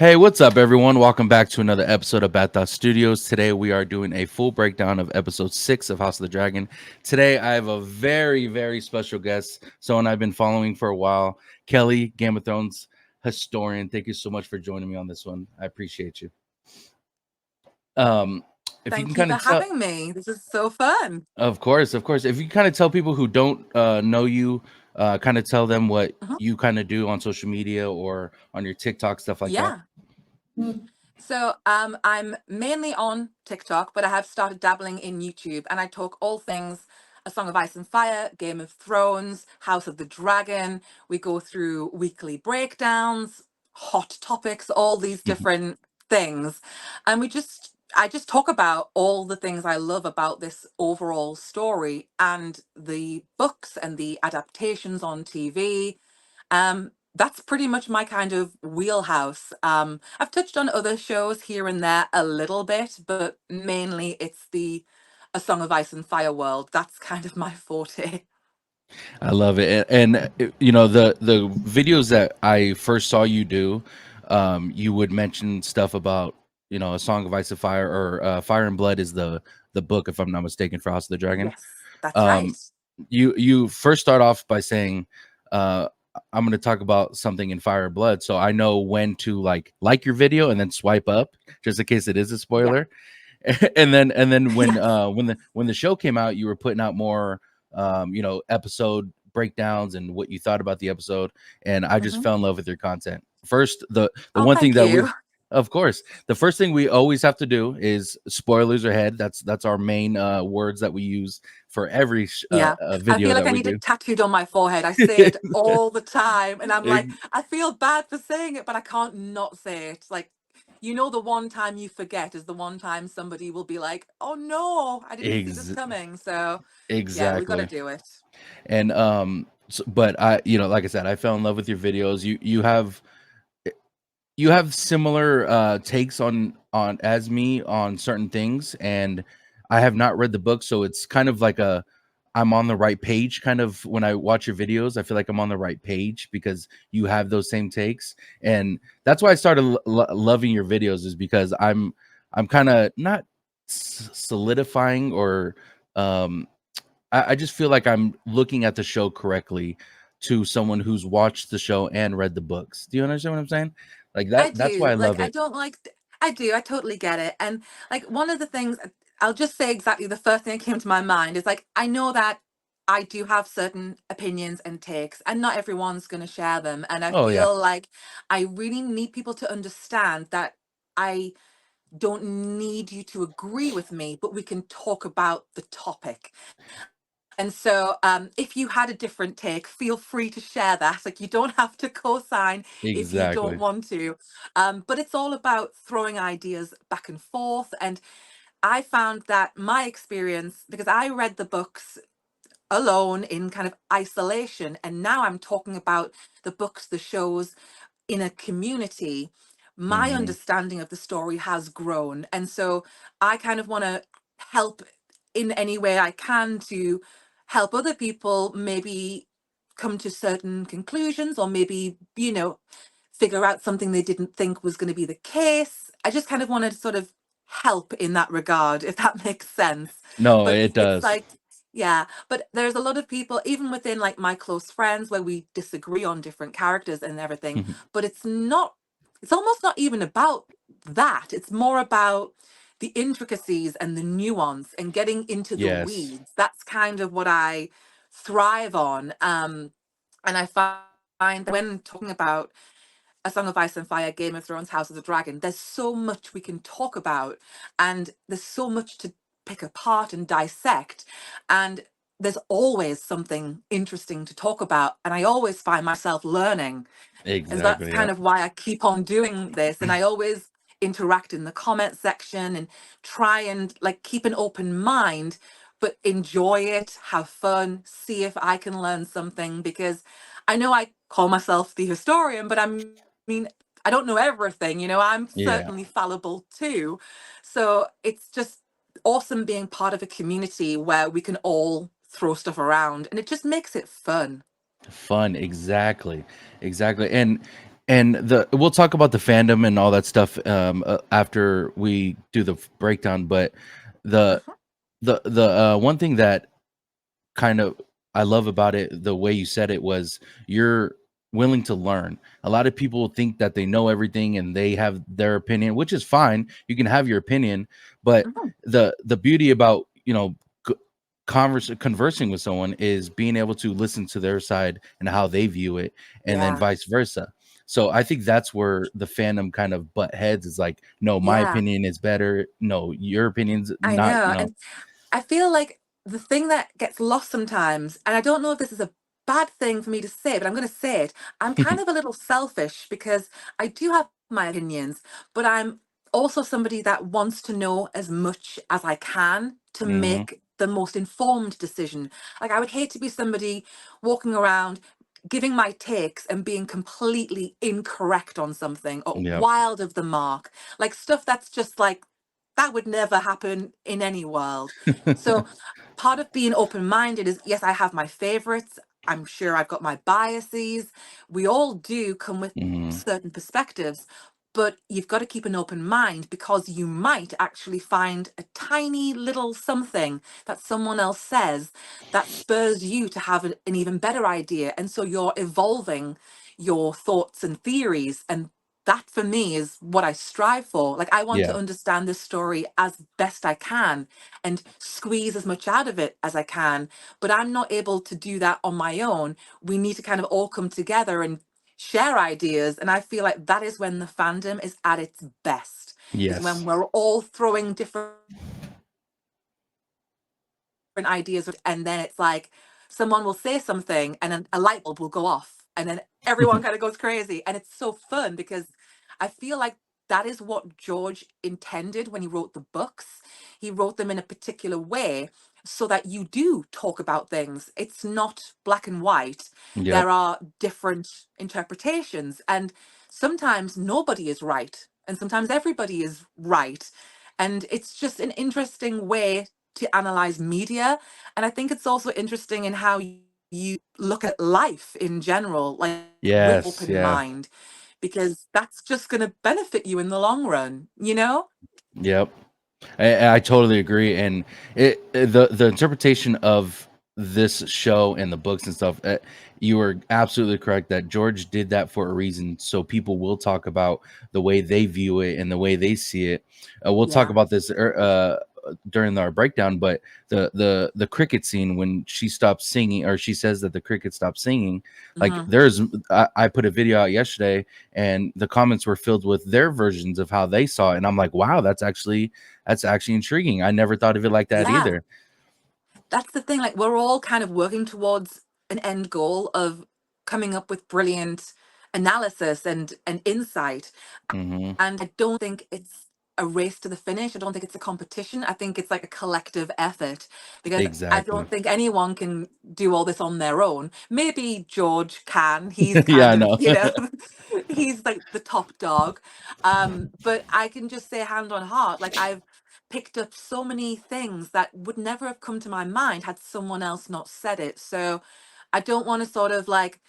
Hey, what's up, everyone? Welcome back to another episode of Bat Dot Studios. Today, we are doing a full breakdown of episode 6 of House of the Dragon. Today, I have a very, very special guest, someone I've been following for a while, Kelly, Game of Thrones historian. Thank you so much for joining me on this one. I appreciate you. Um, if you can Thank you kind for of tell, having me. This is so fun. of course, if you kind of tell people who don't know you, kind of tell them what Mhm. you kind of do on social media or on your TikTok, stuff like that. Yeah. So I'm mainly on TikTok, but I have started dabbling in YouTube and I talk all things A Song of Ice and Fire, Game of Thrones, House of the Dragon. We go through weekly breakdowns, hot topics, all these different things. And I just talk about all the things I love about this overall story and the books and the adaptations on TV. That's pretty much my kind of wheelhouse. I've touched on other shows here and there a little bit, but mainly it's the A Song of Ice and Fire world. That's kind of my forte. I love it, you know the videos that I first saw you do, you would mention stuff about A Song of Ice and Fire or Fire and Blood is the book, if I'm not mistaken, for House of the Dragon. Yes, that's right. Um, you first start off by saying, uh, "I'm going to talk about something in Fire and Blood," so I know when to like your video and then swipe up just in case it is a Yeah. spoiler. And then Yes. when the show came out, you were putting out more episode breakdowns and what you thought about the episode, and I just Hmm. fell in love with your content. First, the Oh, one thing thank that we you. of course, the first thing we always have to do is spoilers ahead. That's our main words that we use for every Yeah. I video feel like that I we need it do. tattooed on my forehead. I say it all the time. And I'm like, Ex- I feel bad for saying it, but I can't not say it. Like, the one time you forget is the one time somebody will be like, oh no, I didn't see this ex- coming. So, yeah, we got to exactly. do it. And but I, like I said, I fell in love with your videos. You have similar takes on as me on certain things, and I have not read the book, so it's kind of like a I'm on the right page kind of. When I watch your videos, I feel like I'm on the right page because you have those same takes, and that's why I started loving your videos, is because I'm kind of not solidifying or um I just feel like I'm looking at the show correctly to someone who's watched the show and read the books. Do you understand what I'm saying? Like I that's why do. I Like, love I it. don't like, I do. I totally get it. And like, one of the things, I'll just say exactly the first thing that came to my mind is like, I know that I do have certain opinions and takes, and not everyone's going to share them. And I Oh yeah. feel like I really need people to understand that I don't need you to agree with me, but we can talk about the topic. And so, if you had a different take, feel free to share that. Like, you don't have to co-sign if you don't Exactly. want to. But it's all about throwing ideas back and forth. And I found that my experience, because I read the books alone in kind of isolation, and now I'm talking about the books, the shows in a community. My Hmm. understanding of the story has grown. And so I kind of want to help in any way I can to help other people maybe come to certain conclusions, or maybe, figure out something they didn't think was going to be the case. I just kind of want to sort of help in that regard, if that makes sense. No, But it it's does. like, yeah, but there's a lot of people, even within like my close friends, where we disagree on different characters and everything, but it's almost not even about that. It's more about the intricacies and the nuance and getting into the Yes. weeds. That's kind of what I thrive on. And I find that when talking about A Song of Ice and Fire, Game of Thrones, House of the Dragon, there's so much we can talk about, and there's so much to pick apart and dissect. And there's always something interesting to talk about. And I always find myself learning. And that's Exactly. Yeah. kind of why I keep on doing this. And I always interact in the comment section and try and like keep an open mind, but enjoy it, have fun, see if I can learn something, because I know I call myself the historian, but mean, I don't know everything, I'm Yeah. certainly fallible too. So it's just awesome being part of a community where we can all throw stuff around, and it just makes it fun. Fun. Exactly. Exactly. And And we'll talk about the fandom and all that stuff after we do the breakdown. But the Mhm. the one thing that kind of I love about it, the way you said it, was you're willing to learn. A lot of people think that they know everything and they have their opinion, which is fine. You can have your opinion, but Mhm. the beauty about, conversing with someone is being able to listen to their side and how they view it, and then Yeah. vice versa. So I think that's where the fandom kind of butt heads, is like, no, my Yeah. opinion is better. No, your opinion's I not, know. And I feel like the thing that gets lost sometimes, and I don't know if this is a bad thing for me to say, but I'm going to say it. I'm kind of a little selfish because I do have my opinions, but I'm also somebody that wants to know as much as I can to hmm make the most informed decision. Like, I would hate to be somebody walking around giving my takes and being completely incorrect on something or Yep. wild of the mark, like stuff that's just like that would never happen in any world. So part of being open-minded is, yes, I have my favorites. I'm sure I've got my biases. We all do come with hmm certain perspectives, but you've got to keep an open mind because you might actually find a tiny little something that someone else says that spurs you to have an even better idea. And so you're evolving your thoughts and theories, and that for me is what I strive for. Like, I want to Yeah. understand this story as best I can and squeeze as much out of it as I can, but I'm not able to do that on my own. We need to kind of all come together and share ideas. And I feel like that is when the fandom is at its best, is when Yes. we're all throwing different ideas, and then it's like someone will say something and then a light bulb will go off and then everyone kind of goes crazy, and it's so fun because I feel like that is what George intended when he wrote the books. He wrote them in a particular way so that you do talk about things. It's not black and white. Yep. There are different interpretations, and sometimes nobody is right and sometimes everybody is right, and it's just an interesting way to analyze media. And I think it's also interesting in how you look at life in general, like with Yes. open Yeah. mind, because that's just going to benefit you in the long run, you know? Yep. I totally agree, and the interpretation of this show and the books and stuff. You were absolutely correct that George did that for a reason, so people will talk about the way they view it and the way they see it. We'll talk Yeah. about this during our breakdown, but the cricket scene when she stops singing, or she says that the cricket stopped singing. Like, Hmm. I put a video out yesterday, and the comments were filled with their versions of how they saw it, and I'm like, wow, that's actually intriguing. I never thought of it like that Yeah. either. That's the thing. Like, we're all kind of working towards an end goal of coming up with brilliant analysis and insight. hmm And I don't think it's a race to the finish. I don't think it's a competition. I think it's like a collective effort because I Exactly. don't think anyone can do all this on their own. Maybe George can. He's Yeah, kind I of, know. he's like the top dog. But I can just say hand on heart, like I've picked up so many things that would never have come to my mind had someone else not said it. So I don't want to sort of like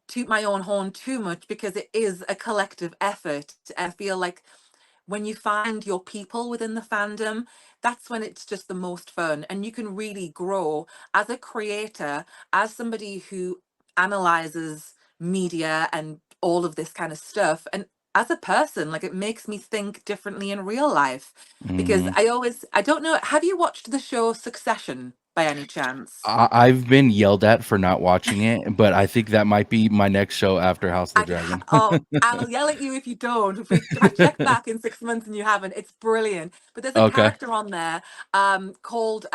toot my own horn too much because it is a collective effort. I feel like when you find your people within the fandom, that's when it's just the most fun. And you can really grow as a creator, as somebody who analyzes media and all of this kind of stuff. And as a person, like it makes me think differently in real life. Because hmm I don't know, have you watched the show Succession by any chance? I've been yelled at for not watching it, but I think that might be my next show after House of the Dragon. Oh, I'll yell at you if you don't. If I check back in 6 months and you haven't, it's brilliant. But there's a Okay. character on there called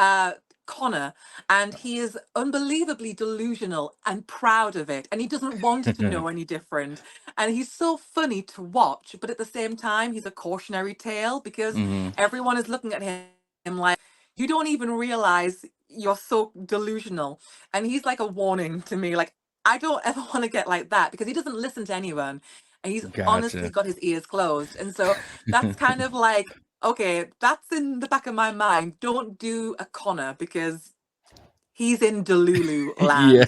Connor, and he is unbelievably delusional and proud of it, and he doesn't want it to know any different. And he's so funny to watch, but at the same time, he's a cautionary tale because hmm everyone is looking at him like, you don't even realize you're so delusional. And he's like a warning to me, like, I don't ever want to get like that because he doesn't listen to anyone and he's honestly Gotcha. got his ears closed. And so that's kind of like, okay, that's in the back of my mind. Don't do a Connor because he's in Delulu Yeah.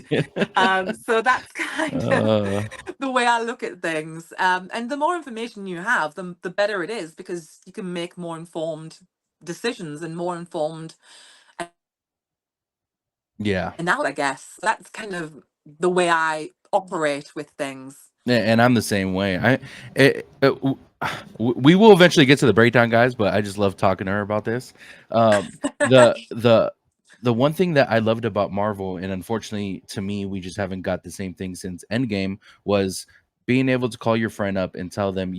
land. So that's kind of Uh, the way I look at things. And the more information you have, the better it is, because you can make more informed decisions and more informed yeah. analysis, I guess. That's kind of the way I operate with things. And I'm the same way. We will eventually get to the breakdown, guys, but I just love talking to her about this. The the one thing that I loved about Marvel, and unfortunately to me, we just haven't got the same thing since Endgame, was being able to call your friend up and tell them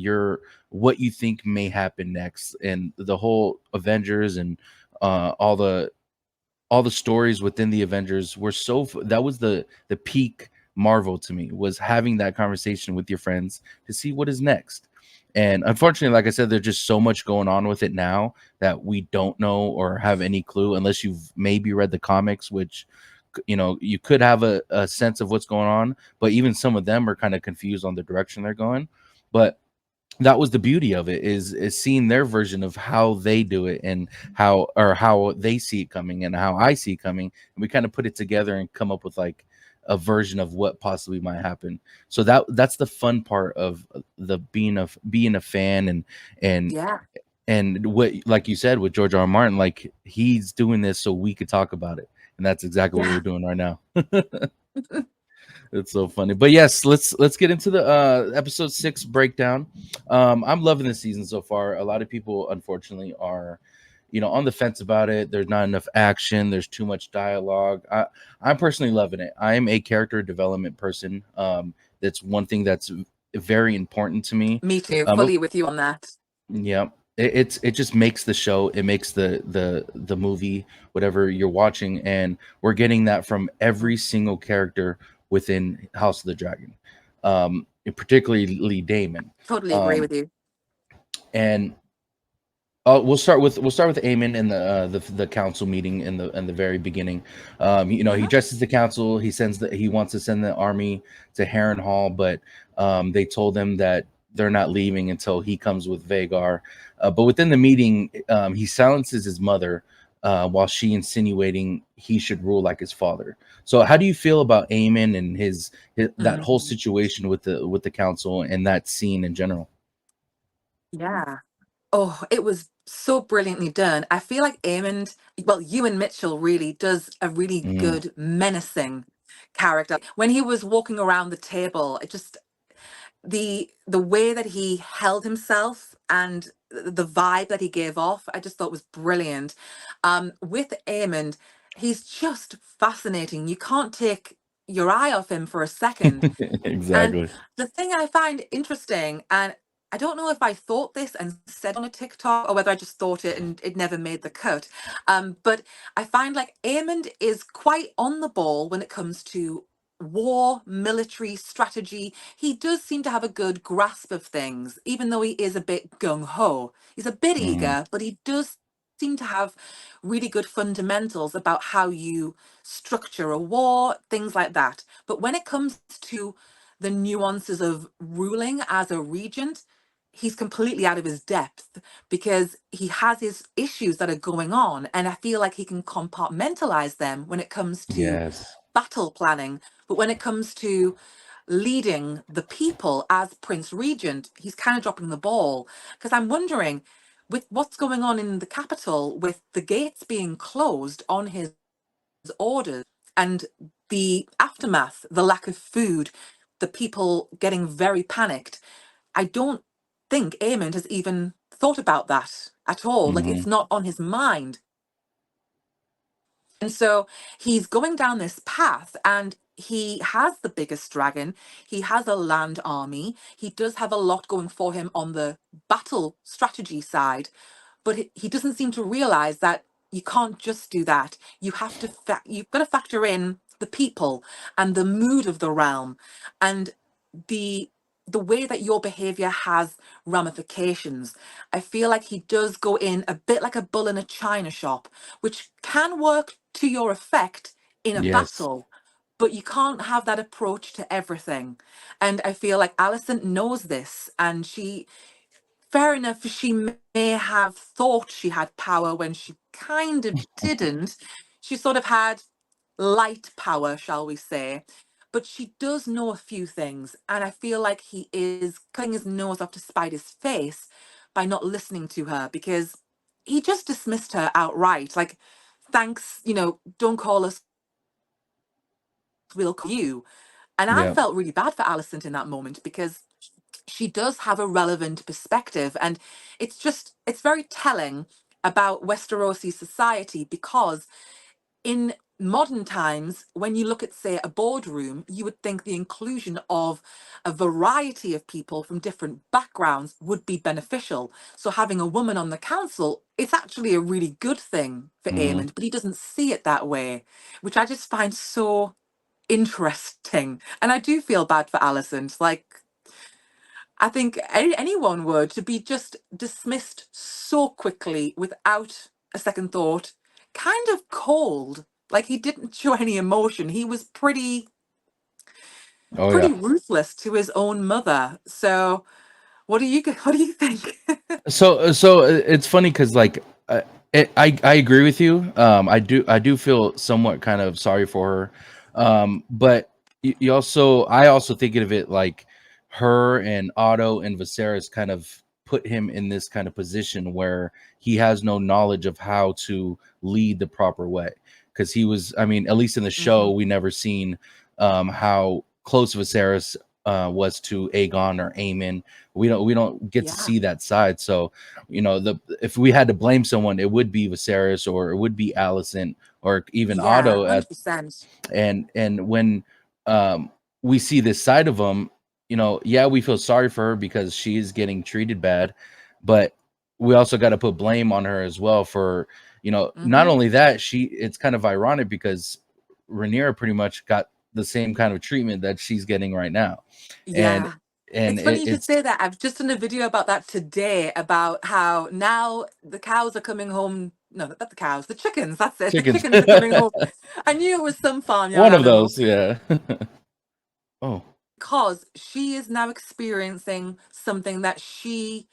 what you think may happen next, and the whole Avengers and all the stories within the Avengers were that was the peak Marvel to me, was having that conversation with your friends to see what is next. And unfortunately, like I said, there's just so much going on with it now that we don't know or have any clue unless you've maybe read the comics, which you could have a sense of what's going on, but even some of them are kind of confused on the direction they're going. But that was the beauty of it, is seeing their version of how they do it, and how they see it coming and how I see it coming, and we kind of put it together and come up with like a version of what possibly might happen. So that's the fun part of the being a fan, and Yeah. and what, like you said, with George R. R. Martin, like he's doing this so we could talk about it, and that's exactly what we're Yeah. doing right now. It's so funny. But yes, let's get into the episode 6 breakdown. I'm loving this season so far. A lot of people unfortunately are, on the fence about it. There's not enough action, there's too much dialogue. I'm personally loving it. I am a character development person. That's one thing that's very important to me. Me too. Um, Fully with you on that. yeah, it just makes the show, it makes the movie, whatever you're watching, and we're getting that from every single character within House of the Dragon, particularly Damon. Totally agree Um, with you. and we'll start with Aemon in the council meeting in the very beginning. He Hmm. addresses the council. He wants to send the army to Harrenhal, but they told him that they're not leaving until he comes with Vagar. But within the meeting, he silences his mother while she insinuating he should rule like his father. So, how do you feel about Aemon and his that whole Mm. situation with the council and that scene in general? Yeah. Oh, it was so brilliantly done. I feel like Eamon, well, Ewan Mitchell really does a really Mm, good menacing character. When he was walking around the table, it just, the way that he held himself and the vibe that he gave off, I just thought was brilliant. With Eamon, he's just fascinating. You can't take your eye off him for a second. And exactly. the thing I find interesting, and I don't know if I thought this and said on a TikTok, or whether I just thought it and it never made the cut. But I find like Eamon is quite on the ball when it comes to war, military strategy. He does seem to have a good grasp of things, even though he is a bit gung ho. He's a bit Mhm. eager, but he does seem to have really good fundamentals about how you structure a war, things like that. But when it comes to the nuances of ruling as a regent, he's completely out of his depth, because he has his issues that are going on. And I feel like he can compartmentalize them when it comes to Yes. battle planning. But when it comes to leading the people as Prince Regent, he's kind of dropping the ball. Because I'm wondering, with what's going on in the capital, with the gates being closed on his orders, and the aftermath, the lack of food, the people getting very panicked, I don't think Eamon has even thought about that at all. Like, Mhm. it's not on his mind. And so he's going down this path, and he has the biggest dragon. He has a land army. He does have a lot going for him on the battle strategy side, but he doesn't seem to realize that you can't just do that. You have to you've got to factor in the people and the mood of the realm, and the the way that your behavior has ramifications. I feel like he does go in a bit like a bull in a china shop, which can work to your effect in a Yes. battle, but you can't have that approach to everything. And I feel like Alicent knows this, and she, fair enough, she may have thought she had power when she kind of didn't. She sort of had light power, shall we say. But she does know a few things, and I feel like he is cutting his nose off to spite his face by not listening to her, because he just dismissed her outright. Like, thanks, don't call us, we'll call you. And I Yeah. felt really bad for Alicent in that moment, because she does have a relevant perspective. And it's very telling about Westerosi society, because in modern times, when you look at, say, a boardroom, you would think the inclusion of a variety of people from different backgrounds would be beneficial. So having a woman on the council is actually a really good thing for Hmm. Aemond, but he doesn't see it that way, which I just find so interesting. And I do feel bad for Alicent. Like, I think anyone would, to be just dismissed so quickly without a second thought, kind of cold. Like, he didn't show any emotion. He was pretty Oh yeah. pretty ruthless to his own mother. So, what do you think? It's funny because like I agree with you. I do feel somewhat kind of sorry for her, but you also I also think of it like her and Otto and Viserys kind of put him in this kind of position where he has no knowledge of how to lead the proper way, because he was, I mean, at least in the show Hmm. we never seen how close Viserys was to Aegon or Aemon. We don't get to Yeah. see that side. So, the if we had to blame someone, it would be Viserys, or it would be Alicent, or even Yeah, Otto. At 100%. and when um, we see this side of him, yeah, we feel sorry for her because she's getting treated bad, but we also got to put blame on her as well for, not Hmm. only that, it's kind of ironic because Rhaenyra pretty much got the same kind of treatment that she's getting right now, and Yeah. and It's funny it, you should it's say that. I've just done a video about that today, about how now the cows are coming home. No, not the cows, the chickens. That's it. The chickens. chickens are coming home. I knew it was some farmyard One of animal, those, yeah. Oh, because she is now experiencing something that she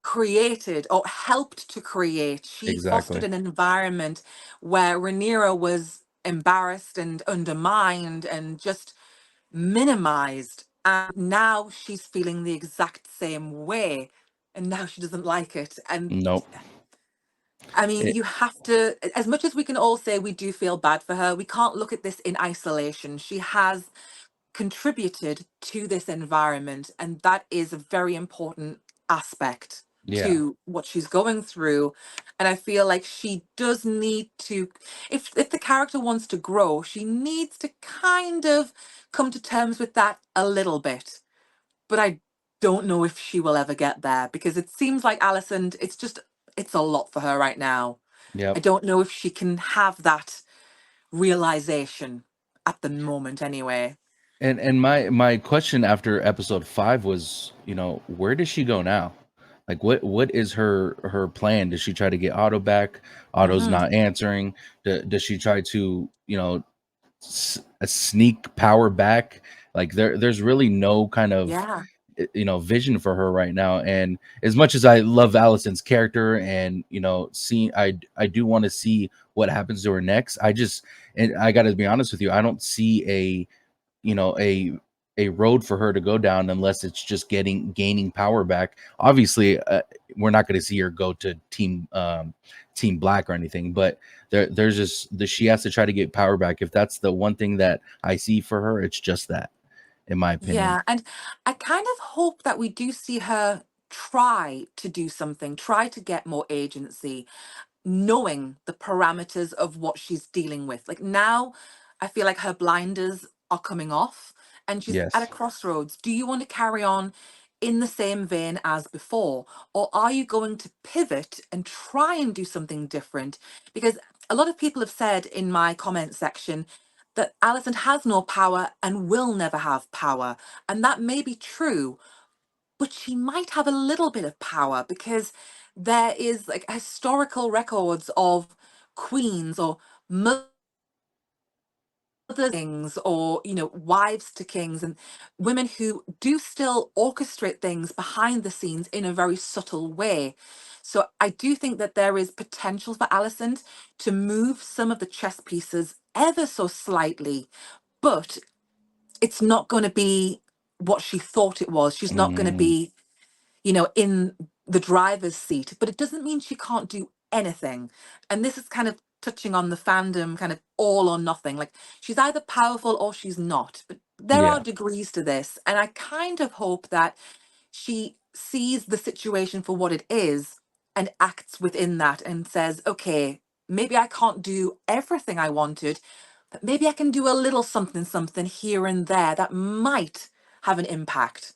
created or helped to create. She fostered exactly. an environment where Rhaenyra was embarrassed and undermined and just minimized. And now she's feeling the exact same way. And now she doesn't like it. And Nope. I mean, It, you have to, as much as we can all say we do feel bad for her, we can't look at this in isolation. She has contributed to this environment, and that is a very important aspect yeah. to what she's going through. And I feel like she does need to, if the character wants to grow, she needs to kind of come to terms with that a little bit. But I don't know if she will ever get there, because it seems like Alicent, it's a lot for her right now. I Yep. don't know if she can have that realization at the moment anyway. And my question after episode 5 was, where does she go now? Like, what is her plan? Does she try to get Otto back? Otto's Hmm. not answering. Does she try to, sneak power back? Like, there's really no kind of Yeah. vision for her right now. And as much as I love Allison's character, and see, I do want to see what happens to her next. And I got to be honest with you, I don't see you know a a road for her to go down unless it's just gaining power back. Obviously, we're not going to see her go to team black or anything, but there's just she has to try to get power back. If that's the one thing that I see for her, it's just that, in my opinion. Yeah. And I kind of hope that we do see her try to do something, try to get more agency, knowing the parameters of what she's dealing with. Like, now, I feel like her blinders are coming off and she's at a Yes. crossroads. Do you want to carry on in the same vein as before? Or are you going to pivot and try and do something different? Because a lot of people have said in my comment section that Alison has no power and will never have power. And that may be true, but she might have a little bit of power, because there is like historical records of queens or other kings, or wives to kings, and women who do still orchestrate things behind the scenes in a very subtle way. So I do think that there is potential for Alicent to move some of the chess pieces ever so slightly, but it's not going to be what she thought it was. She's not going to Mm, be, in the driver's seat, but it doesn't mean she can't do anything. And this is kind of touching on the fandom, kind of all or nothing. Like, she's either powerful or she's not. But there are yeah. degrees to this. And I kind of hope that she sees the situation for what it is and acts within that and says, okay, maybe I can't do everything I wanted, but maybe I can do a little something, something here and there that might have an impact.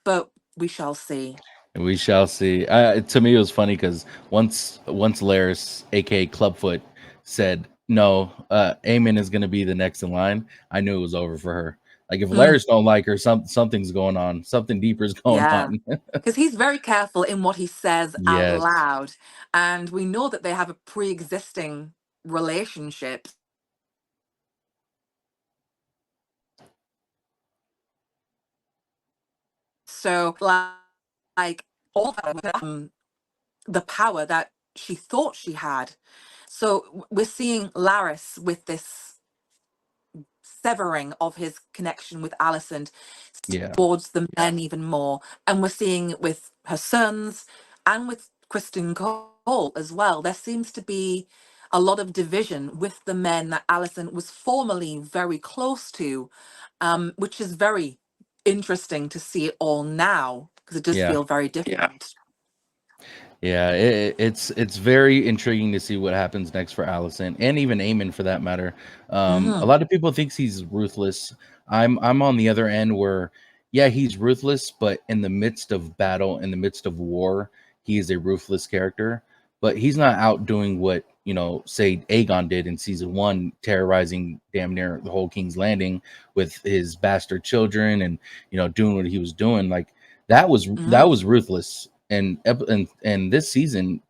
But we shall see. We shall see. To me, it was funny because once Laris, aka Clubfoot, said no, Aemon is going to be the next in line, I knew it was over for her. Like if Mm, Laris don't like her, something's going on. Something deeper is going yeah. on. Because he's very careful in what he says out Yes. loud. And we know that they have a pre existing relationship. So, like all that, the power that she thought she had. So we're seeing Laris with this severing of his connection with Alicent Yeah. towards the men even more. And we're seeing it with her sons and with Kristen Cole as well. There seems to be a lot of division with the men that Alicent was formerly very close to, which is very interesting to see it all now because it does Yeah. feel very different. Yeah, it's very intriguing to see what happens next for Allison and even Eamon for that matter. A Hmm. lot of people thinks he's ruthless. I'm on the other end where, yeah, he's ruthless, but in the midst of battle, in the midst of war, he is a ruthless character. But he's not out doing what say Aegon did in season one, terrorizing damn near the whole King's Landing with his bastard children and doing what he was doing. Like that was ruthless. And this season,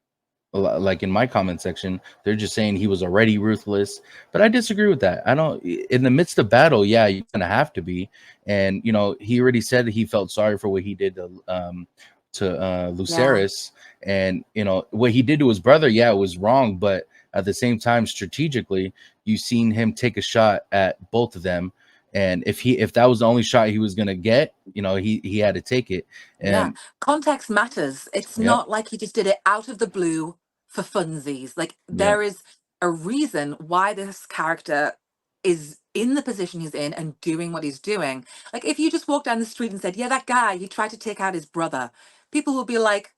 like in my comment section, they're just saying he was already ruthless, but I disagree with that. I don't. In the midst of battle, yeah, you're gonna have to be. And he already said he felt sorry for what he did to Yeah. Lucerys, and what he did to his brother. Yeah, it was wrong, but at the same time, strategically, you've seen him take a shot at both of them. And if that was the only shot he was gonna get, he had to take it. Yeah, And context matters. It's yep, not like he just did it out of the blue for funsies. Like, yep, there is a reason why this character is in the position he's in and doing what he's doing. Like, if you just walked down the street and said, yeah, that guy, he tried to take out his brother, people will be like,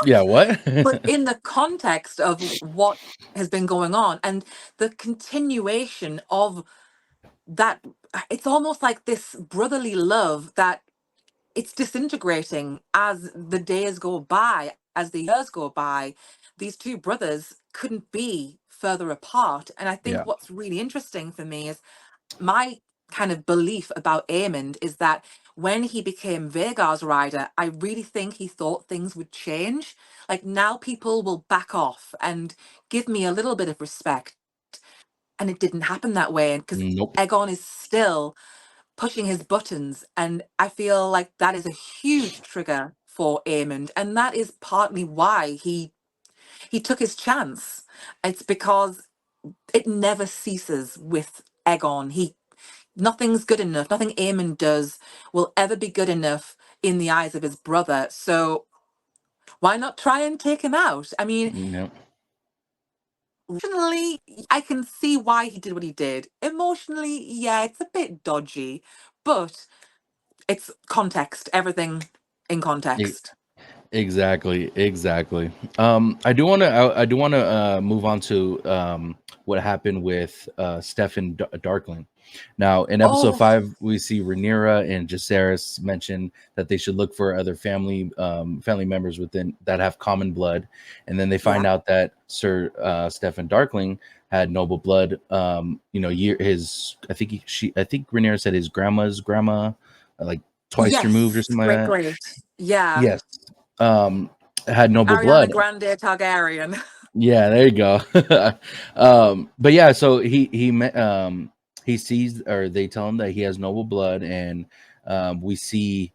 yeah. what? What? But in the context of what has been going on and the continuation of that, it's almost like this brotherly love that it's disintegrating as the days go by, as the years go by. These two brothers couldn't be further apart. And I think Yeah. what's really interesting for me is my kind of belief about Aemond is that when he became Vhagar's rider, I really think he thought things would change. Like, now people will back off and give me a little bit of respect. And it didn't happen that way. And because Nope. Aegon is still pushing his buttons. And I feel like that is a huge trigger for Aemond. And that is partly why he took his chance. It's because it never ceases with Aegon. Nothing's good enough. Nothing Aemond does will ever be good enough in the eyes of his brother. So why not try and take him out? I mean, Nope. rationally, I can see why he did what he did. Emotionally, yeah, it's a bit dodgy, but it's context, everything in E- context. Exactly. Exactly. I do want to move on to what happened with Stefan Darkling. Now, in episode Oh, 5, we see Rhaenyra and Jacaerys mention that they should look for other family members within that have common blood, and then they yeah. find out that Sir Stefan Darkling had noble blood. His I think Rhaenyra said his grandma's grandma, like twice removed or Yes, something like great, that. great. Yeah. Yes. Um, had noble Ariana blood. Grande Targaryen. Yeah, there you go. But yeah, so he he sees, or they tell him that he has noble blood, and we see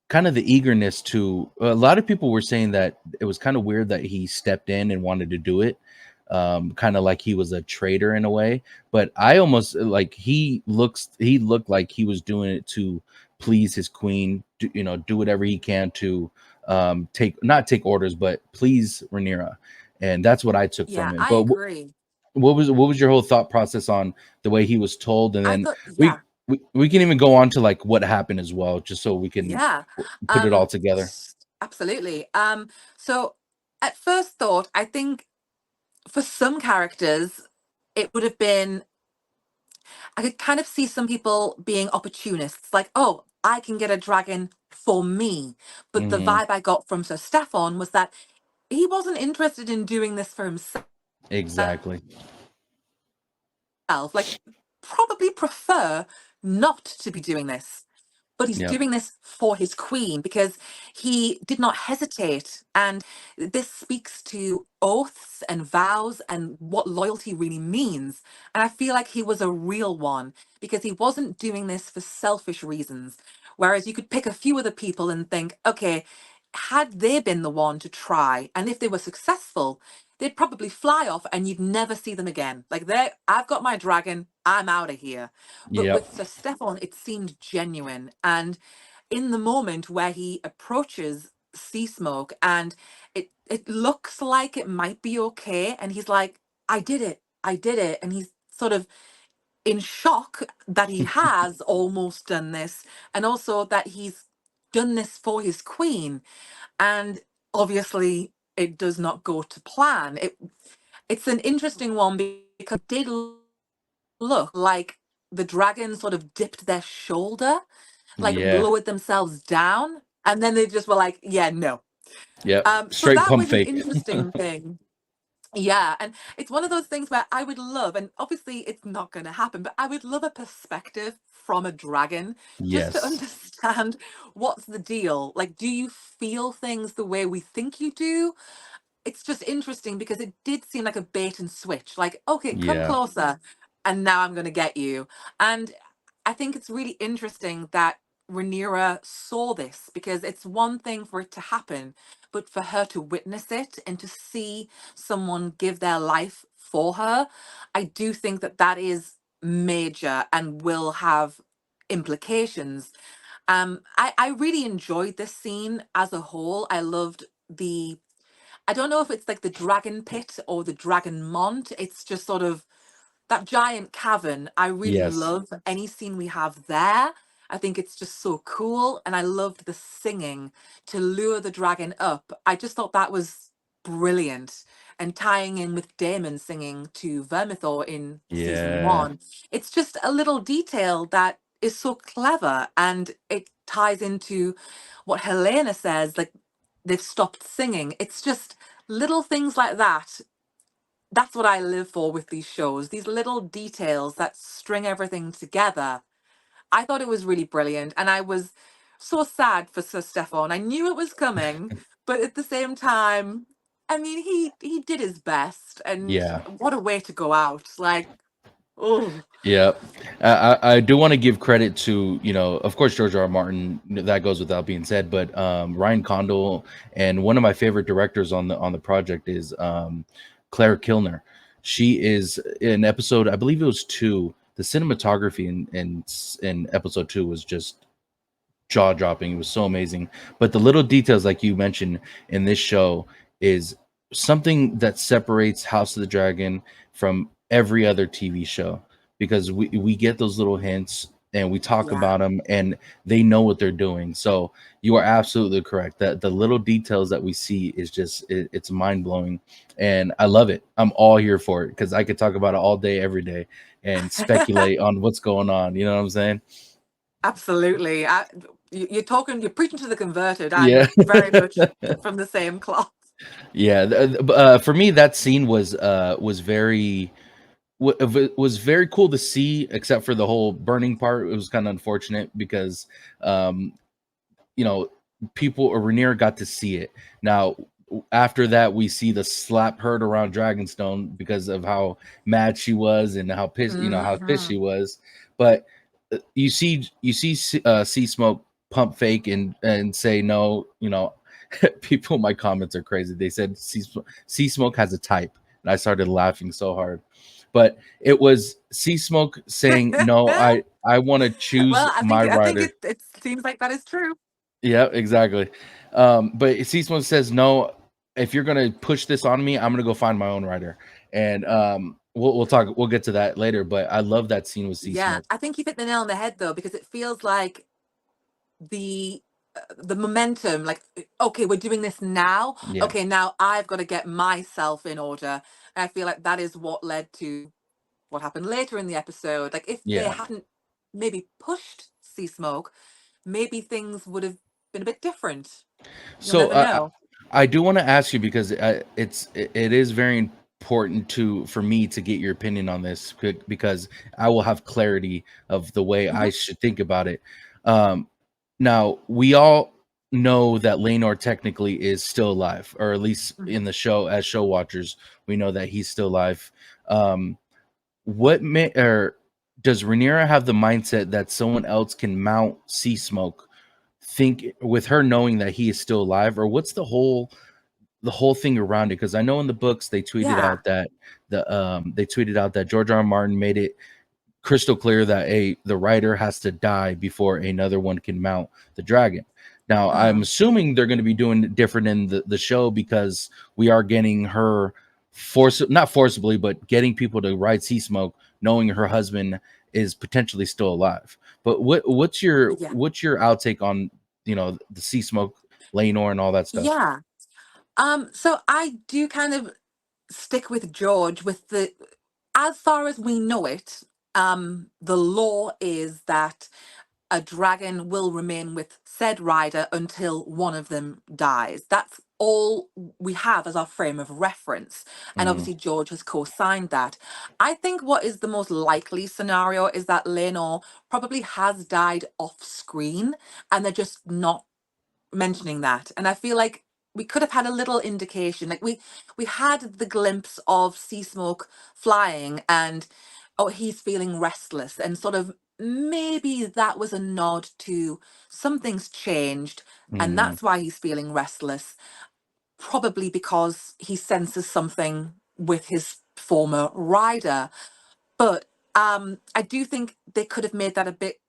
kind of the eagerness to. A lot of people were saying that it was kind of weird that he stepped in and wanted to do it, kind of like he was a traitor in a way. But I almost like he looked like he was doing it to please his queen, do whatever he can to not take orders, but please Rhaenyra. And that's what I took Yeah, from it. I But agree. what was your whole thought process on the way he was told? And I then thought, we yeah, we can even go on to like what happened as well, just so we can yeah, put it all together. absolutely. So at first thought, I think for some characters, it would have been, I could kind of see some people being opportunists, like, oh, I can get a dragon for me. But the Hmm. vibe I got from Sir Stefan was that he wasn't interested in doing this for himself. Exactly. Like, probably prefer not to be doing this, but he's Yep. doing this for his queen because he did not hesitate. And this speaks to oaths and vows and what loyalty really means. And I feel like he was a real one because he wasn't doing this for selfish reasons. Whereas you could pick a few other people and think, okay, had they been the one to try, and if they were successful, they'd probably fly off and you'd never see them again. Like, there, I've got my dragon, I'm out of here. But Yep. with Sir Stefan, it seemed genuine. And in the moment where he approaches Sea Smoke and it looks like it might be okay, and he's like, I did it, I did it. And he's sort of in shock that he has almost done this, and also that he's done this for his queen. And obviously it does not go to plan. It's an interesting one because it did look like the dragon sort of dipped their shoulder, like Yeah. lowered themselves down, and then they just were like, yeah, no. Yep. So Straight that pump was an fake. interesting thing. Yeah, and it's one of those things where I would love, and obviously it's not going to happen, but I would love a perspective from a dragon just to Yes. understand what's the deal. Like, do you feel things the way we think you do? It's just interesting because it did seem like a bait and switch. Like, okay, come Yeah. closer, and now I'm going to get you. And I think it's really interesting that Rhaenyra saw this because it's one thing for it to happen, but for her to witness it and to see someone give their life for her, I do think that that is major and will have implications. I really enjoyed this scene as a whole. I loved the, I don't know if it's like the dragon pit or the dragon mont. It's just sort of that giant cavern. I really Yes. love any scene we have there. I think it's just so cool. And I loved the singing to lure the dragon up. I just thought that was brilliant. And tying in with Damon singing to Vermithor in season Yeah. one, it's just a little detail that is so clever. And it ties into what Helena says, like they've stopped singing. It's just little things like that. That's what I live for with these shows, these little details that string everything together. I thought it was really brilliant, and I was so sad for Sir Stefan. I knew it was coming, but at the same time, I mean, he did his best, and Yeah. what a way to go out! Like, oh, Yeah. I do want to give credit to, of course, George R. R. Martin. That goes without being said, but Ryan Condal, and one of my favorite directors on the project is Claire Kilner. She is in episode, I believe it was two. The cinematography in episode two was just jaw dropping. It was so amazing. But the little details, like you mentioned in this show, is something that separates House of the Dragon from every other TV show, because we get those little hints and we talk yeah, about them, and they know what they're doing. So you are absolutely correct that the little details that we see is just it's mind blowing, and I love it. I'm all here for it because I could talk about it all day, every day, and speculate on what's going on. You know what I'm saying? absolutely. You're talking, you're preaching to the converted. Yeah. I'm very much from the same cloth. Yeah, for me, that scene was very was very cool to see, except for the whole burning part. It was kind of unfortunate because, um, you know, people or Rhaenyra got to see it. Now, after that, we see the slap heard around Dragonstone because of how mad she was and how pissed, how pissed Hmm. she was. But you see Sea Smoke pump fake and say no. People in my comments are crazy. They said Sea Smoke has a type, and I started laughing so hard. But it was Sea Smoke saying no. I want to choose Well, my I think rider. it seems like that is true. Yeah, exactly. But Sea Smoke says no. If you're gonna push this on me, I'm gonna go find my own rider. And we'll talk. We'll get to that later. But I love that scene with Sea Yeah, Smoke. I think you hit the nail on the head though, because it feels like the momentum, like, okay, we're doing this now. Yeah, Okay, now I've got to get myself in order. And I feel like that is what led to what happened later in the episode. Like, if they yeah. hadn't maybe pushed Sea Smoke, maybe things would have been a bit different. You'll So never know. I do want to ask you because it is very important to for me to get your opinion on this because I will have clarity of the way I Hmm. should think about it. Um, Now we all know that Lenor technically is still alive, or at least Hmm. in the show as show watchers, we know that he's still alive. Um, what may or does Rhaenyra have the mindset that someone else can mount Sea Smoke? Think with her knowing that he is still alive, or what's the whole thing around it? Because I know in the books they tweeted Yeah. out that George R. R. Martin made it crystal clear that the writer has to die before another one can mount the dragon. Now, I'm Hmm. assuming they're going to be doing it different in the show because we are getting her not forcibly, but getting people to ride Sea Smoke, knowing her husband is potentially still alive. But what's your Yeah. outtake on the Sea Smoke, Lenore, and all that stuff? Yeah. So I do kind of stick with George with the as far as we know it, the law is that a dragon will remain with said rider until one of them dies. That's all we have as our frame of reference. And Mm, obviously, George has co signed that. I think what is the most likely scenario is that Lenor probably has died off screen and they're just not mentioning that. And I feel like we could have had a little indication. Like we had the glimpse of Sea Smoke flying and oh, he's feeling restless and sort of maybe that was a nod to something's changed and mm, that's why he's feeling restless, probably because he senses something with his former rider. But I do think they could have made that a bit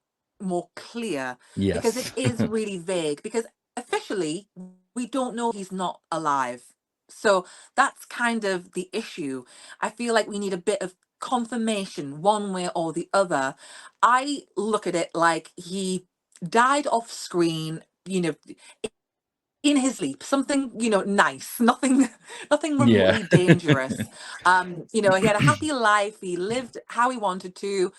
more clear because it yes. is really vague. Because officially, we don't know he's not alive. So that's kind of the issue. I feel like we need a bit of confirmation one way or the other. I look at it like he died off screen, in his sleep, something, nice, nothing, nothing Yeah. remotely dangerous. He had a happy life, he lived how he wanted to,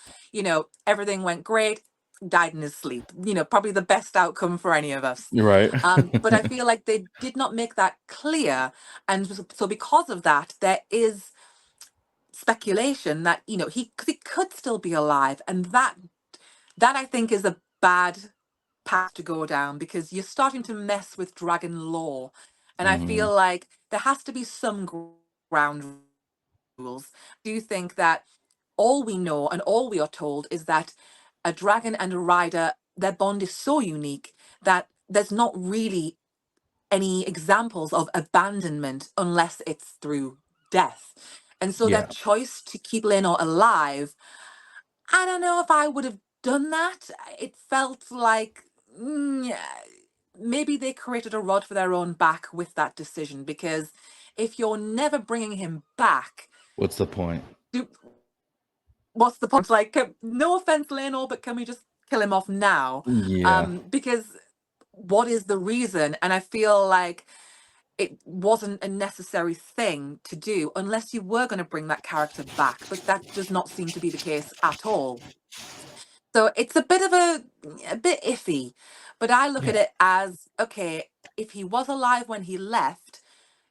everything went great, died in his sleep, probably the best outcome for any of us. You're right. But I feel like they did not make that clear, and so because of that there is speculation that he could still be alive, and that I think is a bad path to go down because you're starting to mess with dragon law. And I Hmm. feel like there has to be some ground rules. Do you think that all we know and all we are told is that a dragon and a rider, their bond is so unique that there's not really any examples of abandonment unless it's through death. And so their Yeah. choice to keep Lenor alive, I don't know if I would have done that. It felt like yeah, maybe they created a rod for their own back with that decision because if you're never bringing him back, What's the point? do, what's the point? Like, no offense, Leonor, but can we just kill him off now? Yeah. Because what is the reason? And I feel like it wasn't a necessary thing to do unless you were going to bring that character back, but that does not seem to be the case at all. So it's a bit of a bit iffy, but I look Yeah. at it as okay, if he was alive when he left,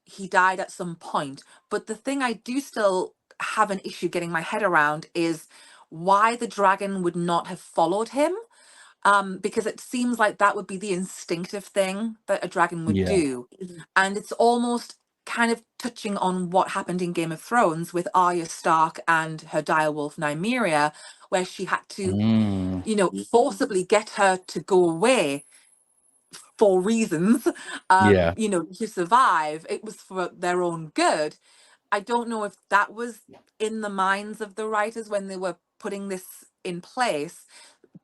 he died at some point. But the thing I do still have an issue getting my head around is why the dragon would not have followed him. because it seems like that would be the instinctive thing that a dragon would Yeah. do. And it's almost kind of touching on what happened in Game of Thrones with Arya Stark and her direwolf Nymeria, where she had to, Mm, forcibly get her to go away for reasons, yeah. to survive. It was for their own good. I don't know if that was in the minds of the writers when they were putting this in place,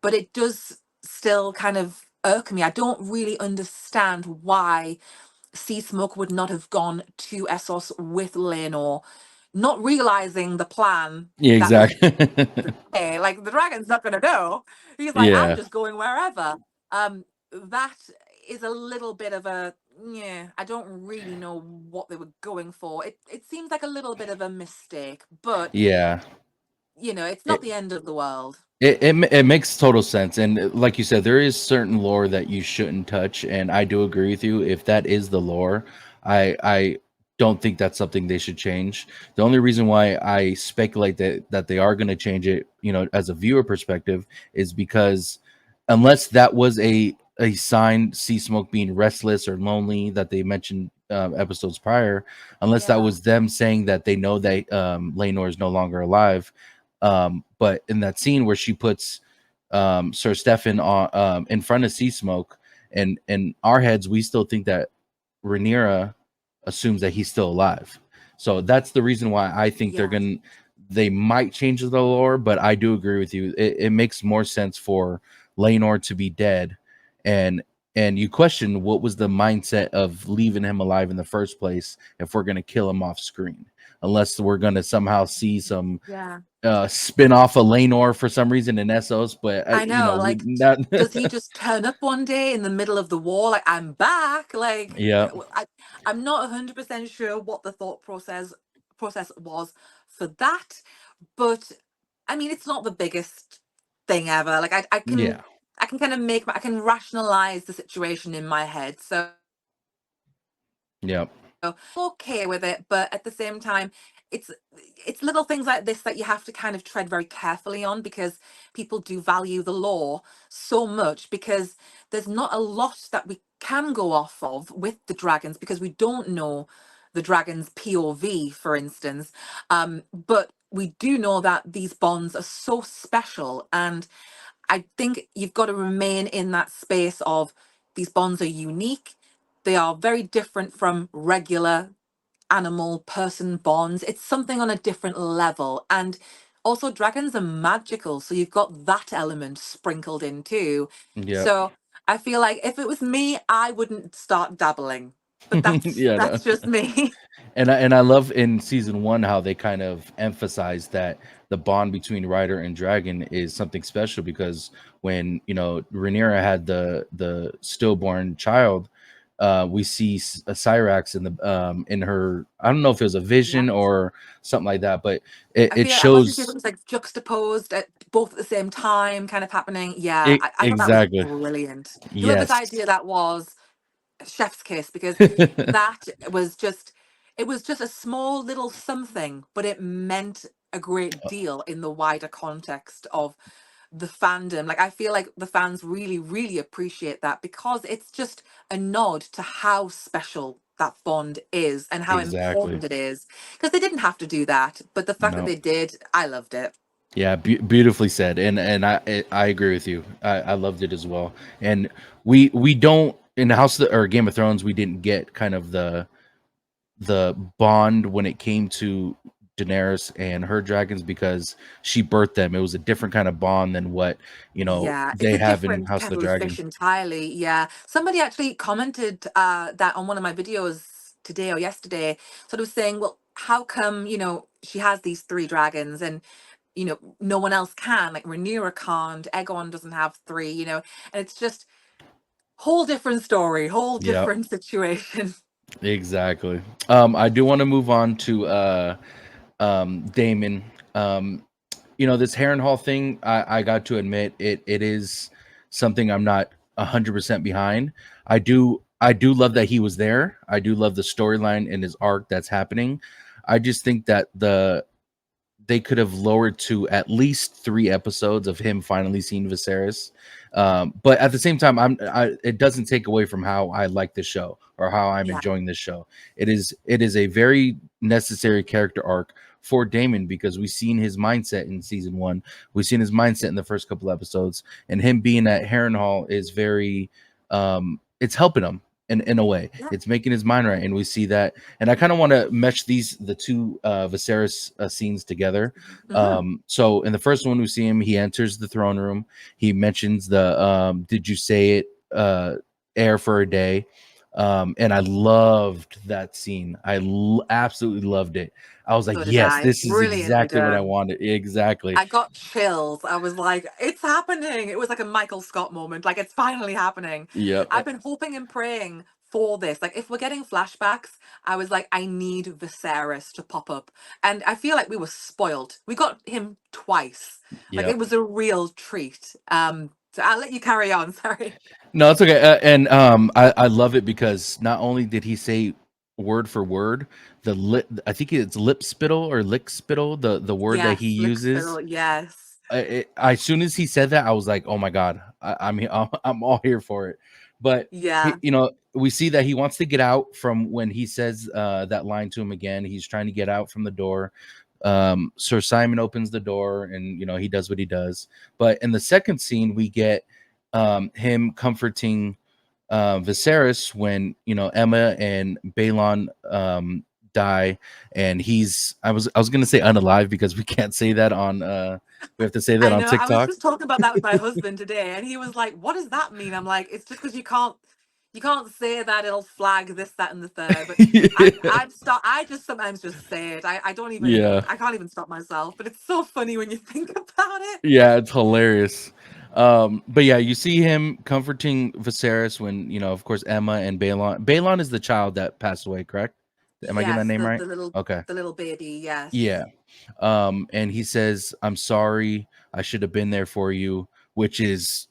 but it does still kind of irk me. I don't really understand why Sea Smoke would not have gone to Essos with Lenor, not realizing the plan Yeah, that was exactly. there. Like the dragon's not gonna know. He's like, I'm Yeah. just going wherever. That is a little bit of a, yeah, I don't really know what they were going for. It seems like a little bit of a mistake, but Yeah. it's not It, the end of the world. it makes total sense. And like you said, there is certain lore that you shouldn't touch. And I do agree with you. If that is the lore, I don't think that's something they should change. The only reason why I speculate that they are going to change it, as a viewer perspective, is because unless that was a sign, Sea Smoke being restless or lonely that they mentioned episodes prior, unless that Yeah. was them saying that they know that Laenor is no longer alive. But in that scene where she puts Sir Stefan on in front of Sea Smoke, and in our heads we still think that Rhaenyra assumes that he's still alive. So that's the reason why I think Yeah. they might change the lore, but I do agree with you. It makes more sense for Laenor to be dead, and and you question what was the mindset of leaving him alive in the first place if we're going to kill him off screen, unless we're going to somehow see some Yeah. spin off a Laenor for some reason in Essos, but I know. we Like, not. does he just turn up one day in the middle of the war? Like, I'm back. Like, Yeah, I'm not 100% sure what the thought process was for that, but I mean, it's not the biggest thing ever. Like, yeah, I can kind of I can rationalize the situation in my head. So yeah, okay with it, but at the same time, it's it's little things like this that you have to kind of tread very carefully on, because people do value the law so much, because there's not a lot that we can go off of with the dragons, because we don't know the dragon's POV, for instance. But we do know that these bonds are so special, and I think you've got to remain in that space of these bonds are unique. They are very different from regular animal person bonds. It's something on a different level. And also, dragons are magical. So you've got that element sprinkled in too. yeah. So I feel like if it was me, I wouldn't start dabbling. But that's Yeah, no. that's just me. And I love in season one how they kind of emphasize that the bond between Ryder and Dragon is something special, because when Rhaenyra had the stillborn child, we see a Cyrax in her. I don't know if it was a Yeah. vision or something like that, but it I wasn't sure if it shows was like juxtaposed at both at the same time, kind of happening. Yeah, I thought that was exactly. brilliant. Whoever's Yes. idea that was, chef's kiss, because that was just, it was just a small little something, but it meant a great deal in the wider context of the fandom. Like, I feel like the fans really, really appreciate that, because it's just a nod to how special that bond is and how Exactly. important it is. Because they didn't have to do that, but the fact that No. they did, I loved it. Yeah, beautifully said, and I agree with you. I loved it as well. And we don't in House of or Game of Thrones, we didn't get kind of the bond when it came to Daenerys and her dragons, because she birthed them. It was a different kind of bond than what Yeah, it's they a have in different House of the kettle of Dragon. fish entirely. Yeah. Somebody actually commented that on one of my videos today or yesterday, sort of saying, well, how come, she has these three dragons and, no one else can? Like Rhaenyra can't, Aegon doesn't have three, and it's just whole different story, whole Yep, different situation. exactly. I do want to move on to Damon. This Harrenhal thing, I got to admit it is something I'm not 100% behind. I do love that he was there. I do love the storyline and his arc that's happening. I just think that they could have lowered to at least 3 episodes of him finally seeing Viserys. But at the same time, it doesn't take away from how I like this show or how I'm Yeah. enjoying this show. It is a very necessary character arc for Damon because we've seen his mindset in season 1. We've seen his mindset in the first couple episodes, and him being at Harrenhal is very it's helping him in a way. Yeah. It's making his mind right, and we see that. And I kind of want to mesh the two Viserys scenes together. Hmm. So in the first one, we see him. He enters the throne room. He mentions the "Did you say it?" Air for a day. And I loved that scene. Absolutely loved it. I was like, So did yes, I. this is Brilliantly exactly what I done. wanted. Exactly. I got chills. I was like, it's happening. It was like a Michael Scott moment. Like, it's finally happening. Yep. I've been hoping and praying for this. Like, if we're getting flashbacks, I was like, I need Viserys to pop up. And I feel like we were spoiled. We got him twice. Like, it Yep. was a real treat. So I'll let you carry on. Sorry. No, it's okay. And I love it because not only did he say word for word the lip, I think it's lip spittle or lick spittle, the word that Yes, he uses. Lickspill. Yes. As soon as he said that, I was like, oh my god, I'm all here for it. But Yeah. we see that he wants to get out from when he says that line to him again. He's trying to get out from the door. Sir Simon opens the door, and he does what he does. But in the second scene, we get him comforting Viserys when Emma and Balon die, and I was gonna say unalive because we can't say that on we have to say that I on know. I was TikTok. just talking about that with my husband today, and he was like, "What does that mean?" I'm like, "It's just because you can't say that. It'll flag this, that, and the third." But I just sometimes just say it. I don't even. Yeah, I can't even stop myself. But it's so funny when you think about it. yeah, it's hilarious. But yeah, you see him comforting Viserys when of course, Emma and Balon is the child that passed away, correct? Am I getting that Yes, name the right? the little Okay. the little baby. Yes. Yeah. And he says, "I'm sorry. I should have been there for you," which is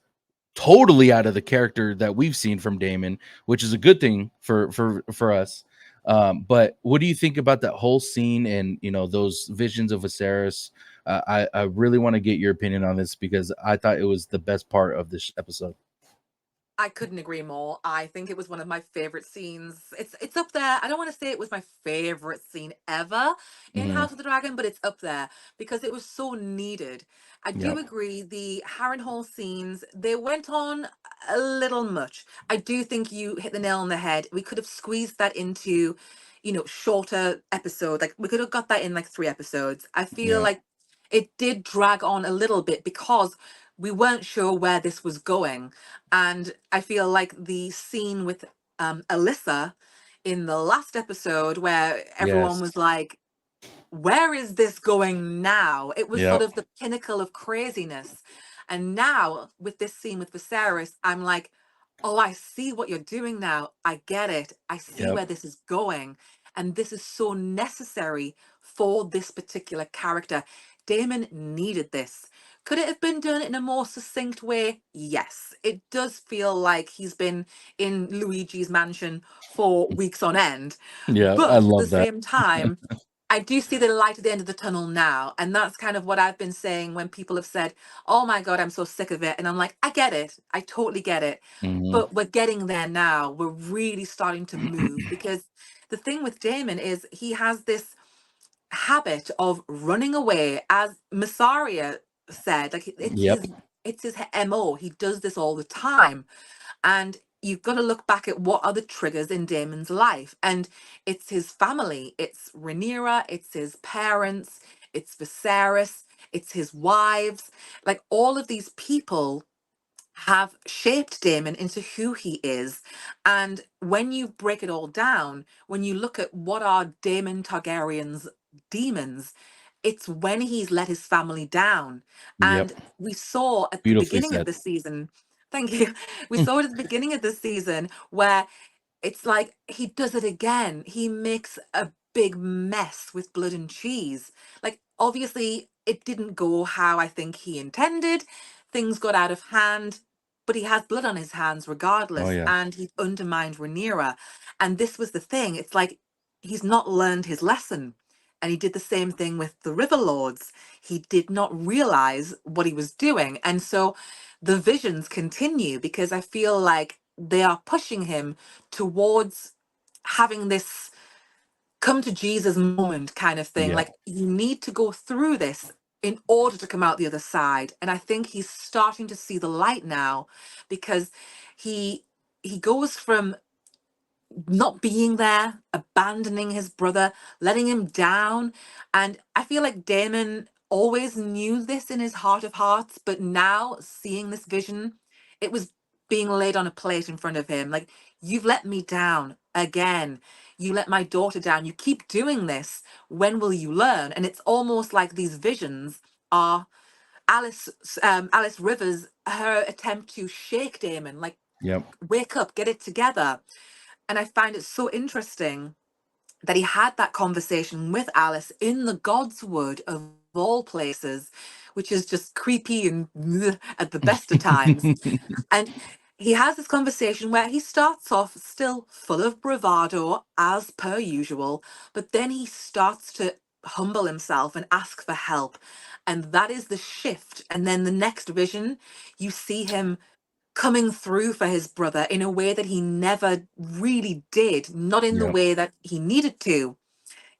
totally out of the character that we've seen from Damon, which is a good thing for us. But what do you think about that whole scene and those visions of Viserys? I really want to get your opinion on this because I thought it was the best part of this episode. I couldn't agree more. I think it was one of my favorite scenes. It's up there. I don't want to say it was my favorite scene ever in Hmm. House of the Dragon, but it's up there because it was so needed. I do Yep. agree the Harrenhal scenes, they went on a little much. I do think you hit the nail on the head. We could have squeezed that into, shorter episode. Like we could have got that in like 3 episodes. I feel Yeah. like it did drag on a little bit because we weren't sure where this was going, and I feel like the scene with Alyssa in the last episode, where everyone Yes. was like, where is this going now? It was sort Yep. of the pinnacle of craziness. And now with this scene with Viserys, I'm like, oh, I see what you're doing now. I get it. I see Yep. where this is going. And this is so necessary for this particular character. Damon needed this. Could it have been done in a more succinct way? Yes. It does feel like he's been in Luigi's mansion for weeks on end. Yeah. I But at the love that. same time, I do see the light at the end of the tunnel now. And that's kind of what I've been saying when people have said, oh my God, I'm so sick of it. And I'm like, I get it. I totally get it. Hmm. But we're getting there now. We're really starting to move because the thing with Damon is he has this habit of running away, as Massaria said. Like it's Yep. his MO. He does this all the time. And you've got to look back at what are the triggers in Damon's life. And it's his family, it's Rhaenyra, it's his parents, it's Viserys, it's his wives. Like all of these people have shaped Damon into who he is. And when you break it all down, when you look at what are Daemon Targaryen's demons, it's when he's let his family down. Yep. And we saw at the Beautifully beginning of said. the season, thank you, we saw it at the beginning of the season where it's like he does it again. He makes a big mess with blood and cheese. Like, obviously, it didn't go how I think he intended. Things got out of hand, but he has blood on his hands Oh regardless, yeah. and he's undermined Rhaenyra. And this was the thing. It's like he's not learned his lesson. And he did the same thing with the River Lords. He did not realize what he was doing. And so the visions continue because I feel like they are pushing him towards having this come to Jesus moment kind of thing. Yeah. Like you need to go through this in order to come out the other side. And I think he's starting to see the light now because he he goes from not being there, abandoning his brother, letting him down. And I feel like Damon always knew this in his heart of hearts, but now seeing this vision, it was being laid on a plate in front of him. Like, you've let me down again. You let my daughter down. You keep doing this. When will you learn? And it's almost like these visions are Alice Rivers, her attempt to shake Damon, like, Yep. wake up, get it together. And I find it so interesting that he had that conversation with Alice in the God's Wood of all places, which is just creepy and at the best of times. And he has this conversation where he starts off still full of bravado, as per usual, but then he starts to humble himself and ask for help. And that is the shift. And then the next vision, you see him coming through for his brother in a way that he never really did, not in the Yep. way that he needed to.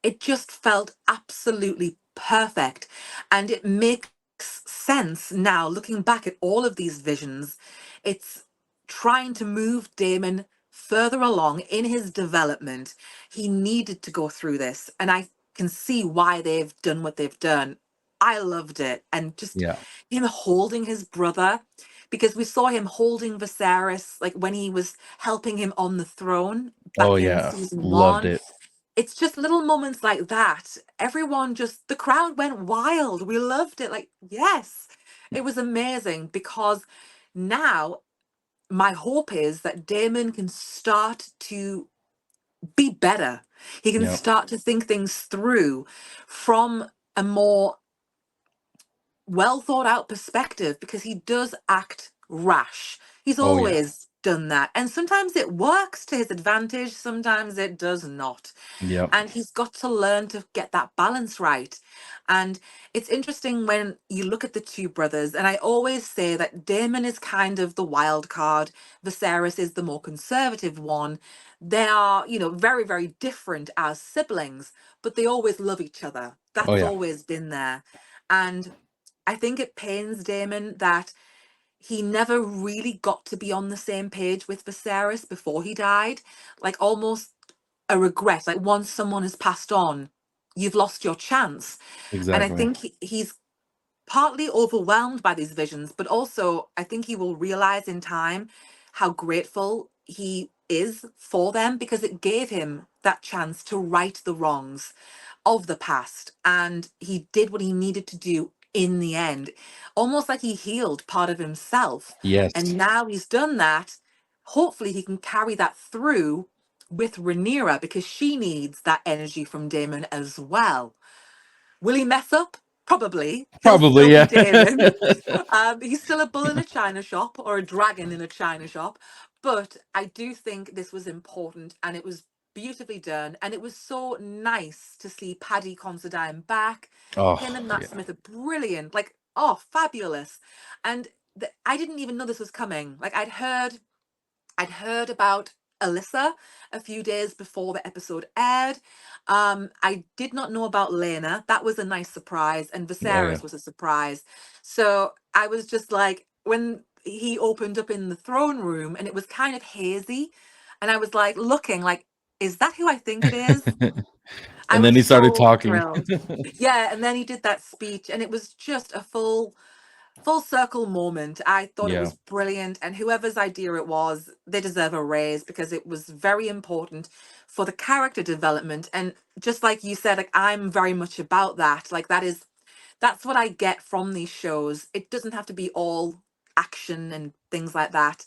It just felt absolutely perfect. And it makes sense now, looking back at all of these visions. It's trying to move Damon further along in his development. He needed to go through this. And I can see why they've done what they've done. I loved it. And just Yeah. him holding his brother, because we saw him holding Viserys, like when he was helping him on the throne Oh back in yeah. season Loved one. it. It's just little moments like that. Everyone just, the crowd went wild. We loved it. Like, yes, it was amazing because now my hope is that Damon can start to be better. He can Yep. start to think things through from a more well thought out perspective because he does act rash. He's Oh yeah. always done that. And sometimes it works to his advantage, sometimes it does not. Yep. And he's got to learn to get that balance right. And it's interesting when you look at the two brothers, and I always say that Damon is kind of the wild card, Viserys is the more conservative one. They are, very, very different as siblings, but they always love each other. Oh That's yeah. always been there. And I think it pains Damon that he never really got to be on the same page with Viserys before he died. Like almost a regret. Like once someone has passed on, you've lost your chance. And I Exactly. think he's partly overwhelmed by these visions, but also I think he will realize in time how grateful he is for them because it gave him that chance to right the wrongs of the past. And he did what he needed to do in the end, almost like he healed part of himself. Yes. And now he's done that. Hopefully, he can carry that through with Rhaenyra because she needs that energy from Damon as well. Will he mess up? Probably. He'll Probably, still be yeah. Damon. He's still a bull in a china shop or a dragon in a china shop. But I do think this was important and it was beautifully done. And it was so nice to see Paddy Considine back. Him Oh and Matt yeah. Smith are brilliant. Like, oh, fabulous. And I didn't even know this was coming. Like, I'd heard about Alyssa a few days before the episode aired. I did not know about Lena. That was a nice surprise, and Oh yeah. Viserys was a surprise. So I was just like, when he opened up in the throne room, and it was kind of hazy, and I was like looking like, is that who I think it is? I And then was he started so talking. thrilled. Yeah, and then he did that speech, and it was just a full circle moment. I thought it Yeah. was brilliant, and whoever's idea it was, they deserve a raise because it was very important for the character development. And just like you said, like I'm very much about that. Like that's what I get from these shows. It doesn't have to be all action and things like that.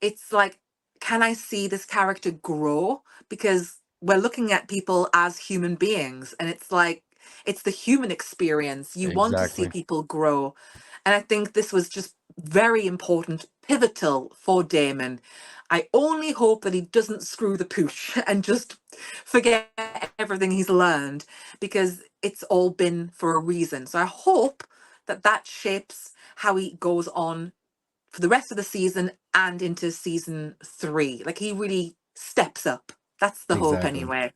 It's like, can I see this character grow? Because we're looking at people as human beings, and it's like, it's the human experience. You want to see Exactly. people grow. And I think this was just very important pivotal for Damon. I only hope that he doesn't screw the pooch and just forget everything he's learned, because it's all been for a reason. So I hope that that shapes how he goes on for the rest of the season and into season 3. Like, he really steps up. That's the hope, Exactly. anyway.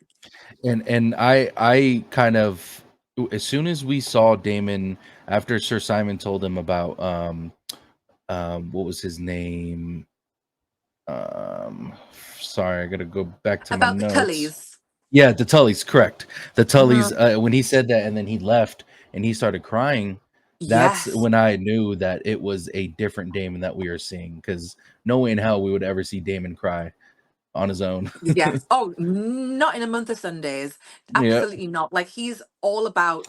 And I kind of, as soon as we saw Damon, after Sir Simon told him about what was his name, sorry, I gotta go back to my About the notes. Tullys. Yeah, the Tullys, correct. The Tullys, Mhm. when he said that and then he left and he started crying, that's Yes. when I knew that it was a different Damon that we were seeing, because no way in hell we would ever see Damon cry on his own. Yes. Oh, not in a month of Sundays. Yeah, Absolutely not. Like, he's all about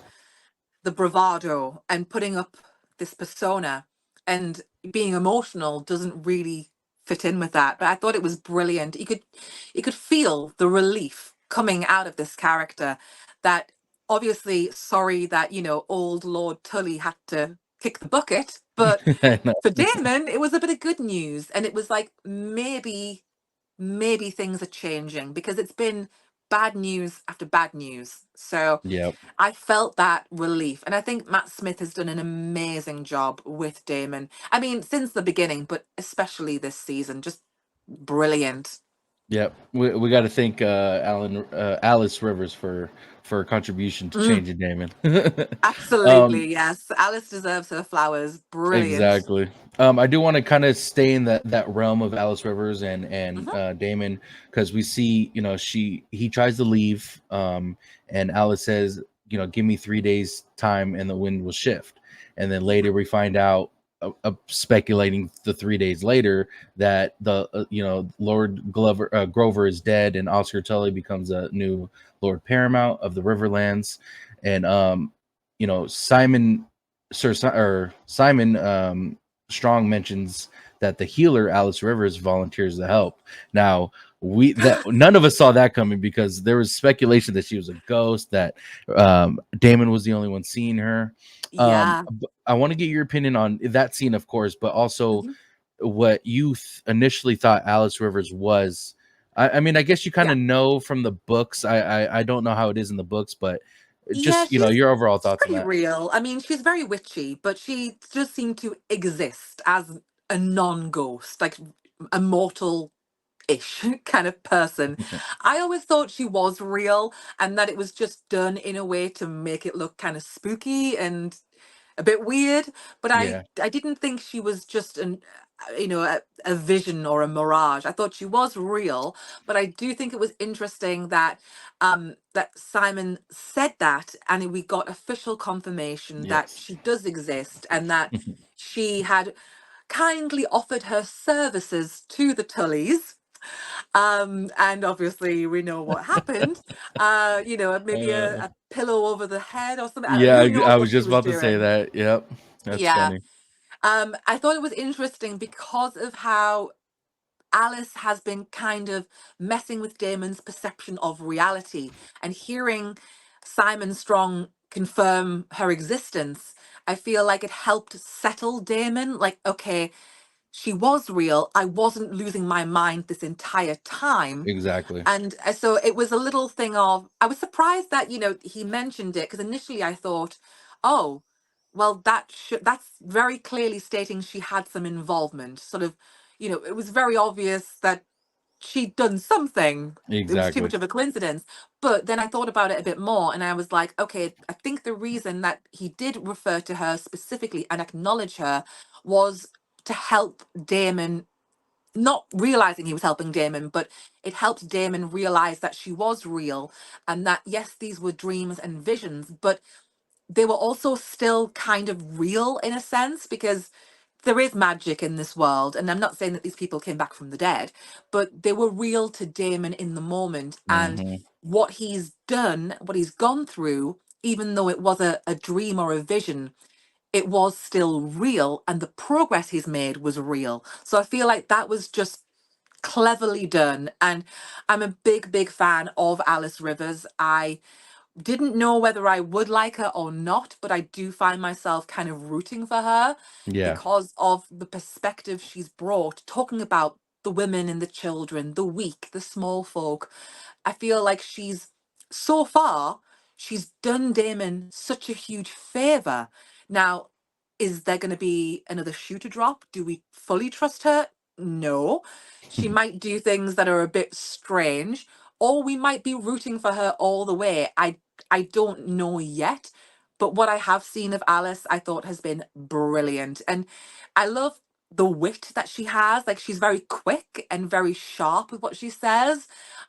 the bravado and putting up this persona, and being emotional doesn't really fit in with that. But I thought it was brilliant. You could feel the relief coming out of this character, that obviously sorry that, old Lord Tully had to kick the bucket, but I know. for Damon it was a bit of good news, and it was like, maybe things are changing, because it's been bad news after bad news. So Yep. I felt that relief. And I think Matt Smith has done an amazing job with Damon. I mean, since the beginning, but especially this season, just brilliant. Yep, we got to thank Alice Rivers for her contribution to Mm, changing Damon. um, absolutely, yes. Alice deserves her flowers. Brilliant. exactly. I do want to kind of stay in that realm of Alice Rivers and Hmm. Damon, because we see, he tries to leave, and Alice says, give me 3 days time and the wind will shift, and then later we find out, speculating the 3 days later, that the Lord Grover is dead, and Oscar Tully becomes a new Lord Paramount of the Riverlands, and Simon Simon Strong mentions that the healer Alice Rivers volunteers to help. Now, we that none of us saw that coming, because there was speculation that she was a ghost, that Damon was the only one seeing her. Yeah. I want to get your opinion on that scene, of course, but also Mhm. what you initially thought Alice Rivers was. I mean, I guess you kind Yeah. of know from the books. I don't know how it is in the books, but Yeah, just she's your overall she's thoughts on pretty that. real. I mean, she's very witchy, but she just seemed to exist as a non-ghost, like a mortal ish kind of person. I always thought she was real, and that it was just done in a way to make it look kind of spooky and a bit weird, but I Yeah, I didn't think she was just a vision or a mirage. I thought she was real, but I do think it was interesting that that Simon said that, and we got official confirmation that yes. she does exist, and that she had kindly offered her services to the Tullys. And obviously we know what happened. Maybe Uh, a pillow over the head or something. yeah, Who I knows what was she just was about to say doing? that. Yep, that's Yeah. funny. I thought it was interesting because of how Alice has been kind of messing with Damon's perception of reality, and hearing Simon Strong confirm her existence, I feel like it helped settle Damon. Like, okay, she was real. I wasn't losing my mind this entire time. Exactly. And so it was a little thing of, I was surprised that, he mentioned it, because initially I thought, oh, well, that's very clearly stating she had some involvement. Sort of, it was very obvious that she'd done something. It was too Exactly. much of a coincidence. But then I thought about it a bit more, and I was like, okay, I think the reason that he did refer to her specifically and acknowledge her was to help Damon, not realizing he was helping Damon, but it helped Damon realize that she was real, and that yes, these were dreams and visions, but they were also still kind of real in a sense, because there is magic in this world. And I'm not saying that these people came back from the dead, but they were real to Damon in the moment. And Hmm. what he's done, what he's gone through, even though it was a dream or a vision, it was still real, and the progress he's made was real. So I feel like that was just cleverly done. And I'm a big fan of Alice Rivers. I didn't know whether I would like her or not, but I do find myself kind of rooting for her Yeah. because of the perspective she's brought, talking about the women and the children, the weak, the small folk. I feel like so far, she's done Damon such a huge favor. Now, is there going to be another shoe to drop? Do we fully trust her? No. She might do things that are a bit strange, or we might be rooting for her all the way. I don't know yet, but what I have seen of Alice, I thought has been brilliant. And I love the wit that she has. Like, she's very quick and very sharp with what she says,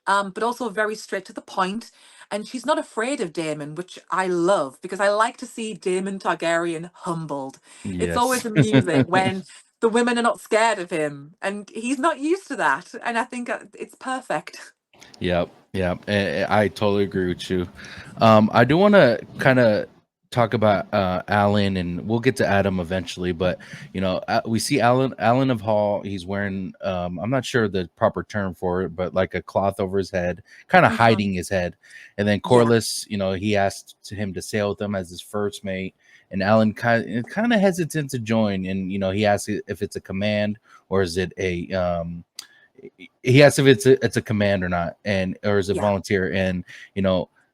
but also very straight to the point. And she's not afraid of Daemon, which I love because I like to see Daemon Targaryen humbled. It's Yes. always amusing when the women are not scared of him, and he's not used to that. And I think it's perfect. Yep, yep. I totally agree with you. I do want to kind of talk about Alan, and we'll get to Adam eventually. But we see Alan of Hall. He's wearing I'm not sure the proper term for it, but like a cloth over his head, kind of Hmm. hiding his head. And then Yeah. Corlys, he asked him to sail with him as his first mate. And Alan kind of hesitant to join, and he asks if it's a command or is it a he asks if it's a command or not, and or is it Yeah. volunteer. And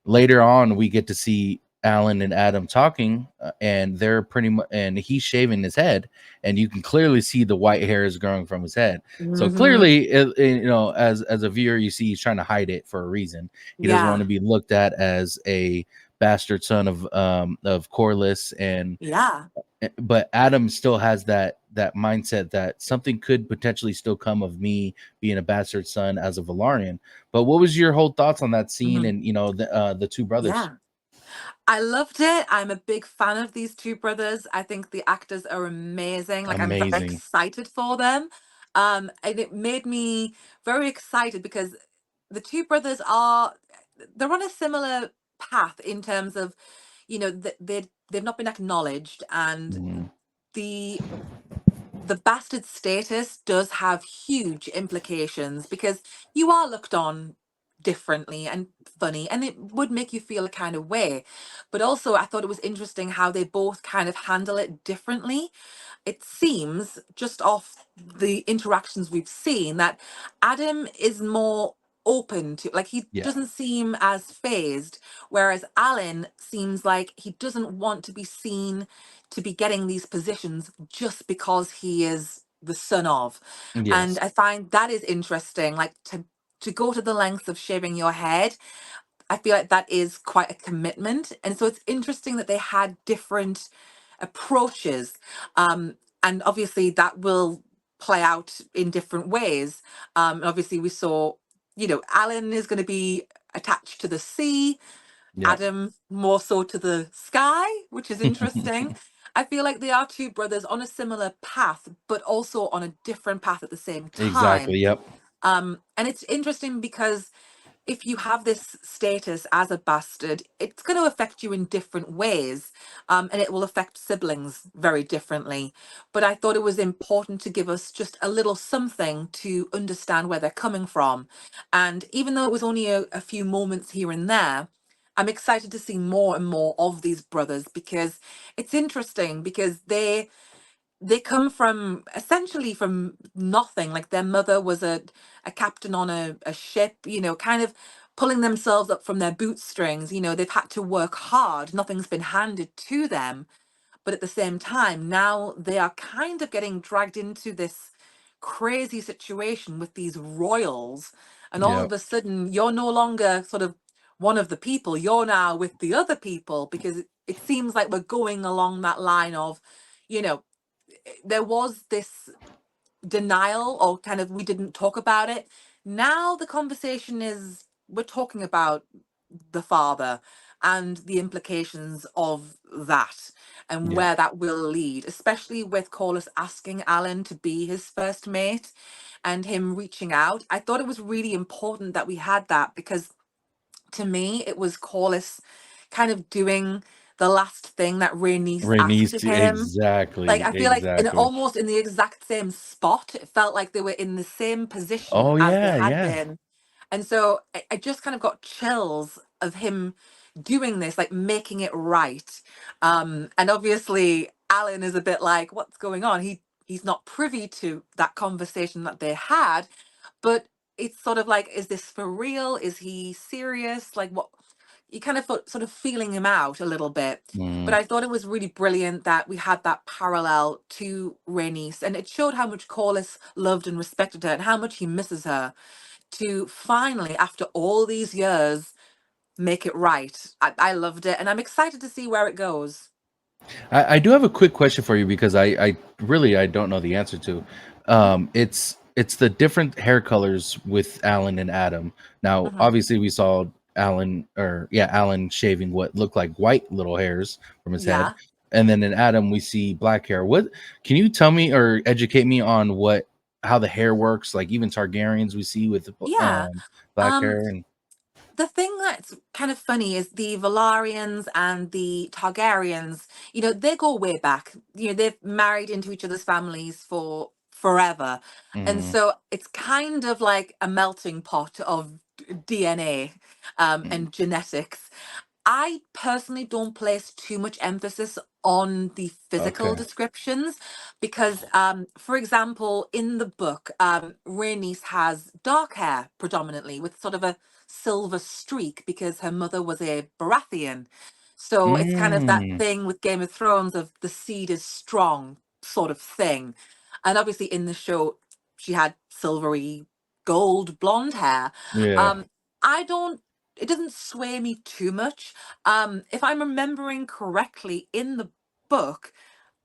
later on we get to see Alan and Adam talking, and they're pretty much, and he's shaving his head, and you can clearly see the white hairs growing from his head. So Hmm. clearly, as a viewer, you see he's trying to hide it for a reason. He doesn't want Yeah. to be looked at as a bastard son of Corlys. And Yeah. but Adam still has that mindset that something could potentially still come of me being a bastard son as a Valarian. But what was your whole thoughts on that scene, Hmm. and the two brothers? Yeah. I loved it. I'm a big fan of these two brothers. I think the actors are amazing. Like, I'm very Amazing. excited for them. And it made me very excited because the two brothers they're on a similar path in terms of, they've not been acknowledged, and Mhm. the the bastard status does have huge implications because you are looked on differently and funny, and it would make you feel a kind of way. But also, I thought it was interesting how they both kind of handle it differently. It seems, just off the interactions we've seen, that Adam is more open to, like, he Yeah. doesn't seem as phased, whereas Alan seems like he doesn't want to be seen to be getting these positions just because he is the son of. And Yes. I find that is interesting, like, to go to the lengths of shaving your head. I feel like that is quite a commitment. And so it's interesting that they had different approaches. And obviously that will play out in different ways. And obviously we saw, Alan is going to be attached to the sea, Yep. Adam more so to the sky, which is interesting. I feel like they are two brothers on a similar path, but also on a different path at the same Exactly. time. Yep. And it's interesting because if you have this status as a bastard, it's going to affect you in different ways, and it will affect siblings very differently. But I thought it was important to give us just a little something to understand where they're coming from. And even though it was only a few moments here and there, I'm excited to see more and more of these brothers because it's interesting because they come from essentially from nothing. Like, their mother was a captain on a ship, kind of pulling themselves up from their bootstrings. They've had to work hard, nothing's been handed to them. But at the same time, now they are kind of getting dragged into this crazy situation with these royals. And all of Yep. a sudden, you're no longer sort of one of the people, you're now with the other people, because it seems like we're going along that line of, you know, there was this denial, or kind of we didn't talk about it. Now the conversation is, we're talking about the father and the implications of that and Yeah. where that will lead, especially with Corlys asking Alan to be his first mate and him reaching out. I thought it was really important that we had that because to me it was Corlys kind of doing the last thing that Rhaenys Ray asked needs of to him. Like, exactly, I feel like exactly. almost in the exact same spot. It felt like they were in the same position Oh as they yeah, had yeah. been. And so I just kind of got chills of him doing this, like making it right. And obviously Alan is a bit like, what's going on? He's not privy to that conversation that they had, but it's sort of like, is this for real? Is he serious? Like, what? You kind of sort of feeling him out a little bit. But Mm. I thought it was really brilliant that we had that parallel to Rhaenys, and it showed how much Corlys loved and respected her and how much he misses her. To finally, after all these years, make it right. I loved it, and I'm excited to see where it goes. I do have a quick question for you because I really I don't know the answer to. Mhm, It's the different hair colors with Alan and Adam. Now, mhm. obviously, we saw Alan shaving what looked like white little hairs from his head, Yeah, and then in Adam we see black hair. What can you tell me or educate me on what how the hair works? Like even Targaryens we see with yeah. black Um, hair and the thing that's kind of funny is the Valarians and the Targaryens, they go way back. They've married into each other's families for forever. And mm, so it's kind of like a melting pot of DNA, mm, and genetics. I personally don't place too much emphasis on the physical okay. descriptions because, for example, in the book, Rhaenys has dark hair predominantly with sort of a silver streak because her mother was a Baratheon. So it's kind of that Mm, thing with Game of Thrones of the seed is strong sort of thing. And obviously in the show, she had silvery gold blonde hair. yeah. Um, I don't it doesn't sway me too much. If I'm remembering correctly, in the book,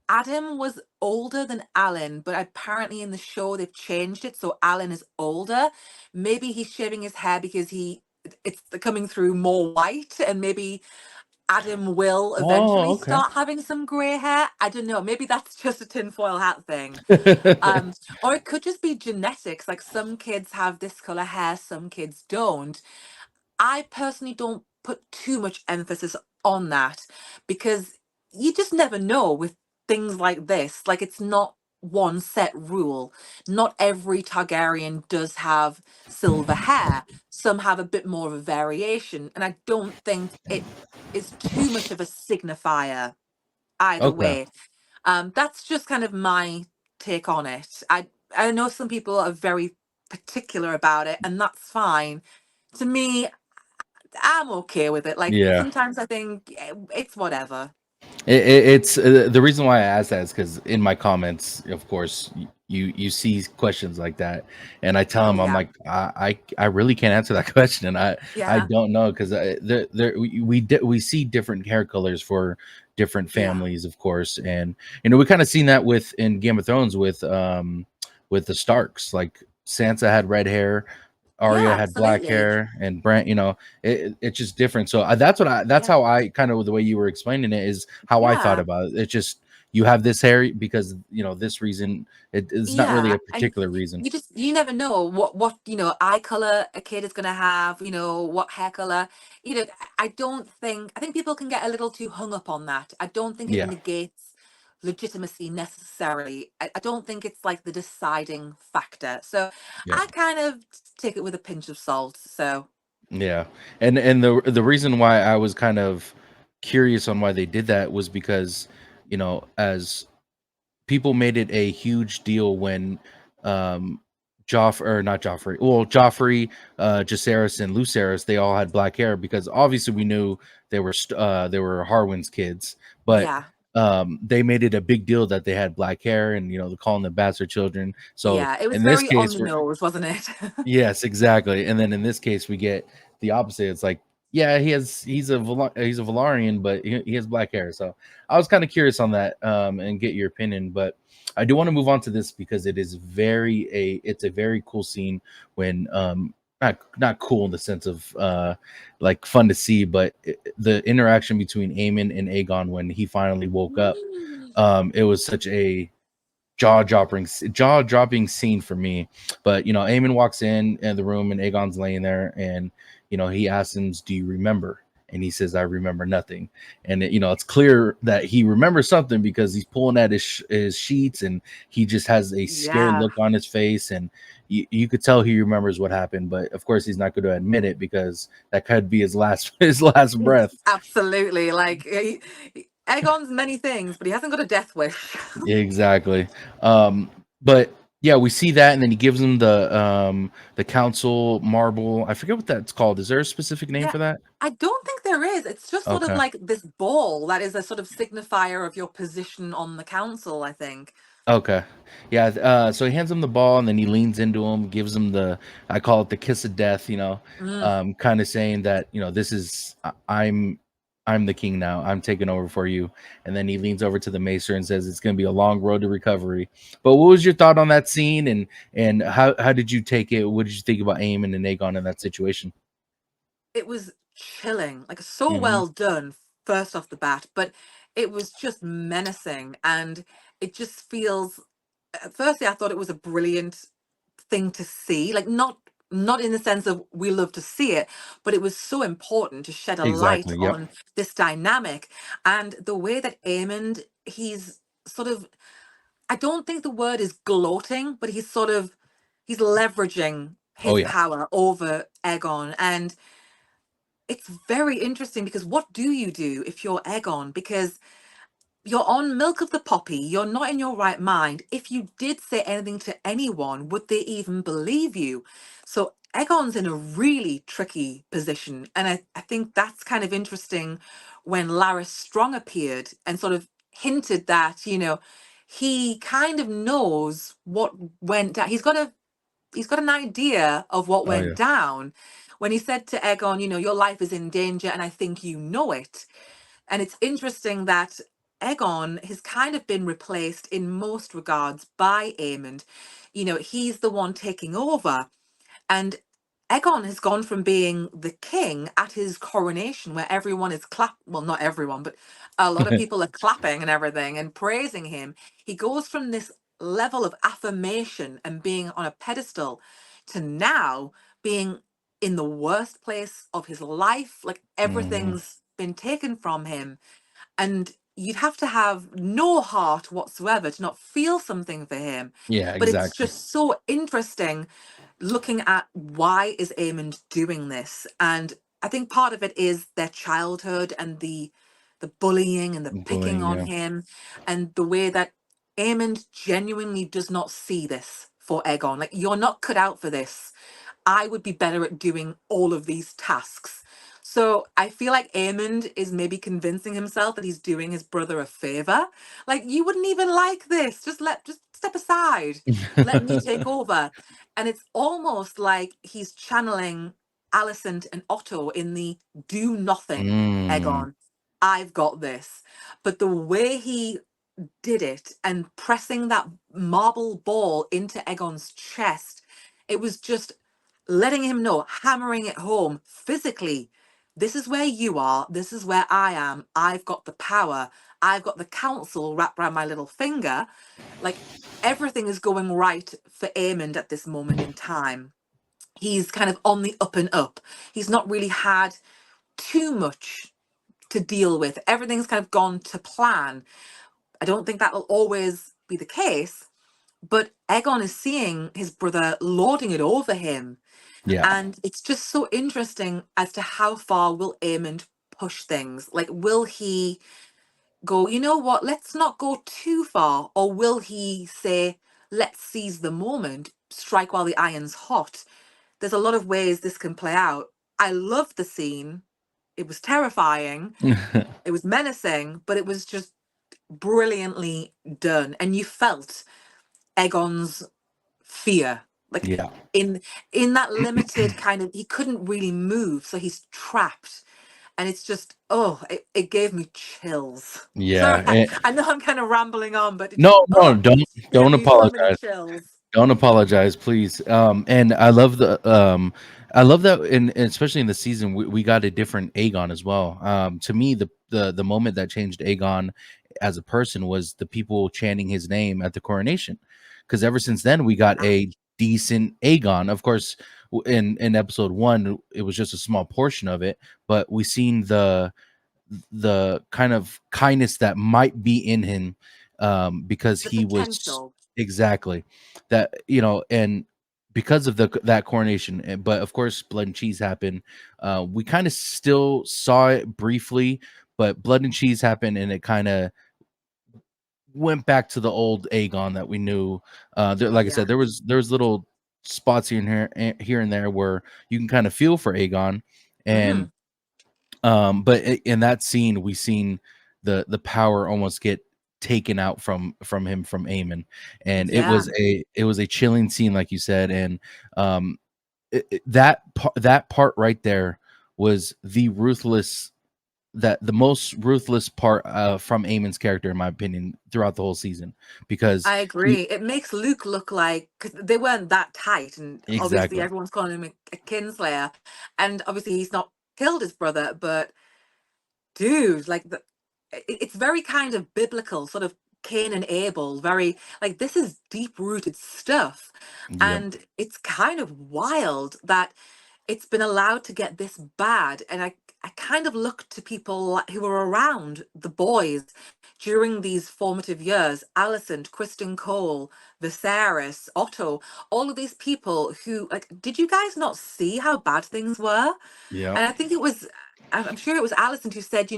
Adam was older than Alan, but apparently in the show they've changed it so Alan is older. Maybe he's shaving his hair because it's coming through more white, and maybe Adam will Oh, eventually okay. start having some grey hair. I don't know. Maybe that's just a tinfoil hat thing. Um, or it could just be genetics. Like some kids have this color hair, some kids don't. I personally don't put too much emphasis on that because you just never know with things like this. Like, it's not one set rule. Not every Targaryen does have silver hair. Some have a bit more of a variation. And I don't think it is too much of a signifier either Okay. way. That's just kind of my take on it. I know some people are very particular about it, and that's fine. To me, I'm okay with it. Like Yeah. sometimes I think it's whatever. It's the reason why I asked that is because in my comments, of course, you see questions like that, and I tell Oh them I'm yeah, like I really can't answer that question, and I yeah, don't know because we see different hair colors for different yeah, families, of course, and we kind of seen that with in Game of Thrones with the Starks, like Sansa had red hair, yeah. Arya had black Absolutely. hair, and Brent, it's just different. So that's Yeah, how I kind of the way you were explaining it is how I thought yeah, about it. It's just you have this hair because this reason. It's not really yeah. a And particular reason. you never know what eye color a kid is gonna have. What hair color. I think people can get a little too hung up on that. I don't think it Yeah, negates legitimacy necessarily. I don't think it's like the deciding factor. So yeah, I kind of take it with a pinch of salt. So yeah. And the reason why I was kind of curious on why they did that was because as people made it a huge deal when not Joffrey, well, Joffrey, Jacaerys, and Lucerys, they all had black hair because obviously we knew they were Harwin's kids, but yeah. they made it a big deal that they had black hair and they're calling them bastard children. So Yeah, it was in this very on case, the we're nose, wasn't it? yes, exactly. And then in this case, we get the opposite. It's like, yeah, he's a Valarian, but he has black hair. So I was kind of curious on that and get your opinion. But I do want to move on to this because it's a very cool scene when not cool in the sense of like fun to see, but the interaction between Aemon and Aegon when he finally woke up. Mm. It was such a jaw dropping scene for me. But Aemon walks in the room and Aegon's laying there, and he asks him, "Do you remember?" and he says, "I remember nothing." And it's clear that he remembers something because he's pulling at his sheets, and he just has a scared Yeah. look on his face, and you could tell he remembers what happened, but of course he's not going to admit it because that could be his last his last breath. Absolutely. Like Aegon's many things, but he hasn't got a death wish. Exactly. But yeah, we see that, and then he gives him the council marble. I forget what that's called. Is there a specific name Yeah, for that? I don't think there is. It's just sort of Okay. like this ball that is a sort of signifier of your position on the council, I think. Okay. Yeah. So he hands him the ball, and then he leans into him, gives him I call it the kiss of death, Mm. kind of saying that, this is, I'm the king now. I'm taking over for you. And then he leans over to the maester and says, it's going to be a long road to recovery. But what was your thought on that scene? And how did you take it? What did you think about Aemon and Aegon in that situation? It was chilling, like so Hmm. well done, first off the bat, but it was just menacing. And it just feels, firstly, I thought it was a brilliant thing to see, like not in the sense of we love to see it, but it was so important to shed a light Exactly. Yep. on this dynamic. And the way that Aemond, he's sort of, I don't think the word is gloating, but he's leveraging Oh, his yeah. power over Aegon. And it's very interesting because what do you do if you're Aegon? Because you're on milk of the poppy, you're not in your right mind. If you did say anything to anyone, would they even believe you? So Aegon's in a really tricky position. And I think that's kind of interesting when Laris Strong appeared and sort of hinted that, he kind of knows what went down. He's got an idea of what Oh, went yeah. down when he said to Aegon, your life is in danger and I think you know it. And it's interesting that Aegon has kind of been replaced in most regards by Aemond. He's the one taking over. And Aegon has gone from being the king at his coronation, where everyone is well, not everyone, but a lot of people are clapping and everything and praising him. He goes from this level of affirmation and being on a pedestal to now being in the worst place of his life. Like Hmm. everything's been taken from him. And you'd have to have no heart whatsoever to not feel something for him. Yeah, But it's exactly. just so interesting looking at why is Aemond doing this. And I think part of it is their childhood and the bullying and the picking Bullying, on yeah. him and the way that Aemond genuinely does not see this for Aegon. Like, you're not cut out for this. I would be better at doing all of these tasks. So I feel like Aemond is maybe convincing himself that he's doing his brother a favor. Like, you wouldn't even like this. Just step aside. Let me take over. And it's almost like he's channeling Alicent and Otto in the do nothing, Mm, Aegon. I've got this. But the way he did it and pressing that marble ball into Aegon's chest, it was just letting him know, hammering it home physically. This is where you are. This is where I am. I've got the power. I've got the council wrapped around my little finger. Like, everything is going right for Aemond at this moment in time. He's kind of on the up and up. He's not really had too much to deal with. Everything's kind of gone to plan. I don't think that will always be the case, but Aegon is seeing his brother lording it over him. yeah. And it's just so interesting as to how far will Aemond push things. Like, will he go, you know what, let's not go too far? Or will he say, let's seize the moment, strike while the iron's hot? There's a lot of ways this can play out. I love the scene. It was terrifying. It was menacing, but it was just brilliantly done. And you felt Aegon's fear. Like Yeah. in that limited kind of, he couldn't really move, so he's trapped. And it's just, oh, it gave me chills. Sorry, Yeah. I know I'm kind of rambling on, but it just, No, no, oh, it gave don't me so many apologize. chills. Don't apologize, please. And I love that, and especially in the season, we got a different Aegon as well. To me, the moment that changed Aegon as a person was the people chanting his name at the coronation, because ever since then we got Ah, a decent Aegon. Of course, in episode 1 it was just a small portion of it, but we seen the kind of kindness that might be in him, because The he was potential. exactly that, and because of that coronation. But of course Blood and Cheese happened. We kind of still saw it briefly, but Blood and Cheese happened and it kind of went back to the old Aegon that we knew. Like I Yeah. said, there was little spots here and there where you can kind of feel for Aegon. Hmm. And but in that scene we seen the power almost get taken out from him, from Aemon. And Yeah. it was a chilling scene, like you said. And um that part right there was the most ruthless part, from Aemon's character, in my opinion, throughout the whole season, because I he agree. It makes Luke look like, because they weren't that tight, and obviously exactly. everyone's calling him a kinslayer, and obviously he's not killed his brother, but dude, like it's very kind of biblical, sort of Cain and Abel, very like this is deep rooted stuff, Yep. and it's kind of wild that it's been allowed to get this bad. And I kind of look to people who were around the boys during these formative years: Alicent, Kristen Cole, Viserys, Otto, all of these people who, like, did you guys not see how bad things were? Yep. And I think it was, I'm sure it was Alicent who said,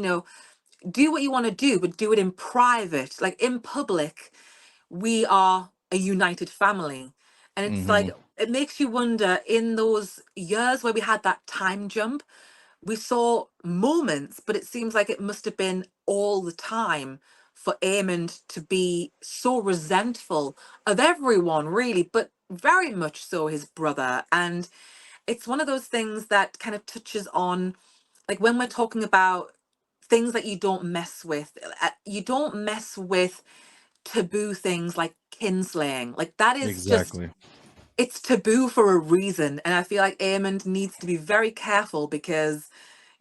do what you want to do, but do it in private. Like in public, we are a united family. And it's like, Hmm. it makes you wonder, in those years where we had that time jump, we saw moments, but it seems like it must have been all the time for Aemond to be so resentful of everyone, really, but very much so his brother. And it's one of those things that kind of touches on, like, when we're talking about things that you don't mess with taboo things like kinslaying. Like, that is just, Exactly. it's taboo for a reason. And I feel like Aemond needs to be very careful because,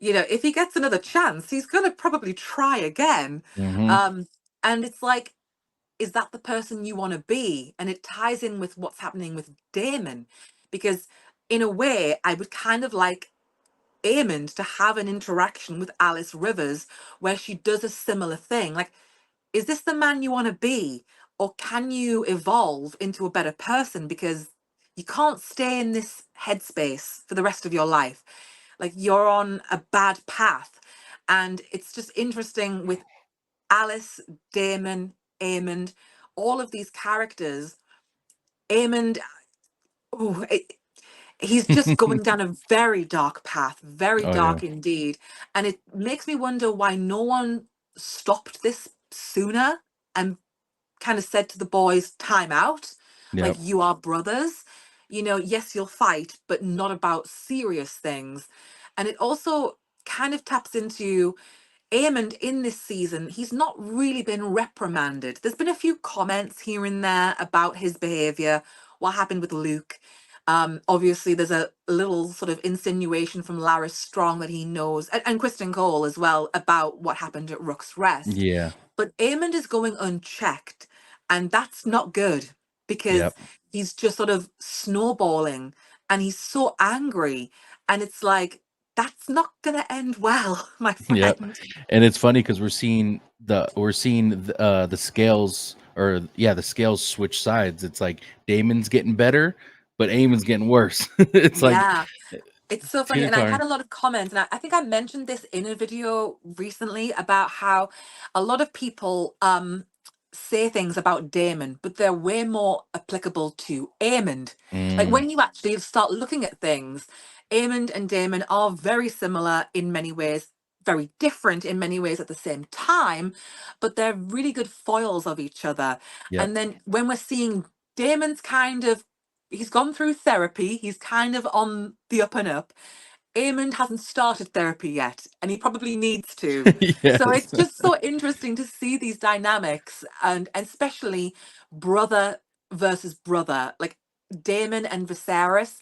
if he gets another chance, he's going to probably try again. Hmm. Um, and it's like, is that the person you want to be? And it ties in with what's happening with Damon, because in a way, I would kind of like Aemond to have an interaction with Alice Rivers where she does a similar thing. Like, is this the man you want to be? Or can you evolve into a better person? Because you can't stay in this headspace for the rest of your life. Like, you're on a bad path. And it's just interesting with Alice, Damon, Aemond, all of these characters. Aemond, oh, he's just going down a very dark path, very Oh yeah. dark indeed. And it makes me wonder why no one stopped this sooner and kind of said to the boys, time out. Like, Yep. you are brothers. Yes, you'll fight, but not about serious things. And it also kind of taps into Aemond in this season. He's not really been reprimanded. There's been a few comments here and there about his behavior, what happened with Luke. Obviously, there's a little sort of insinuation from Laris Strong that he knows, and Kristen Cole as well, about what happened at Rook's Rest. Yeah. But Aemond is going unchecked, and that's not good because Yep. he's just sort of snowballing and he's so angry. And it's like, that's not going to end well, my Yep. friend. And it's funny because we're seeing the scales, or yeah, the scales switch sides. It's like Damon's getting better, but Aemon's getting worse. It's like Yeah. It's so funny. And I had Tunicar. a lot of comments, and I think I mentioned this in a video recently about how a lot of people say things about Damon, but they're way more applicable to Aemond. Like, Mm, when you actually start looking at things, Aemond and Damon are very similar in many ways, very different in many ways at the same time, but they're really good foils of each other. yep. And then when we're seeing Damon's kind of, he's gone through therapy, he's kind of on the up and up. Eamon hasn't started therapy yet, and he probably needs to. So Yes. it's just so interesting to see these dynamics, and especially brother versus brother, like Damon and Viserys,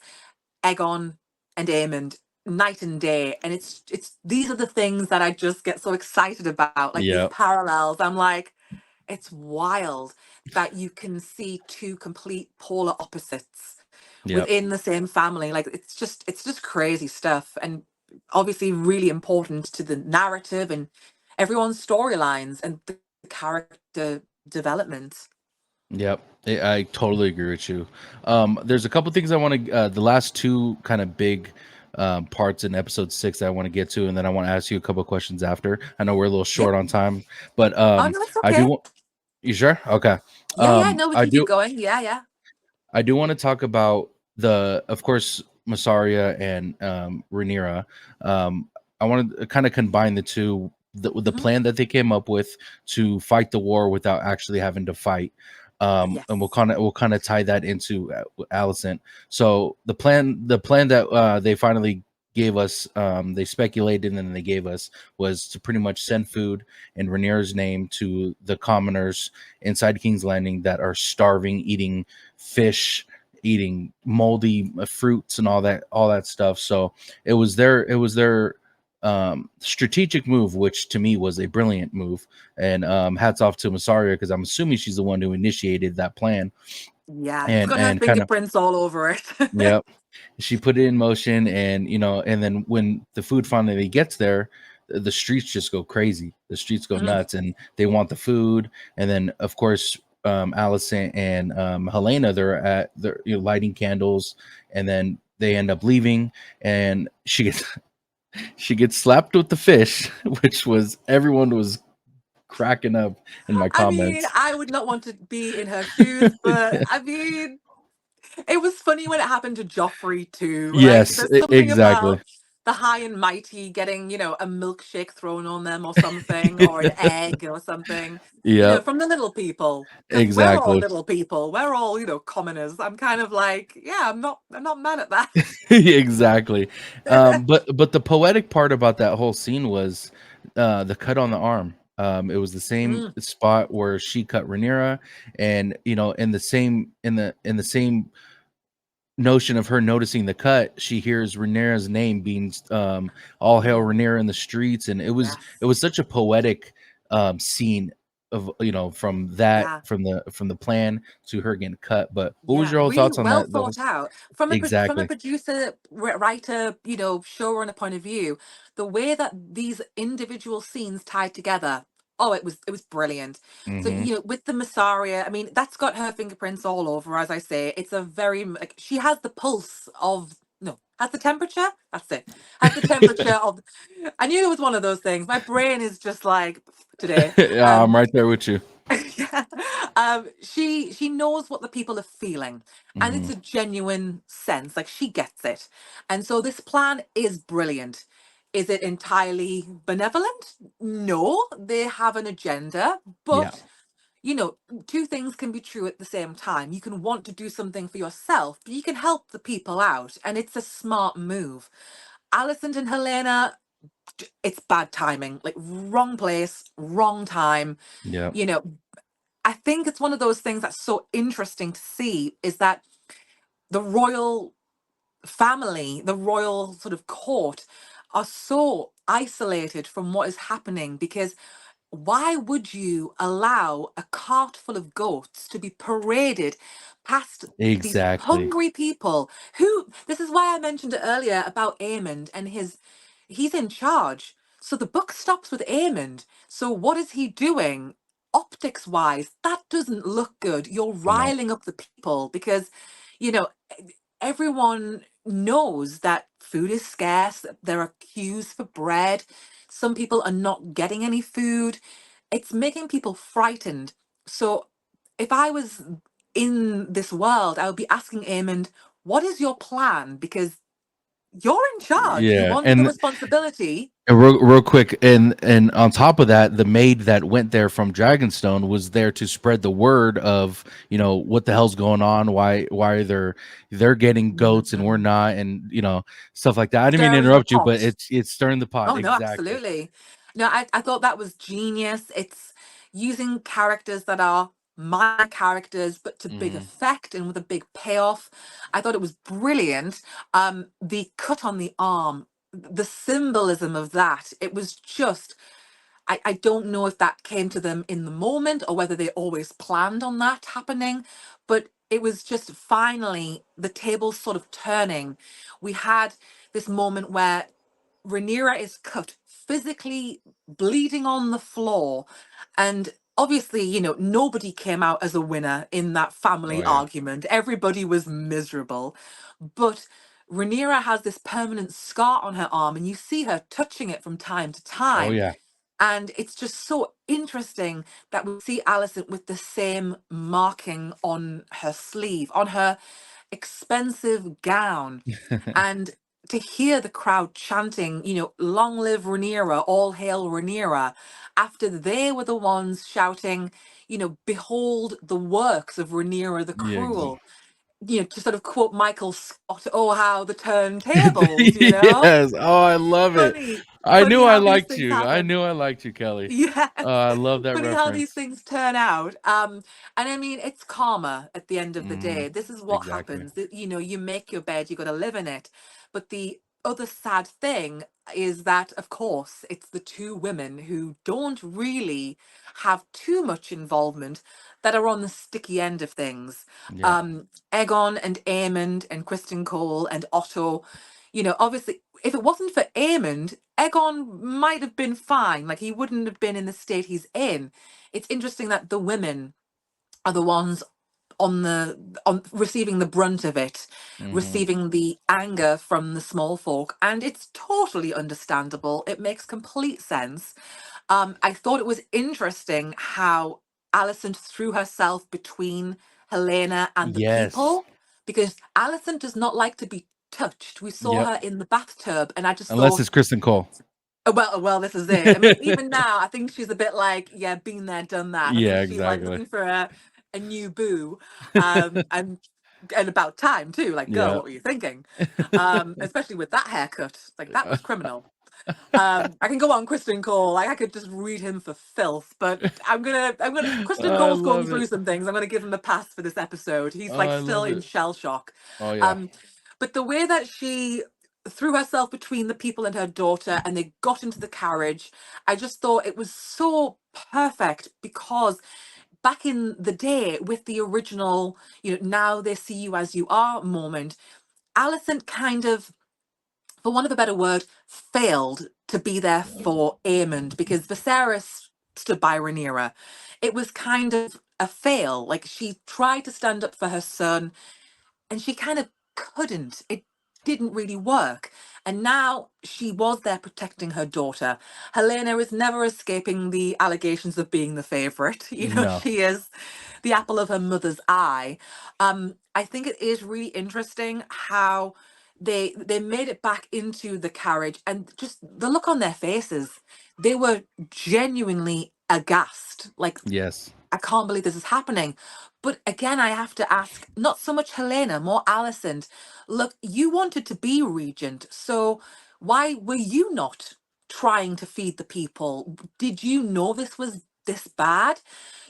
Aegon and Aemond, night and day. And it's these are the things that I just get so excited about, like these Yep. parallels. I'm like, it's wild that you can see two complete polar opposites Yep. within the same family. Like it's just crazy stuff, and obviously really important to the narrative and everyone's storylines and the character development. Yep, I totally agree with you. There's a couple things I want to, the last two kind of big parts in episode 6 that I want to get to, and then I want to ask you a couple questions after. I know we're a little Yep. short on time, but Oh no, it's I do okay. want. You sure? Okay. Yeah, yeah. No, we I can keep do. going. Yeah, yeah. I do want to talk about of course, Masaria and Rhaenyra. I want to kind of combine the two, the Hmm. plan that they came up with to fight the war without actually having to fight. And Yes. we'll kind of tie that into Alicent. So the plan that they finally gave us, they speculated and then they gave us, was to pretty much send food in Rhaenyra's name to the commoners inside King's Landing that are starving, eating fish, eating moldy fruits and all that stuff. So it was their strategic move, which to me was a brilliant move. And hats off to Masaria, because I'm assuming she's the one who initiated that plan. Yeah, it's and got her and kind of fingerprints all over it. yep, she put it in motion. And and then when the food finally gets there, the streets just go crazy, the streets go Mhm. nuts, and they want the food. And then of course, Allison and Helena, they're lighting candles, and then they end up leaving, and she gets she gets slapped with the fish, which was everyone was cracking up in my I mean, comments. I would not want to be in her shoes, but I mean, it was funny when it happened to Joffrey too. Like, Yes, there's something exactly. about the high and mighty getting, a milkshake thrown on them or something, or an egg or something, Yep, from the little people. Because we're all exactly. little people. We're all, commoners. I'm kind of like, yeah, I'm not mad at that. Exactly. But the poetic part about that whole scene was the cut on the arm. It was the same Mm, spot where she cut Rhaenyra, and in the same notion of her noticing the cut, she hears Rhaenyra's name being all hail yeah. Rhaenyra in the streets. And it Yes. was such a poetic scene of, Yeah. from the plan to her getting cut. But what was Yeah, your whole really thoughts on well that? thought out from a Exactly. producer, writer, showrunner point of view. The way that these individual scenes tied together, oh, it was brilliant. So Hmm. with the Massaria, I mean, that's got her fingerprints all over. As I say, it's a very like she has the pulse of no, has the temperature. That's it. Has the temperature of. I knew it was one of those things. My brain is just like today. Yeah, I'm Um, right there with you. yeah. She knows what the people are feeling, and it's Hmm. a genuine sense. Like she gets it, and so this plan is brilliant. Is it entirely benevolent? No, they have an agenda, Yeah, but you know, two things can be true at the same time. You can want to do something for yourself, but you can help the people out, and it's a smart move. Alicent and Helena, it's bad timing, like wrong place, wrong time. yeah, You know, I think it's one of those things that's so interesting to see is that the royal family, the royal sort of court, are so isolated from what is happening because why would you allow a cart full of goats to be paraded past these exactly. hungry people who this is why I mentioned it earlier about Aemond and he's in charge. So the book stops with Aemond. So what is he doing? Optics wise, that doesn't look good. You're No, riling up the people because, you know, everyone knows that food is scarce. There are queues for bread. Some people are not getting any food. It's making people frightened. So if I was in this world, I would be asking Aemond, what is your plan? Because you're in charge. You yeah. want the And responsibility. real quick, and on top of that, the maid that went there from Dragonstone was there to spread the word of, what the hell's going on, why they're getting goats and we're Mhm. not, and stuff like that. I didn't mean to Stirring the interrupt you, but pot. it's stirring the pot. Oh no, Exactly. absolutely. No, I thought that was genius. It's using characters that are minor characters, but to big Hmm. effect and with a big payoff. I thought it was brilliant. The cut on the arm, the symbolism of that, it was just I don't know if that came to them in the moment or whether they always planned on that happening, but it was just finally the tables sort of turning. We had this moment where Rhaenyra is cut, physically bleeding on the floor. And obviously, nobody came out as a winner in that Oh family yeah. argument. Everybody was miserable. But Rhaenyra has this permanent scar on her arm, and you see her touching it from time to Oh time. yeah. And it's just so interesting that we see Alicent with the same marking on her sleeve, on her expensive gown. And to hear the crowd chanting, long live Rhaenyra, all hail Rhaenyra, after they were the ones shouting, behold the works of Rhaenyra the Yeah. Cruel, to sort of quote Michael Scott, oh, how the turntables, Yes. Oh, I love it. funny, I funny knew I how these liked things you. I happen. knew I liked you, Kelly. Yes. I love that Funny how these reference. things turn out. And I mean, it's karma at the end of the Hmm. day. This is what Exactly. happens. You make your bed, you got to live in it. But the other sad thing is that, of course, it's the two women who don't really have too much involvement that are on the sticky end of things. Yeah. Aegon and Aemond and Kristen Cole and Otto, obviously, if it wasn't for Aemond, Egon might have been fine. Like, he wouldn't have been in the state he's in. It's interesting that the women are the ones on receiving the brunt of it, Hmm. receiving the anger from the small folk, and it's totally understandable. It makes complete sense. I thought it was interesting how Alicent threw herself between Helena and the Yes. people, because Alicent does not like to be touched. We saw Yep. her in the bathtub, and I just Unless thought, it's Kristen Cole. well, this is it. I mean, even now, I think she's a bit like, yeah, been there, done that. I think Yeah, she's like exactly. looking for a new boo, and about time too. Like, girl, Yeah. what were you thinking? Especially with that haircut, like that was criminal. I can go on Kristen Cole. Like, I could just read him for filth, but I'm gonna. Kristen I Cole's going love through it. some things. I'm gonna give him a pass for this episode. He's Oh, like I still love in it. shell shock. Oh yeah. Um, but the way that she threw herself between the people and her daughter, and they got into the carriage, I just thought it was so perfect, because back in the day with the original, now they see you as you are moment, Alicent kind of, for want of a better word, failed to be there for Aemond, because Viserys stood by Rhaenyra. It was kind of a fail. Like, she tried to stand up for her son, and she kind of couldn't. It didn't really work. And now she was there protecting her daughter. Helena is never escaping the allegations of being the favorite. No. She is the apple of her mother's eye. I think it is really interesting how they made it back into the carriage, and just the look on their faces. They were genuinely aghast. Like, Yes. I can't believe this is happening. But again, I have to ask, not so much Helena, more Alicent. Look, you wanted to be regent, so why were you not trying to feed the people? Did you know this was this bad?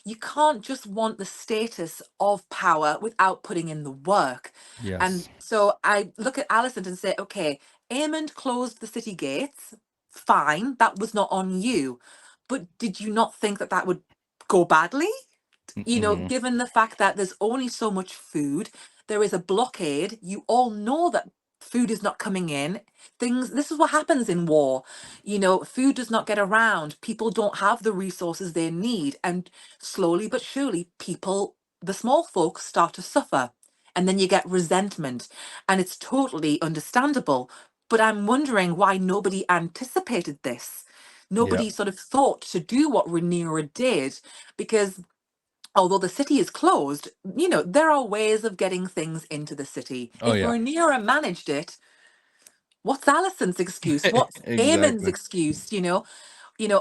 You can't just want the status of power without putting in the work. And Yes. so I look at Alicent and say, okay, Aemond closed the city gates. Fine, that was not on you. But did you not think that that would go badly? Mm-mm. Given the fact that there's only so much food, there is a blockade, you all know that food is not coming in. This is what happens in war. Food does not get around. People don't have the resources they need. And slowly but surely, the small folk, start to suffer. And then you get resentment. And it's totally understandable. But I'm wondering why nobody anticipated this. Yeah. Nobody sort of thought to do what Rhaenyra did, because although the city is closed, there are ways of getting things into the city. Oh If yeah. Rhaenyra managed it, what's Alicent's excuse? What's Aemon's Exactly. excuse?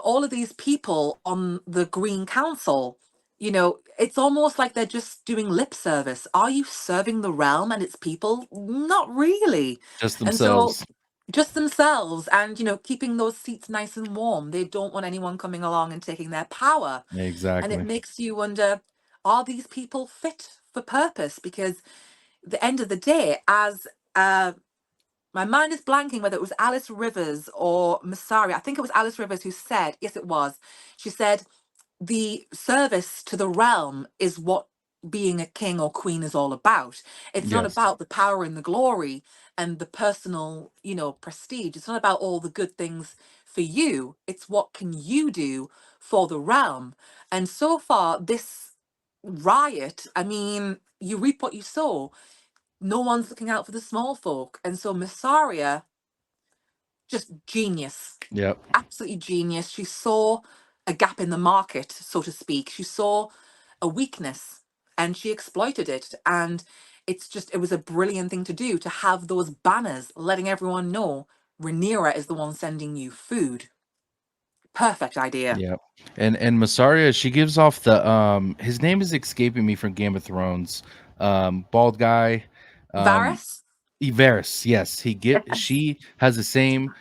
All of these people on the Green Council, it's almost like they're just doing lip service. Are you serving the realm and its people? Not really. Just And so themselves. just themselves, and keeping those seats nice and warm. They don't want anyone coming along and taking their power. And it Exactly. makes you wonder, are these people fit for purpose? Because at the end of the day, as my mind is blanking whether it was Alice Rivers or Masari. I think it was Alice Rivers who said, yes, it was. She said, the service to the realm is what being a king or queen is all about. It's not Yes. about the power and the glory and the personal, prestige. It's not about all the good things for you. It's what can you do for the realm. And so far, this riot, I mean, you reap what you sow. No one's looking out for the small folk. And so Massaria, just genius, Yep. absolutely genius. She saw a gap in the market, so to speak. She saw a weakness and she exploited it. And it was a brilliant thing to do, to have those banners letting everyone know Rhaenyra is the one sending you food. Perfect idea. Yep. And Massaria, she gives off the his name is escaping me from Game of Thrones. Bald guy. Um Varys? Varys, yes. She has the same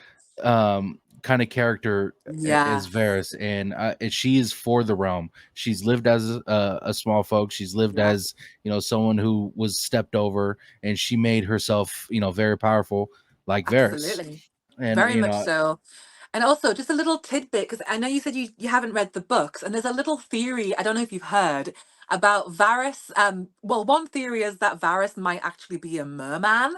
kind of character as Yes. Varys, and she is for the realm. She's lived as a small folk. She's lived Yeah, as, someone who was stepped over, and she made herself, very powerful like Varys. absolutely. And Very much so. And also, just a little tidbit, because I know you said you haven't read the books, and there's a little theory, I don't know if you've heard, about Varys. Well, one theory is that Varys might actually be a merman.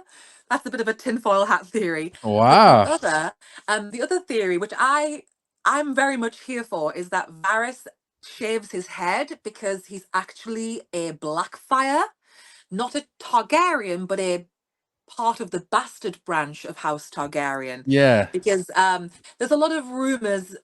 That's a bit of a tinfoil hat theory. But wow. the other theory, which I'm very much here for, is that Varys shaves his head because he's actually a Blackfire, not a Targaryen, but a part of the bastard branch of House Targaryen, Yeah. because there's a lot of rumors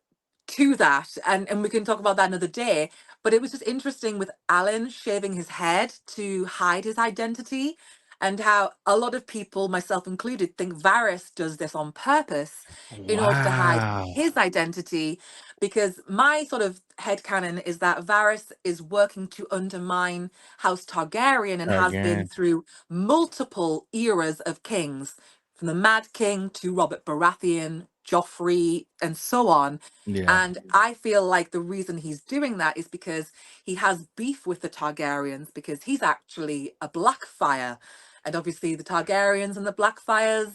to that, and we can talk about that another day. But it was just interesting with Alan shaving his head to hide his identity, and how a lot of people, myself included, think Varys does this on purpose in order to hide Wow. his identity. Because my sort of headcanon is that Varys is working to undermine House Targaryen and has been Again. through multiple eras of kings, from the Mad King to Robert Baratheon, Joffrey, and so on. Yeah. And I feel like the reason he's doing that is because he has beef with the Targaryens, because he's actually a Blackfire. And obviously, the Targaryens and the Blackfires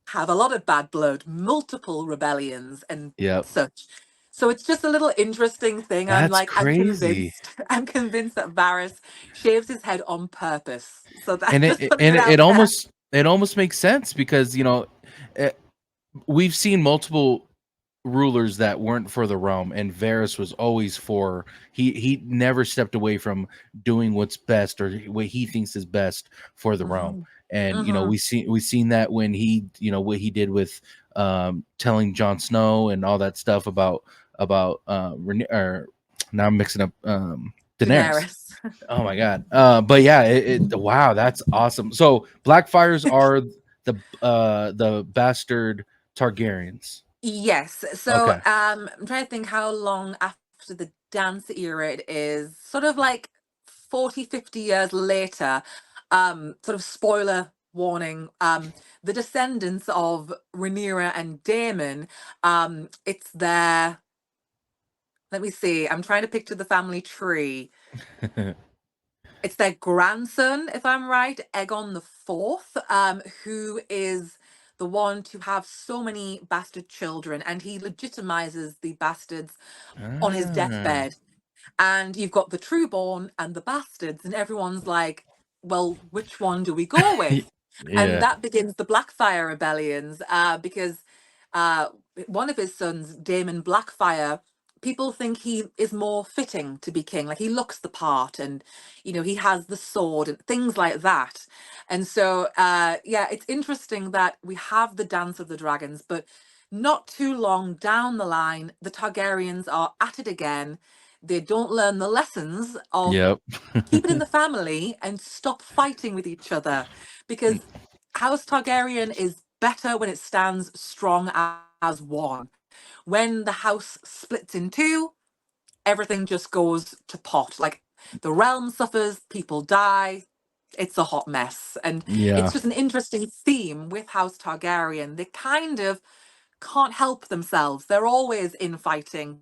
have a lot of bad blood, multiple rebellions, and Yep. such. So it's just a little interesting thing. That's I'm crazy. convinced, I'm convinced that Varys shaves his head on purpose. So that And just it putting and it it out there. almost makes sense because, eh, we've seen multiple rulers that weren't for the realm, and Varys was always for. He never stepped away from doing what's best or what he thinks is best for the realm. Hmm. And Hmm. we've seen that when he, what he did with telling Jon Snow and all that stuff about or now I'm mixing up Daenerys. Daenerys. Oh my god. But yeah, wow, that's awesome. So Blackfires are the bastard Targaryens. Yes. So Okay. I'm trying to think how long after the dance era it is. Sort of like 40, 50 years later. Sort of spoiler warning. The descendants of Rhaenyra and Daemon, it's their, let me see, I'm trying to picture the family tree. It's their grandson, if I'm right, Aegon the Fourth, who is the one to have so many bastard children, and he legitimizes the bastards on his Ah. deathbed. And you've got the trueborn and the bastards, and everyone's like, well, which one do we go with? And Yeah. that begins the Blackfire rebellions, because uh, one of his sons, Daemon Blackfire, people think he is more fitting to be king. Like, he looks the part, and he has the sword and things like that. And so, yeah, it's interesting that we have the Dance of the Dragons, but not too long down the line, the Targaryens are at it again. They don't learn the lessons of Yep. keep it in the family and stop fighting with each other, because House Targaryen is better when it stands strong as one. When the house splits in two, everything just goes to pot. Like, the realm suffers, people die. It's a hot mess. And it's Yeah. just an interesting theme with House Targaryen. They kind of can't help themselves. They're always infighting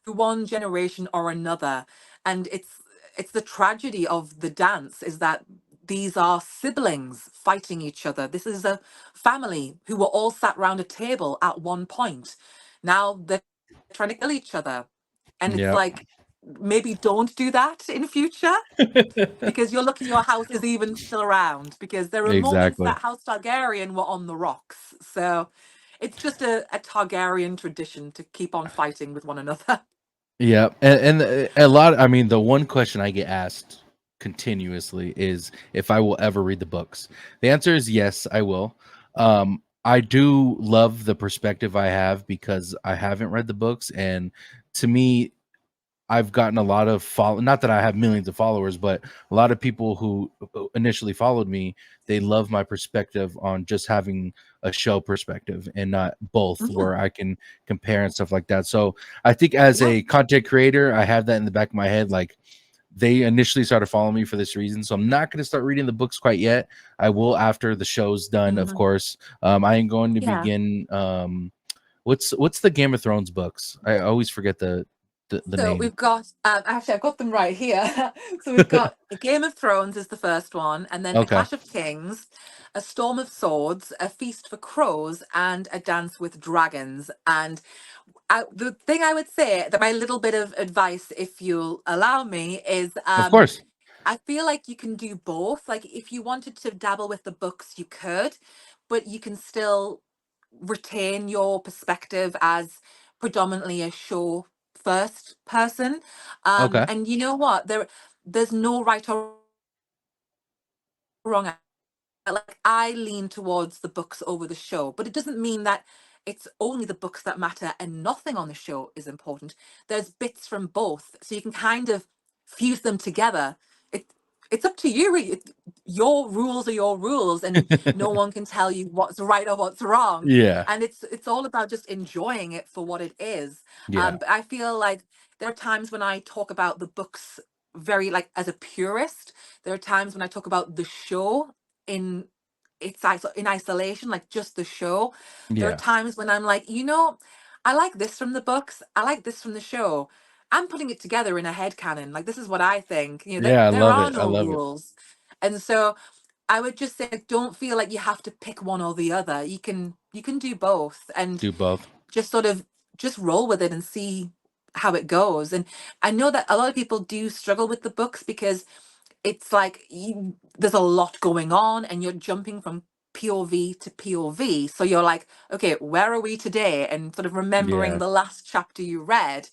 through one generation or another. And it's the tragedy of the dance, is that these are siblings fighting each other. This is a family who were all sat round a table at one point. Now they're trying to kill each other. And it's Yep. like maybe don't do that in future, because you're lucky your house is even still around, because there are moments Exactly. that House Targaryen were on the rocks. So it's just a Targaryen tradition to keep on fighting with one another. Yeah, and a lot. I mean, the one question I get asked continuously is if I will ever read the books. The answer is yes, I will. I do love the perspective I have because I haven't read the books, and to me, I've gotten a lot of follow. Not that I have millions of followers, but a lot of people who initially followed me, they love my perspective on just having a show perspective and not both, Mhm. where I can compare and stuff like that. So I think as Yeah. a content creator, I have that in the back of my head. Like they initially started following me for this reason, so I'm not going to start reading the books quite yet. I will after the show's done, of Mhm. course. I am going to Yeah. begin. What's the Game of Thrones books? I always forget the So name. we've got, actually, I've got them right here. So we've got Game of Thrones is the first one, and then A Okay. Clash of Kings, A Storm of Swords, A Feast for Crows, and A Dance with Dragons. And the thing I would say, that my little bit of advice, if you'll allow me, is Of course. I feel like you can do both. Like if you wanted to dabble with the books, you could, but you can still retain your perspective as predominantly a show first person. Okay. And you know what? There's no right or wrong. Like I lean towards the books over the show, but it doesn't mean that it's only the books that matter and nothing on the show is important. There's bits from both, so you can kind of fuse them together. It it's up to you. Your rules are your rules, and no one can tell you what's right or what's wrong. Yeah. And it's all about just enjoying it for what it is. Yeah. But I feel like there are times when I talk about the books very like as a purist. There are times when I talk about the show in in isolation, like just the show. There are Yeah. times when I'm like, I like this from the books, I like this from the show. I'm putting it together in a head canon. Like this is what I think. Yeah, I There love are it. I no love it. rules. And so I would just say don't feel like you have to pick one or the other. You can do both and Do both. just sort of just roll with it and see how it goes. And I know that a lot of people do struggle with the books because it's like there's a lot going on and you're jumping from POV to POV. So you're like, okay, where are we today? And sort of remembering Yeah. the last chapter you read.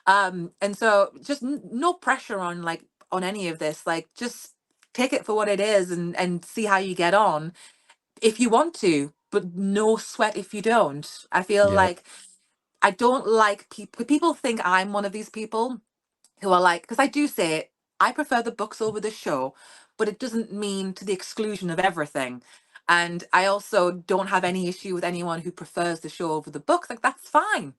And so just no pressure on on any of this. Like just take it for what it is and see how you get on if you want to, but no sweat if you don't. I feel Yep. like I don't like people think I'm one of these people who are like, because I do say I prefer the books over the show, but it doesn't mean to the exclusion of everything. And I also don't have any issue with anyone who prefers the show over the books. Like, that's fine.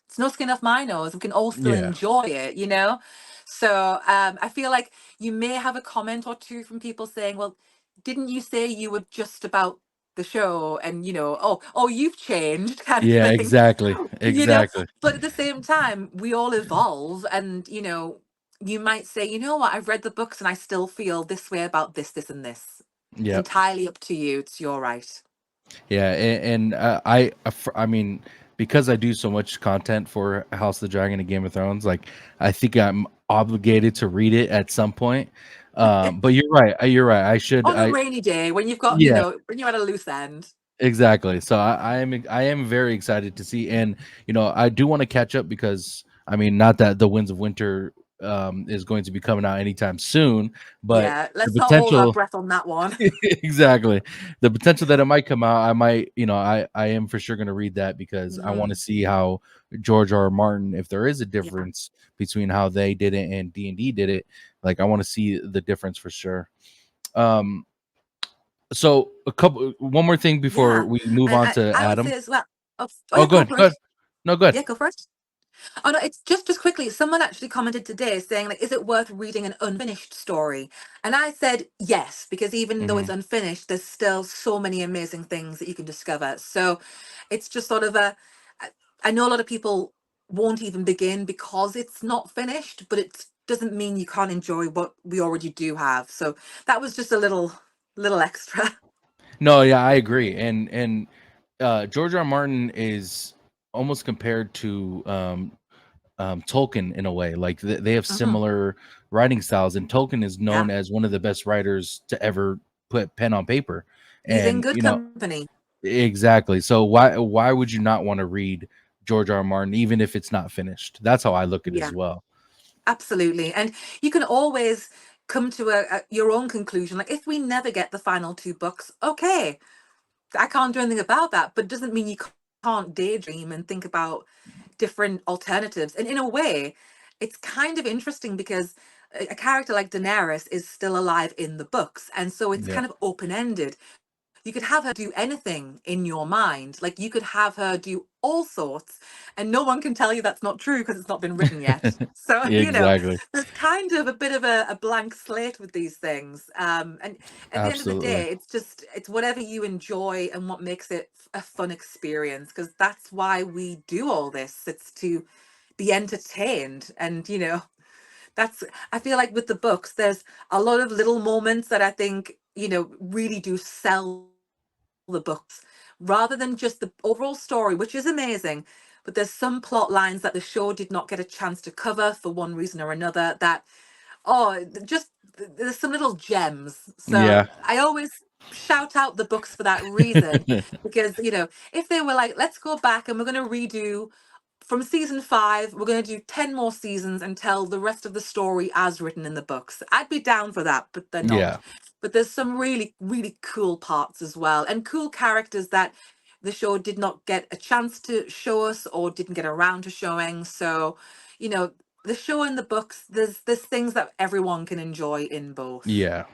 It's no skin off my nose. We can all still Yeah. enjoy it. So I feel like you may have a comment or two from people saying, well, didn't you say you were just about the show and oh you've changed kind of Yeah, thing. exactly. you know Exactly. but at the same time, we all evolve, and you might say, you know what, I've read the books and I still feel this way about this, and this. It's Yep. entirely up to you. It's your right. Yeah, and I mean, because I do so much content for House of the Dragon and Game of Thrones, like I think I'm obligated to read it at some point. But you're right. You're right. I should. On a I rainy day when you've got, Yeah, when you're at a loose end. exactly. So I am very excited to see, and I do want to catch up because I mean, not that the Winds of Winter is going to be coming out anytime soon, but Yeah, the let's not hold our potential. breath on that one. Exactly, the potential that it might come out, I might, I am for sure going to read that because I want to Hmm. see how George R. R. Martin, if there is a Yeah. difference between how they did it and D&D did it, like I want to see the difference for sure. um so one more thing before Yeah. we move And on I, to I would Adam. say as well. Oh Oh, yeah, go good, good. first. No, good. Yeah, go first. Oh no, it's just quickly. Someone actually commented today saying like, is it worth reading an unfinished story? And I said yes, because even though Hmm. it's unfinished, there's still so many amazing things that you can discover. So it's just sort of I I know a lot of people won't even begin because it's not finished, but it doesn't mean you can't enjoy what we already do have. So that was just a little extra. No, yeah, I agree. And George R. R. Martin is almost compared to Tolkien in a way. Like they have Hmm. similar writing styles, and Tolkien is known Yeah, as one of the best writers to ever put pen on paper. he's in And good company. exactly. So why would you not want to read George R. R. Martin, even if it's not finished? That's how I look at it Yeah, as well. absolutely. And you can always come to your own conclusion. Like, if we never get the final two books, okay, I can't do anything about that, but it doesn't mean you can't daydream and think about different alternatives. And in a way, it's kind of interesting because a character like Daenerys is still alive in the books. And so it's Yeah. kind of open ended. You could have her do anything in your mind. Like, you could have her do all sorts, and no one can tell you that's not true because it's not been written yet. So, Exactly. there's kind of a bit of a blank slate with these things. And at the end of the Absolutely. day, it's whatever you enjoy and what makes it a fun experience, because that's why we do all this. It's to be entertained. And, that's, I feel like with the books, there's a lot of little moments that I think, really do sell the books rather than just the overall story, which is amazing. But there's some plot lines that the show did not get a chance to cover for one reason or another that, oh, just there's some little gems. So Yeah. I always shout out the books for that reason, because, if they were like, let's go back and we're going to redo from season 5, we're going to do 10 more seasons and tell the rest of the story as written in the books. I'd be down for that, but they're not. Yeah. But there's some really, really cool parts as well, and cool characters that the show did not get a chance to show us or didn't get around to showing. So, you know, the show and the books, there's things that everyone can enjoy in both. Yeah.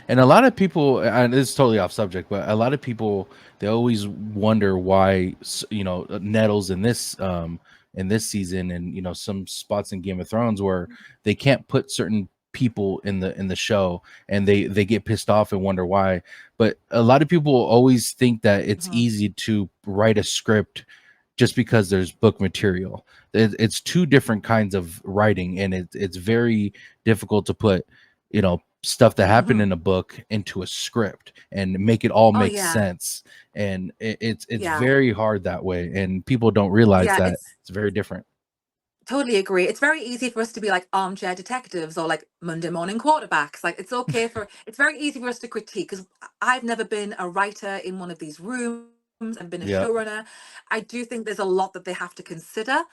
And a lot of people, and this is totally off subject, but a lot of people, they always wonder why, Nettles in this season, and some spots in Game of Thrones where they can't put certain people in the show, and they get pissed off and wonder why. But a lot of people always think that it's Mhm. easy to write a script just because there's book material. It's two different kinds of writing, and it's very difficult to put, stuff that happened Mhm. in a book into a script and make it all Oh make yeah. sense. And it's Yeah. very hard that way, and people don't realize Yeah, that it's it's very different. totally agree. It's very easy for us to be like armchair detectives or like Monday morning quarterbacks. Like, it's very easy for us to critique, because I've never been a writer in one of these rooms. I've been a Yeah. showrunner. I do think there's a lot that they have to consider.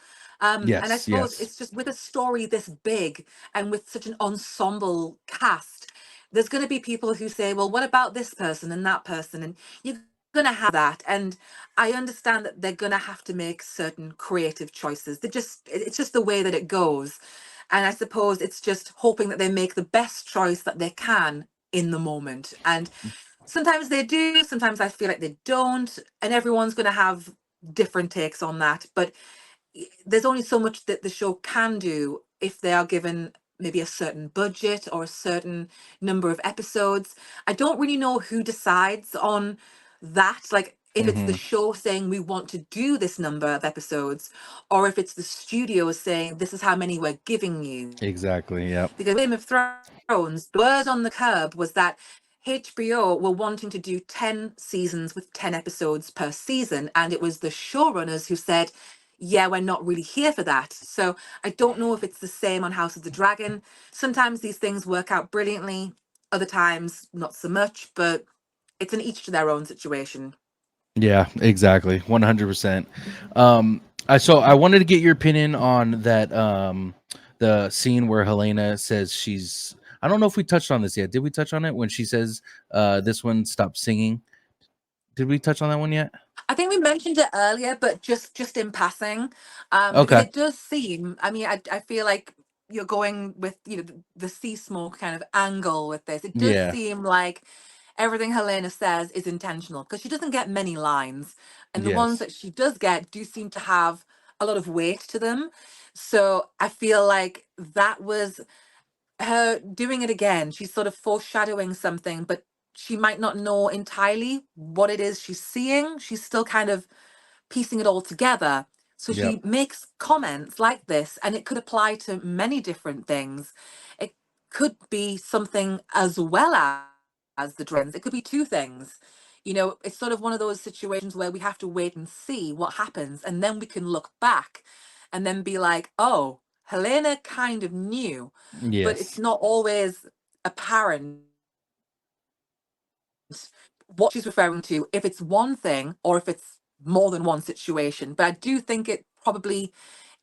And I Yes. suppose Yes. it's just with a story this big and with such an ensemble cast, there's going to be people who say, well, what about this person and that person? And you're going to have that. And I understand that they're going to have to make certain creative choices. It's just the way that it goes. And I suppose it's just hoping that they make the best choice that they can in the moment. And sometimes they do, sometimes I feel like they don't. And everyone's going to have different takes on that. But there's only so much that the show can do if they are given maybe a certain budget or a certain number of episodes. I don't really know who decides on that, like if it's the Hmm. show saying we want to do this number of episodes, or if it's the studio saying this is how many we're giving you. Exactly. Yep. Because Game of Thrones, the word on the curb was that HBO were wanting to do 10 seasons with 10 episodes per season. And it was the showrunners who said, yeah, we're not really here for that. So I don't know if it's the same on House of the Dragon. Sometimes these things work out brilliantly, other times not so much, but it's an each to their own situation. Yeah, exactly. 100%. I wanted to get your opinion on that, the scene where Helena says she's, I don't know if we touched on this yet. Did we touch on it when she says this one stopped singing? Did we touch on that one yet? I think we mentioned it earlier, but just in passing, because Okay. it does seem. I mean, I feel like you're going with the sea smoke kind of angle with this. It does Yeah. seem like everything Helena says is intentional, because she doesn't get many lines, and the ones Yes. that she does get do seem to have a lot of weight to them. So I feel like that was her doing it again. She's sort of foreshadowing something, but she might not know entirely what it is she's seeing. She's still kind of piecing it all together. So Yep. she makes comments like this, and it could apply to many different things. It could be something as well as the dragons. It could be two things. It's sort of one of those situations where we have to wait and see what happens, and then we can look back and then be like, oh, Helena kind of knew, but it's Yes. not always apparent what she's referring to, if it's one thing or if it's more than one situation. But I do think it probably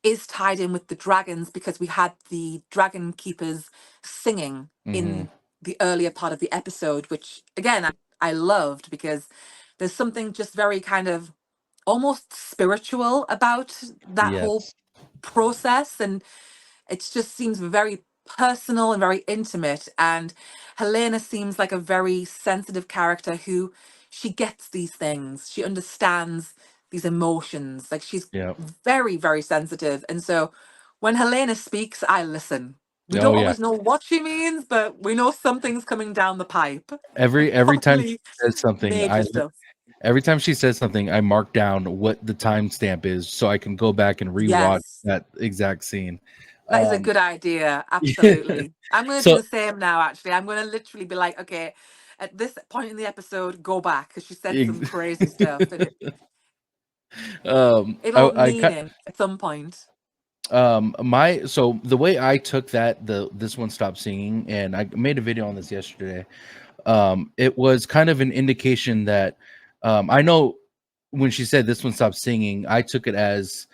is tied in with the dragons, because we had the dragon keepers singing Hmm. in the earlier part of the episode, which again I loved, because there's something just very kind of almost spiritual about that whole Yes. process, and it just seems very personal and very intimate. And Helena seems like a very sensitive character who, she gets these things, she understands these emotions. Like, she's Yeah. very, very sensitive. And so when Helena speaks, I listen. We Oh don't yeah. always know what she means, but we know something's coming down the pipe. And Every time she probably says something, major stuff. every time she says something, I mark down what the timestamp is so I can go back and rewatch Yes. that exact scene. That is a Um, good idea. Absolutely. I'm going to do so the same now, actually. I'm going to literally be like, okay, at this point in the episode, go back, because she said some ex- crazy stuff, and it I, all I cut meaning at some point. my so the way I took that this one stopped singing, and I made a video on this yesterday. It was kind of an indication that I know when she said this one stopped singing, I took it as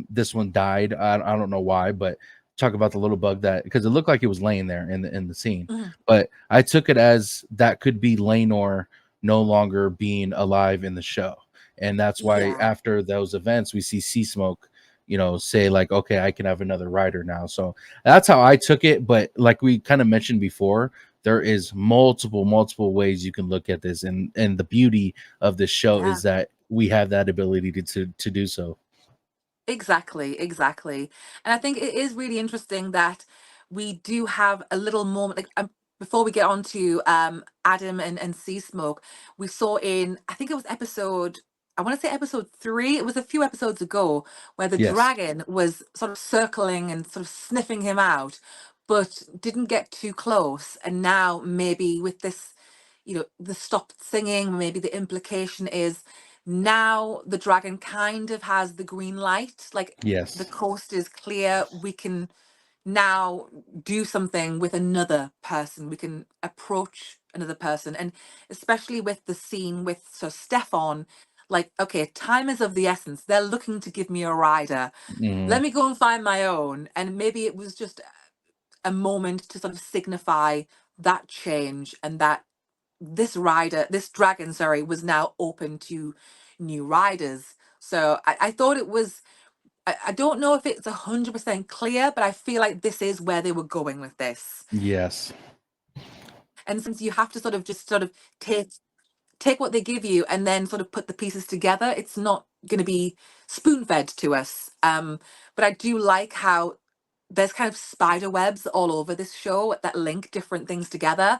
this one died. I don't know why, but talk about the little bug, that because it looked like it was laying there in the scene, Mhm. but I took it as that could be Laenor no longer being alive in the show, and that's why Yeah. after those events we see Sea Smoke, say like, okay, I can have another rider now. So that's how I took it. But like we kind of mentioned before, there is multiple ways you can look at this, and the beauty of this show Yeah. is that we have that ability to do so. Exactly, exactly. And I think it is really interesting that we do have a little moment, like, before we get on to Adam and Sea Smoke, we saw in, I think it was episode, I want to say episode 3, it was a few episodes ago, where the Yes. dragon was sort of circling and sort of sniffing him out, but didn't get too close. And now maybe with this, the stopped singing, maybe the implication is now the dragon kind of has the green light, like the Yes. coast is clear, we can now do something with another person, we can approach another person. And especially with the scene with Stefan, like, okay, time is of the essence, they're looking to give me a rider, Mhm. let me go and find my own. And maybe it was just a moment to sort of signify that change, and that this dragon, sorry, was now open to new riders. So I thought it was, I don't know if it's 100% clear, but I feel like this is where they were going with this. Yes. And since you have to sort of just sort of take what they give you and then sort of put the pieces together, it's not going to be spoon fed to us. But I do like how there's kind of spider webs all over this show that link different things together.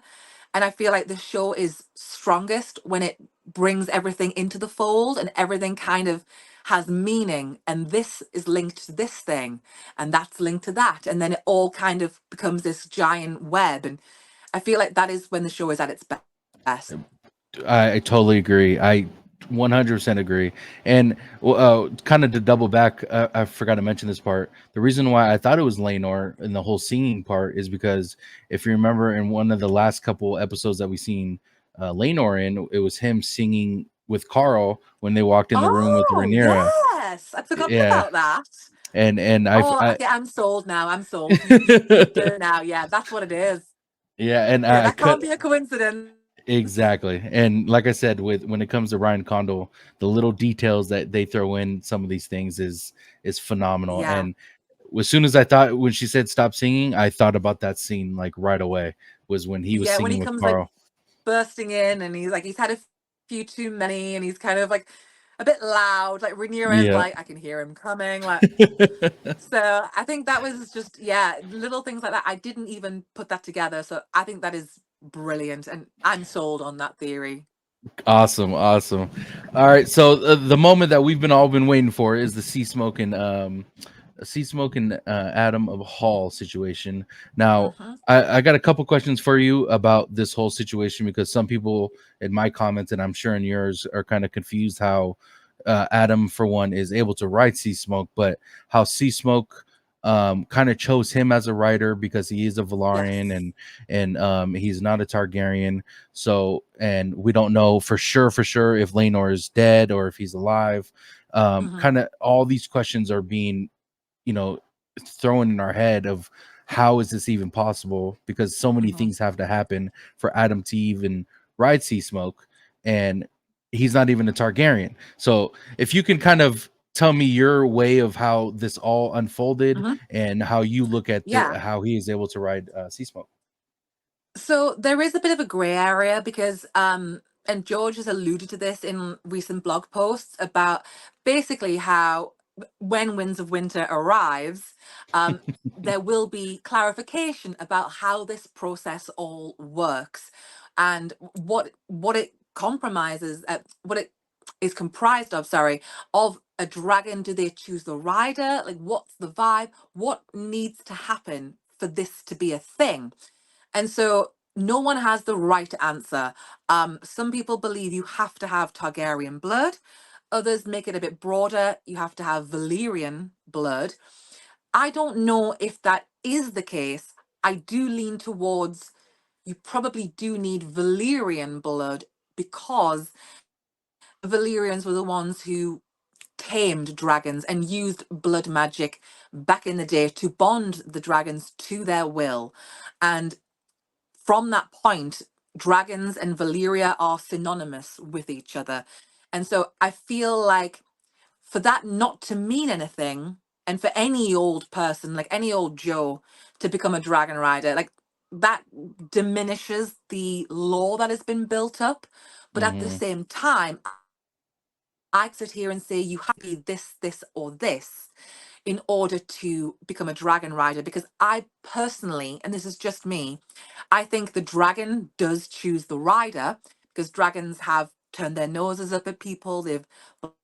And I feel like the show is strongest when it brings everything into the fold and everything kind of has meaning. And this is linked to this thing, and that's linked to that. And then it all kind of becomes this giant web. And I feel like that is when the show is at its best. I totally agree. I 100% agree. And kind of to double back, I forgot to mention this part. The reason why I thought it was Laenor in the whole singing part is because if you remember in one of the last couple episodes that we seen Laenor in, it was him singing with Carl when they walked in the room with Oh, Rhaenyra. yes. I'd forgotten Yeah, about that. and Oh, I okay. I'm sold now. I'm sold. You've done it now. Yeah, that's what it is. yeah, and Yeah, I that can't cut. be a coincidence. Exactly. And like I said, with when it comes to Ryan Condal, the little details that they throw in some of these things is phenomenal. Yeah. And as soon as I thought when she said stop singing, I thought about that scene like right away was when he was Yeah, when he singing with comes like Carl. bursting in and he's like, he's had a few too many and he's kind of like a bit loud. Like Rhaenyra's Yeah. like, I can hear him coming. Like, so I think that was just, yeah, little things like that. I didn't even put that together. So I think that is brilliant. And I'm sold on that theory. Awesome, awesome. All right, so the moment that we've been all been waiting for is the Sea Smoke and Adam of Hall situation. Now, Hmm. I got a couple questions for you about this whole situation because some people in my comments, and I'm sure in yours, are kind of confused how Adam, for one, is able to ride Sea Smoke, but how Sea Smoke kind of chose him as a writer because he is a Valarian, Yes. and he's not a Targaryen. So, and we don't know for sure if Laenor is dead or if he's alive. Hmm. Kind of all these questions are being, you know, thrown in our head of how is this even possible, because so many Hmm. things have to happen for Adam to even ride Sea Smoke, and he's not even a Targaryen. So if you can kind of tell me your way of how this all unfolded Hmm. and how you look at Yeah. how he is able to ride Sea Smoke. So there is a bit of a gray area because, and George has alluded to this in recent blog posts about basically how when Winds of Winter arrives, um, there will be clarification about how this process all works and what it compromises, what it is comprised of. Sorry, of a dragon. Do they choose the rider? Like, what's the vibe? What needs to happen for this to be a thing? And so no one has the right answer. Some people believe you have to have Targaryen blood. Others make it a bit broader. You have to have Valyrian blood. I don't know if that is the case. I do lean towards you probably do need Valyrian blood because Valyrians were the ones who tamed dragons and used blood magic back in the day to bond the dragons to their will. And from that point, dragons and Valyria are synonymous with each other. And so I feel like for that not to mean anything, and for any old person, like any old Joe, to become a dragon rider, like that diminishes the lore that has been built up. But at the Hmm. same time, I sit here and say you have to be this, this, or this in order to become a dragon rider. Because I personally, and this is just me, I think the dragon does choose the rider because dragons have turned their noses up at people, they've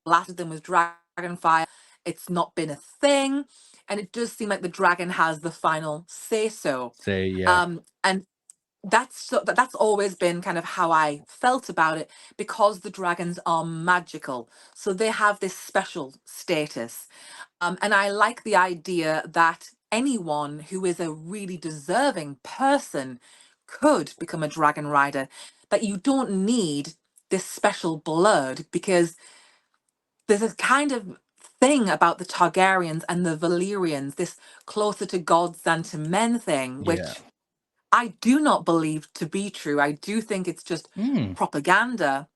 blasted them with dragon fire. It's not been a thing. And it does seem like the dragon has the final say so. Say, yeah. And that's always been kind of how I felt about it because the dragons are magical. So they have this special status. And I like the idea that anyone who is a really deserving person could become a dragon rider, that you don't need this special blood because there's a kind of thing about the Targaryens and the Valyrians, this closer to gods than to men thing, Yeah. which I do not believe to be true. I do think it's just Mm. propaganda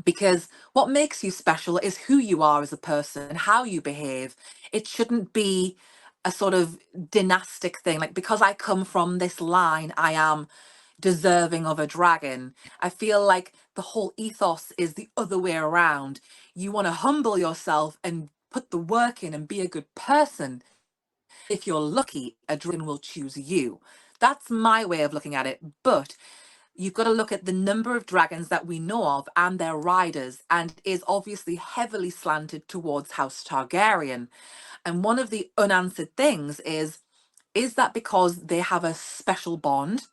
because what makes you special is who you are as a person and how you behave. It shouldn't be a sort of dynastic thing. Like, because I come from this line, I am deserving of a dragon. I feel like the whole ethos is the other way around. You want to humble yourself and put the work in and be a good person. If you're lucky, a dragon will choose you. That's my way of looking at it. But you've got to look at the number of dragons that we know of and their riders, and is obviously heavily slanted towards House Targaryen. And one of the unanswered things is that because they have a special bond?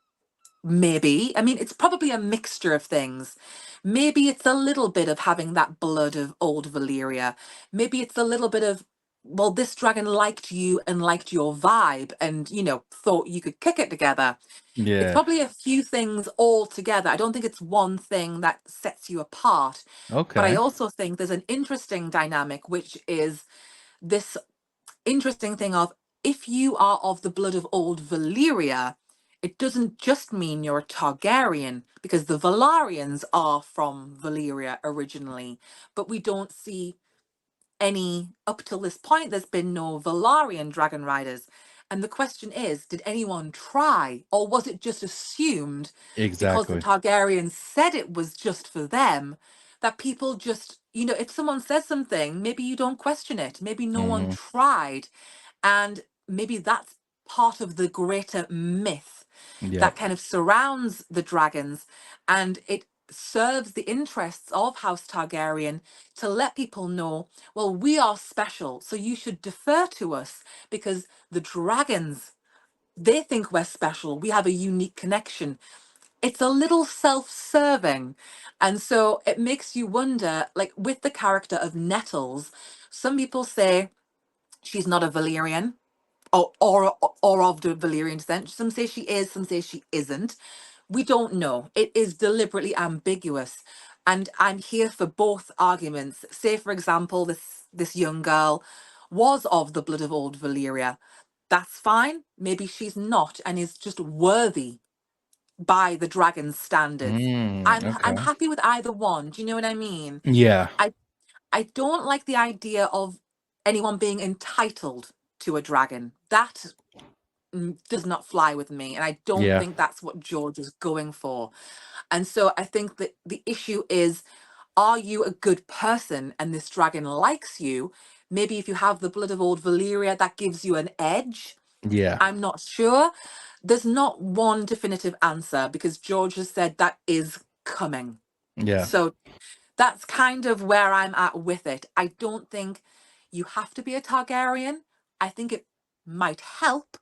Maybe. I mean, it's probably a mixture of things. Maybe it's a little bit of having that blood of old Valyria. Maybe it's a little bit of, well, this dragon liked you and liked your vibe and, thought you could kick it together. It's Yeah. probably a few things all together. I don't think it's one thing that sets you apart. But I Okay. also think there's an interesting dynamic, which is this interesting thing of if you are of the blood of old Valyria, it doesn't just mean you're a Targaryen, because the Valarians are from Valyria originally, but we don't see any, up till this point, there's been no Valarian dragon riders. And the question is, did anyone try, or was it just assumed because the Exactly. Targaryens said it was just for them, that people just, if someone says something, maybe you don't question it. Maybe no one Hmm. tried. And maybe that's part of the greater myth that Yep. kind of surrounds the dragons, and it serves the interests of House Targaryen to let people know, well, we are special, so you should defer to us because the dragons, they think we're special. We have a unique connection. It's a little self-serving. And so it makes you wonder, like with the character of Nettles, some people say she's not a Valyrian. or of the Valyrian descent. Some say she is, some say she isn't. We don't know. It is deliberately ambiguous. And I'm here for both arguments. Say, for example, this young girl was of the blood of old Valyria. That's fine. Maybe she's not and is just worthy by the dragon's standards. I'm Okay. happy with either one. Do you know what I mean? Yeah. I I don't like the idea of anyone being entitled to a dragon. That does not fly with me, and I don't Yeah. think that's what George is going for. And so I think that the issue is, are you a good person and this dragon likes you? Maybe if you have the blood of old Valyria, that gives you an edge. Yeah. I'm not sure. There's not one definitive answer because George has said that is coming. Yeah. So that's kind of where I'm at with it. I don't think you have to be a Targaryen. I think it might help,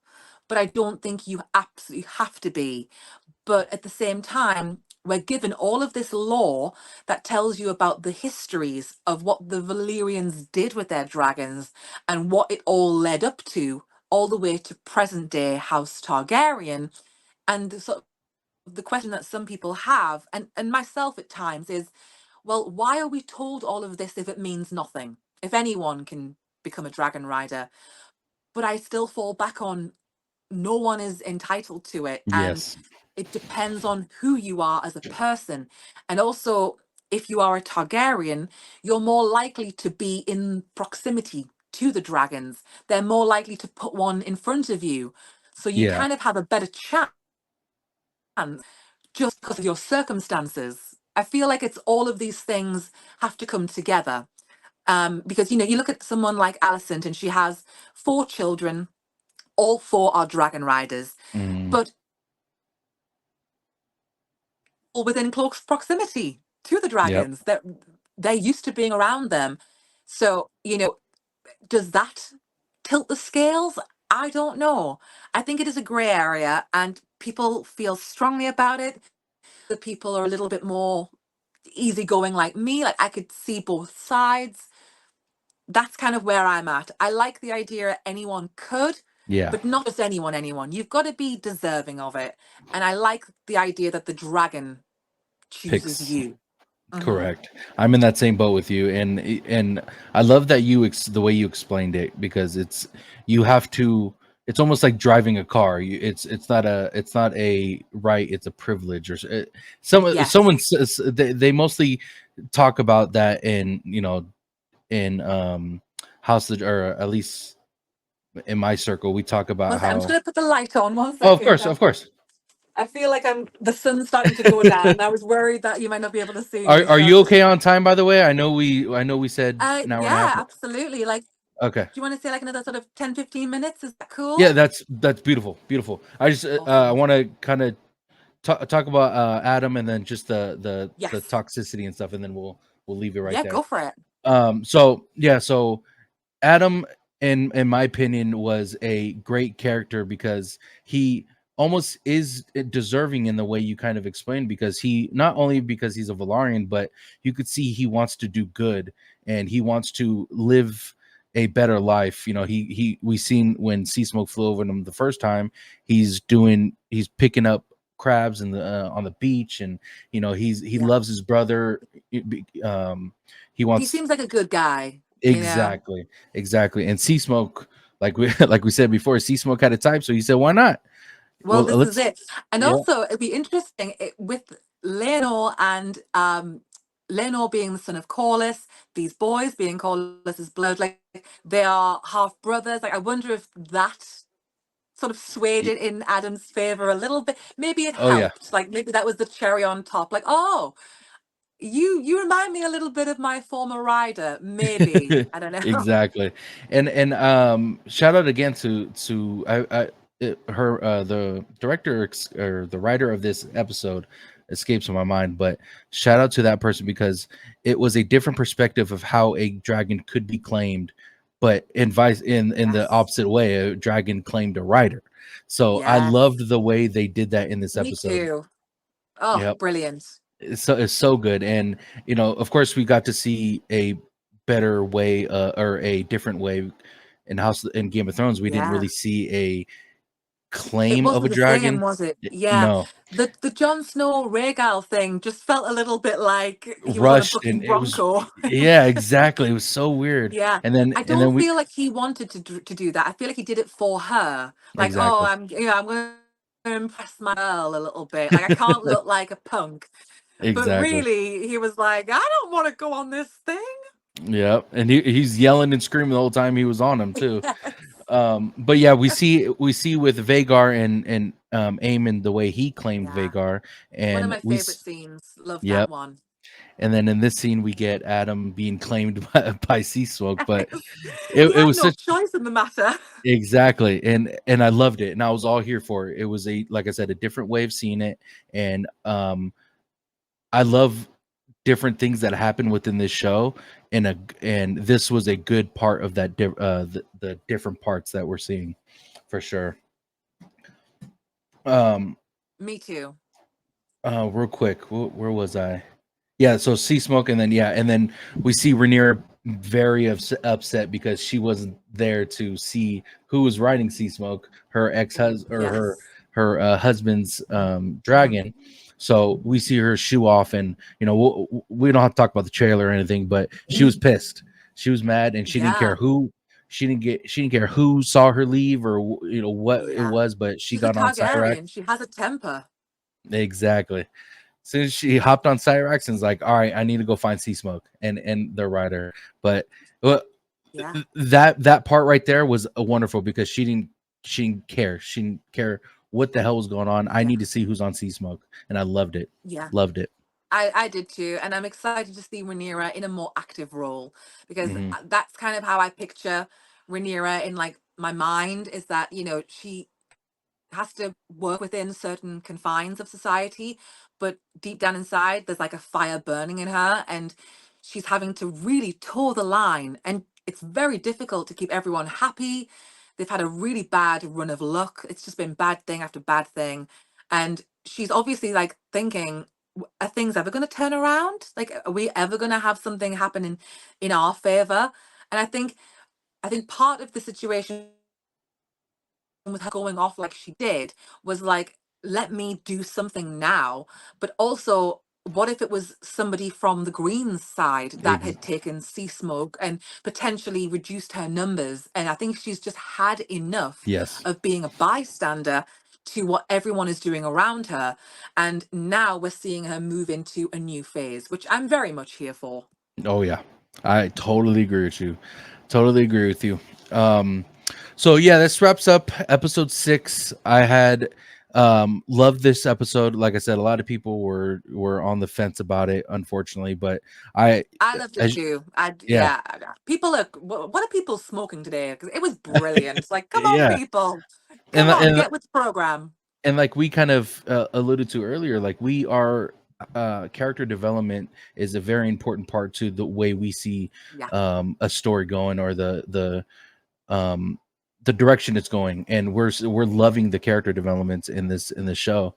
but I don't think you absolutely have to be. But at the same time, we're given all of this lore that tells you about the histories of what the Valyrians did with their dragons and what it all led up to, all the way to present day House Targaryen. And so the question that some people have, and myself at times, is, well, why are we told all of this if it means nothing? If anyone can become a dragon rider? But I still fall back on, no one is entitled to it. And Yes. it depends on who you are as a person. And also, if you are a Targaryen, you're more likely to be in proximity to the dragons. They're more likely to put one in front of you. So you Yeah. kind of have a better chance just because of your circumstances. I feel like it's all of these things have to come together. Because, you look at someone like Alicent and she has 4 children, all 4 are dragon riders, Mm. but all within close proximity to the Yep. dragons. That they're used to being around them. So, does that tilt the scales? I don't know. I think it is a grey area and people feel strongly about it. The people are a little bit more easygoing like me. Like, I could see both sides. That's kind of where I'm at. I like the idea anyone could, Yeah. but not just anyone. You've got to be deserving of it. And I like the idea that the dragon chooses Picks. you. Hmm. Correct. I'm in that same boat with you, and I love that the way you explained it, because you have to. It's almost like driving a car. It's not a right. It's a privilege, or Yes. someone says they mostly talk about that in House of, or at least in my circle, we talk One about sec, I'm just how. going to put the light on. One Oh, of second. course, of course. I feel like the sun's starting to go down. I was worried that you might not be able to see me. Are So, you okay on time? By the way, I know we said an hour and a yeah, half. absolutely. Like, Okay. do you want to say like another sort of 10-15 minutes? Is that Yeah, cool? that's beautiful, beautiful. I just I Awesome. want to kind of talk about Adam, and then just the Yes. toxicity and stuff, and then we'll leave it right Yeah, there. go for it. So yeah, so Adam, in my opinion, was a great character because he almost is deserving in the way you kind of explained, because he, not only because he's a Valarian, but you could see he wants to do good and he wants to live a better life. We seen when Sea Smoke flew over him the first time, he's picking up crabs in the on the beach, and he Yeah. loves his brother. He He wants. seems like a good guy. Exactly, exactly. And Sea Smoke, like we like we said before, Sea Smoke had a type, so he said, "Why not?" Well, Well, this is let's. it. And Yeah. also, it'd be interesting with Leonor and Leonor being the son of Corlys, these boys being Corlys's blood, like they are half brothers. Like, I wonder if that sort of swayed y- it in Adam's favor a little bit. Maybe it Oh yeah. helped. Like, maybe that was the cherry on top. Like, oh, you remind me a little bit of my former rider. Maybe, I don't know. Exactly. And shout out again to her, the director or the writer of this episode escapes my mind, but shout out to that person, because it was a different perspective of how a dragon could be claimed, but in the Yes. opposite way, a dragon claimed a rider. So I Yes. loved the way they did that in this Me episode. too. Oh, Yep. brilliant. It's so good. And of course, we got to see a better way, or a different way, in Game of Thrones, we didn't Yeah. really see a It claim of a wasn't the same, dragon. was it? Yeah. No, The Jon Snow Rhaegal thing just felt a little bit like he was on a rushed, and booking it was, Bronco. yeah, exactly. It was so weird. Yeah. And then I and then don't we feel like he wanted to do that. I feel like he did it for her. Like, oh, exactly. I'm going to impress my girl a little bit. Like, I can't look like a punk. But Exactly. really, he was like, I don't want to go on this thing. Yeah, and he's yelling and screaming the whole time he was on him too. Yes. But yeah, we see with Vagar and Aemon the way he claimed Yeah. Vagar, One of and my favorite scenes. Love that yep. one. And then in this scene we get Adam being claimed by Sea Smoke, but He it had was no such choice in the matter. exactly, and I loved it, and I was all here for it. It was a, like I said, a different way of seeing it, and I love different things that happen within this show, and this was a good part of that the different parts that we're seeing for sure. Me too. Real quick, where was I? Yeah, so Sea Smoke, and then we see Rhaenyra very upset because she wasn't there to see who was riding Sea Smoke, her ex-husband or Yes. her husband's Mm-hmm. dragon. So we see her shoo off, and we don't have to talk about the trailer or anything, but she was pissed, she was mad, and she didn't care Yeah. who. She didn't care who saw her leave or what it Yeah. was, but she She's a got on Cyrax. Targaryen. She has a temper. Exactly. Soon as she hopped on Cyrax and was like, all right, I need to go find Sea Smoke and the rider. But Yeah. that part right there was wonderful because she didn't care. She didn't care what the hell was going on. I Yeah. need to see who's on Sea Smoke. And I loved it. Yeah. Loved it. I did too, and I'm excited to see Rhaenyra in a more active role because Hmm. that's kind of how I picture Rhaenyra in like my mind, is that she has to work within certain confines of society, but deep down inside there's like a fire burning in her, and she's having to really toe the line, and it's very difficult to keep everyone happy. They've had a really bad run of luck. It's just been bad thing after bad thing, and she's obviously like thinking, Are things ever going to turn around? Like, are we ever going to have something happen in our favor?" And I think part of the situation with her going off like she did was like, let me do something now. But also, what if it was somebody from the Greens side that Ex- had taken Sea Smoke and potentially reduced her numbers? And I think she's just had enough yes. of being a bystander to what everyone is doing around her. And now we're seeing her move into a new phase, which I'm very much here for. Oh yeah. I totally agree with you. Totally agree with you. So yeah, this wraps up episode 6. I had loved this episode. Like I said, a lot of people were on the fence about it, unfortunately, but I loved it as too. yeah, Yeah. People are. What are people smoking today? Because it was brilliant. It's like, come on, yeah, people, and come on, and get with the program. and like we kind of alluded to earlier, like we are character development is a very important part to the way we see Yeah. a story going, or um the direction it's going, and we're loving the character developments in this show.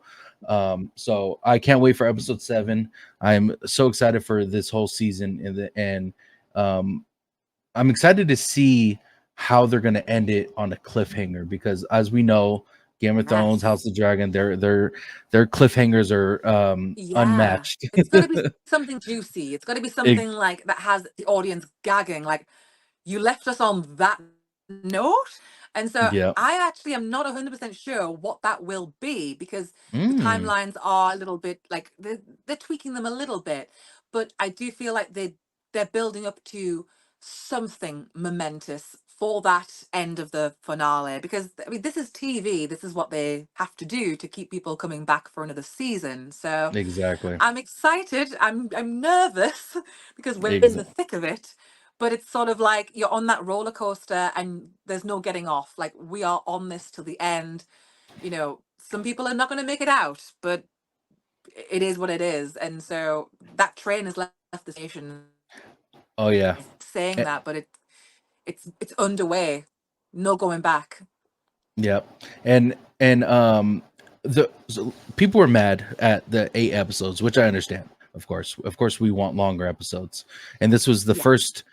So I can't wait for episode 7. I'm so excited for this whole season, and um I'm excited to see how they're going to end it on a cliffhanger, because as we know, Game of Thrones, House Yes. of the Dragon, their cliffhangers are Yeah. unmatched. It's got to be something juicy. It's got to be Ex- something like that has the audience gagging. Like, you left us on that note. And so yeah. I actually am not 100% sure what that will be, because the Mm, timelines are a little bit like they're tweaking them a little bit, but I do feel like they're building up to something momentous for that end of the finale, because I mean, this is TV. This is what they have to do to keep people coming back for another season. So exactly. I'm excited. I'm nervous because we're in the Exa- thick of it, but it's sort of like you're on that roller coaster and there's no getting off. Like, we are on this till the end. Some people are not going to make it out, but it is what it is. And so that train has left the station, oh yeah. saying Eh, that, but it's underway. No going back. Yep. And the so people were mad at the 8 episodes, which I understand. Of course we want longer episodes, and this was the Yeah. first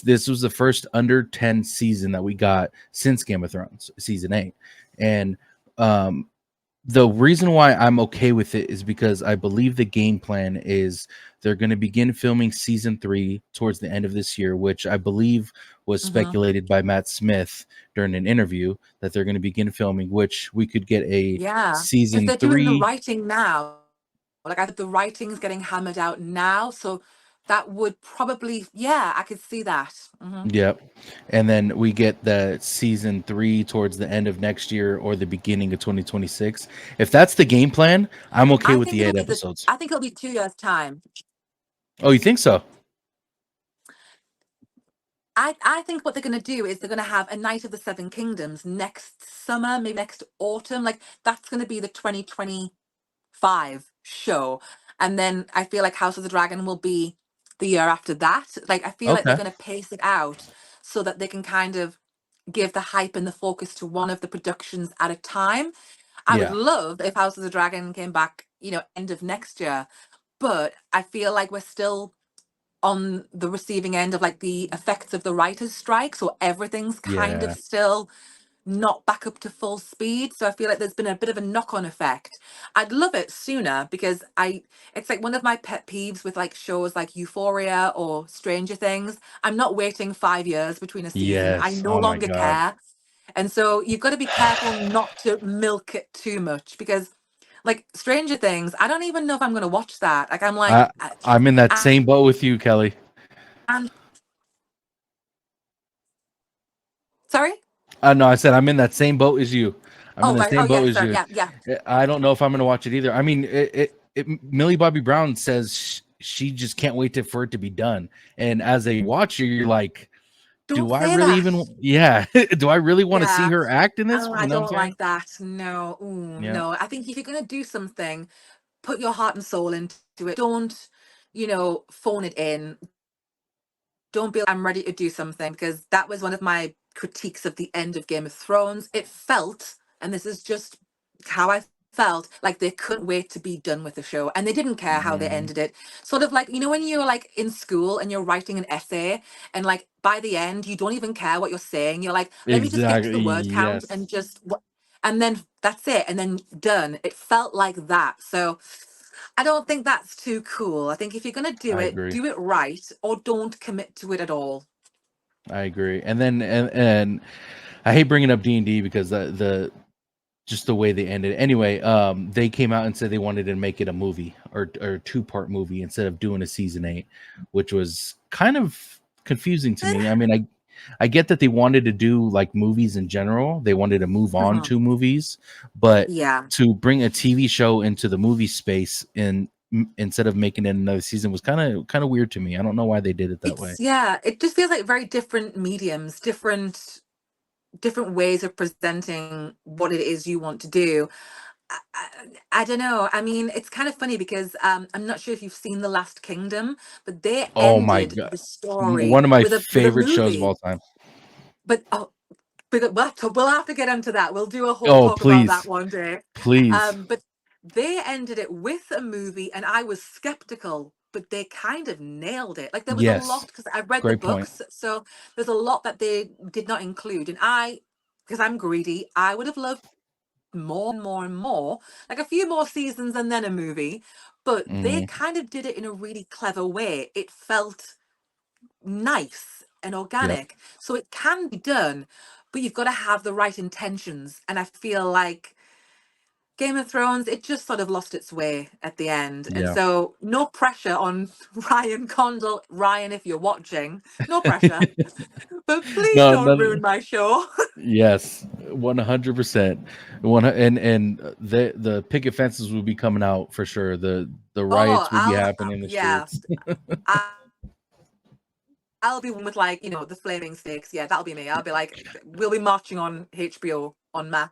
This was the first under 10 season that we got since Game of Thrones season 8. And the reason why I'm okay with it is because I believe the game plan is they're going to begin filming season 3 towards the end of this year, which I believe was speculated by Matt Smith during an interview that they're going to begin filming, which we could get a Yeah, because season they're doing the 3. writing now. Like I think the writing's getting hammered out now, so that would probably, yeah, I could see that. Yep. And then we get the season 3 towards the end of next year or the beginning of 2026. If that's the game plan, I'm okay I with think the it'll 8 be episodes. I think it'll be 2 years time. Oh, you think so? I think what they're going to do is they're going to have a Night of the Seven Kingdoms next summer, maybe next autumn. Like that's going to be the 2025 show, and then I feel like House of the Dragon will be the year after that. Like I feel like they're Okay. going to pace it out so that they can kind of give the hype and the focus to one of the productions at a time. I would Yeah. love if House of the Dragon came back, end of next year, but I feel like we're still on the receiving end of like the effects of the writers' strike, so everything's kind of Yeah. still not back up to full speed. So I feel like there's been a bit of a knock-on effect. I'd love it sooner because it's like one of my pet peeves with like shows like Euphoria or Stranger Things. I'm not waiting 5 years between a season. I Yes. no Oh my longer God. care. And so you've got to be careful not to milk it too much because like Stranger Things, I don't even know if I'm going to watch that. Like I'm like, I'm in that I, same boat with you, Kelly. and sorry. No, I said I'm in that same boat as you. I'm in Oh the right. Oh same yeah. boat as Sorry. you. Yeah. Yeah. I don't know if I'm going to watch it either. I mean, Millie Bobby Brown says she just can't wait for it to be done. And as a watcher, you're like, Don't do I say really that. even? Yeah. Do I really want to see Yeah. her act in this? Oh, You I know what I'm don't saying? like that. No. Ooh, Yeah. no. I think if you're gonna do something, put your heart and soul into it. Don't, phone it in. Don't be like, I'm ready to do something because that was one of my critiques of the end of Game of Thrones. It felt, and this is just how I felt, like they couldn't wait to be done with the show and they didn't care how they Mhm. ended it. Sort of like, when you're like in school and you're writing an essay and like by the end you don't even care what you're saying. You're like, let me just get to Exactly. the word count Yes. and and then that's it and then done. It felt like that. So I don't think that's too cool. I think if you're going to I agree. do it right or don't commit to it at all. I agree. And then and I hate bringing up D&D because the just the way they ended. Anyway, they came out and said they wanted to make it a movie or a 2-part movie instead of doing a season 8, which was kind of confusing to me. I mean, I get that they wanted to do like movies in general. They wanted to move on Mhm. to movies, but Yeah. to bring a TV show into the movie space instead of making it another season was kind of weird to me. I don't know why they did it that way. Yeah, it just feels like very different mediums, different ways of presenting what it is you want to do. I don't know. I mean, it's kind of funny because I'm not sure if you've seen The Last Kingdom, but they Oh my ended god. the story One of my with a favorite shows of movie. all time. But we'll have to get into that. We'll do a whole Oh, talk about that please. one day. Please. But they ended it with a movie, and I was skeptical, but they kind of nailed it. Like there was a Yes. lot because I read the Great point. books, so there's a lot that they did not include, and because I'm greedy, I would have loved more and more and more, like a few more seasons and then a movie. But they Mhm. kind of did it in a really clever way. It felt nice and Yep. organic. So it can be done, but you've got to have the right intentions. And I feel like Game of Thrones, it just sort of lost its way at the end. And Yeah. so no pressure on Ryan Condal. Ryan, if you're watching, no pressure. But please No, don't no. ruin my show. Yes, 100%. And the picket fences will be coming out for sure. The Oh, riots will be happening in the yeah. streets. I'll be one with like, the flaming stakes. Yeah, that'll be me. I'll be like, we'll be marching on HBO on mass.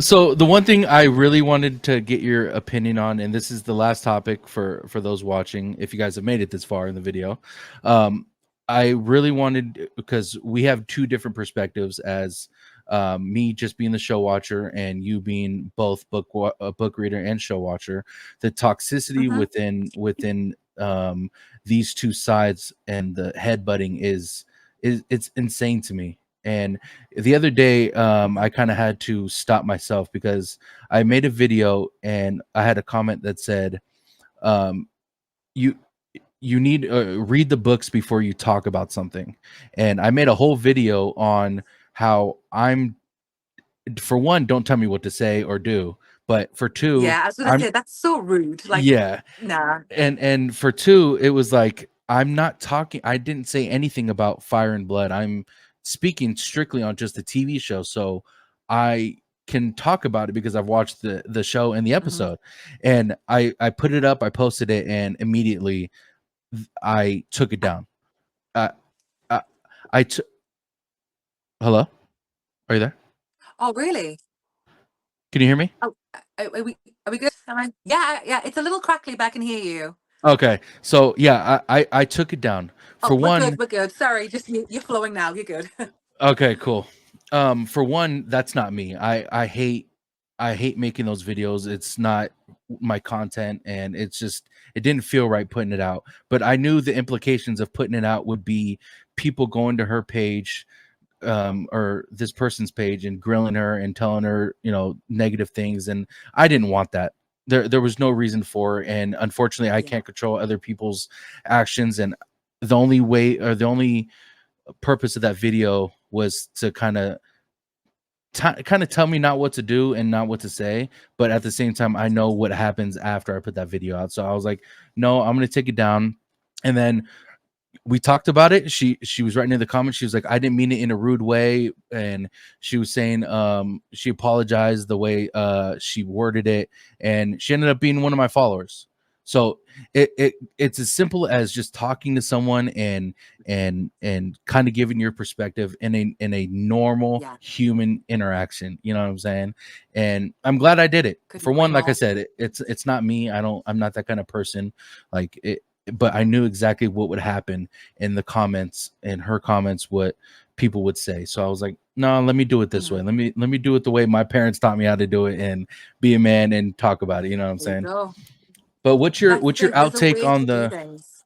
So the one thing I really wanted to get your opinion on, and this is the last topic for those watching, if you guys have made it this far in the video, I really wanted, because we have two different perspectives, as me just being the show watcher and you being both a book reader and show watcher, the toxicity Hmm. within these two sides and the headbutting is it's insane to me. And the other day, I kind of had to stop myself because I made a video and I had a comment that said, um, "You you need read the books before you talk about something." And I made a whole video on how I'm, for one, don't tell me what to say or do, but for two, Yeah, I was gonna I'm say that's so rude. Like, yeah, nah. and for two, it was like I'm not talking. I didn't say anything about Fire and Blood. I'm speaking strictly on just the TV show, so I can talk about it because I've watched the show and the Hmm. episode. And I put it up, I posted it, and immediately I took it down. Uh, I, I t- Hello, are you there? Oh, really? Can you hear me? Oh, are we good? Am I? Yeah, yeah. It's a little crackly, but I can hear you. Okay, so yeah, I took it down. For Oh, we're good. one, We're good. Sorry, just you're flowing now. You're good. okay, cool. For one, that's not me. I hate making those videos. It's not my content, and it's just it didn't feel right putting it out. But I knew the implications of putting it out would be people going to her page, or this person's page, and grilling her and telling her, negative things, and I didn't want that. There was no reason for it, and unfortunately I Yeah. can't control other people's actions. And the only way, or the only purpose of that video, was to kind of tell me not what to do and not what to say, but at the same time I know what happens after I put that video out. So I was like, no, I'm going to take it down. And then we talked about it. She was writing in the comments. She was like, I didn't mean it in a rude way, and she was saying she apologized the way she worded it, and she ended up being one of my followers. So it's as simple as just talking to someone and kind of giving your perspective in a normal Yeah. human interaction. You know what I'm saying? And I'm glad I did it. Couldn't For agree one, like I more. said, it's not me. I'm not that kind of person. Like it, but I knew exactly what would happen in the comments, in her comments, what people would say. So I was like, no, let me do it this way. Hmm. Let me do it the way my parents taught me how to do it, and be a man and talk about it. You know what I'm There you saying? go. But That's the what's your thing. There's a outtake way on to do the things.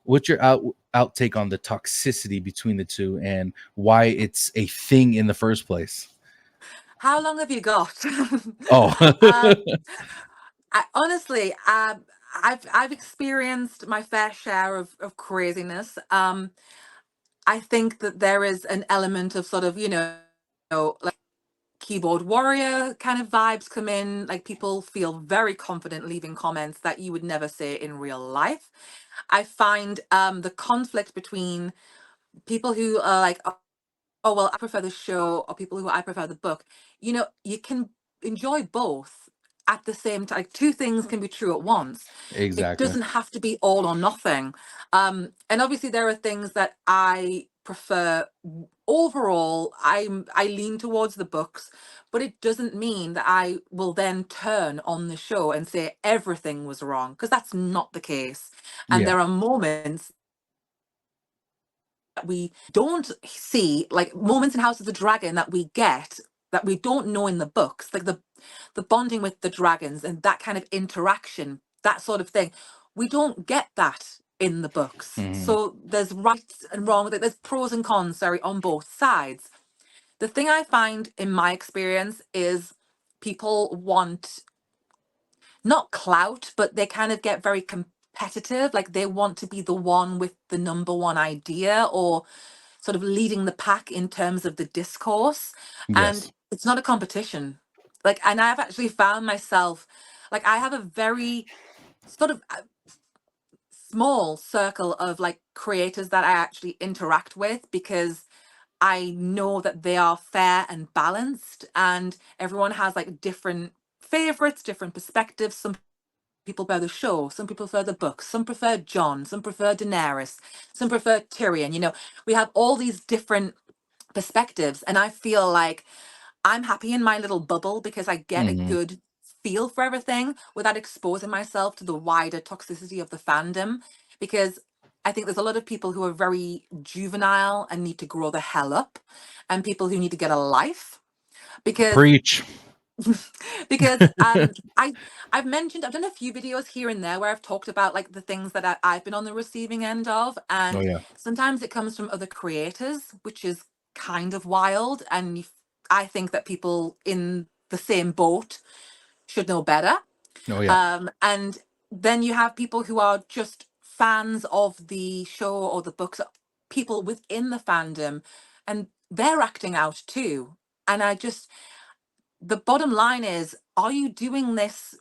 what's your outtake on the toxicity between the two and why it's a thing in the first place? How long have you got? Oh, um, I honestly, I've experienced my fair share of craziness. I think that there is an element of sort of, like keyboard warrior kind of vibes come in. Like people feel very confident leaving comments that you would never say in real life. I find the conflict between people who are like, oh well, I prefer the show, or people who I prefer the book. You can enjoy both at the same time. Like, two things can be true at once. It exactly. doesn't have to be all or nothing. And obviously there are things that I prefer. Overall, I lean towards the books, but it doesn't mean that I will then turn on the show and say everything was wrong, because that's not the case. And Yeah. there are moments that we don't see, like moments in House of the Dragon that we get, that we don't know in the books, like the bonding with the dragons and that kind of interaction, that sort of thing. We don't get that in the books. Mhm. So there's right and wrong, like there's pros and cons, sorry, on both sides. The thing I find in my experience is people want not clout, but they kind of get very competitive. Like they want to be the one with the number one idea, or sort of leading the pack in terms of the discourse. And Yes. it's not a competition. Like, and I've actually found myself, like, I have a very sort of small circle of like creators that I actually interact with, because I know that they are fair and balanced, and everyone has like different favorites, different perspectives. Some people prefer the show, some people prefer the books, some prefer John, some prefer Daenerys, some prefer Tyrion. We have all these different perspectives, and I feel like I'm happy in my little bubble because I get a Mhm. good feel for everything without exposing myself to the wider toxicity of the fandom. Because I think there's a lot of people who are very juvenile and need to grow the hell up, and people who need to get a life. Because Preach. because I've mentioned, I've done a few videos here and there where I've talked about like the things that I've been on the receiving end of, Oh and yeah. sometimes it comes from other creators, which is kind of wild. And I think that people in the same boat should know better. Oh yeah. And then you have people who are just fans of the show or the books, people within the fandom, and they're acting out too. And the bottom line is, are you doing this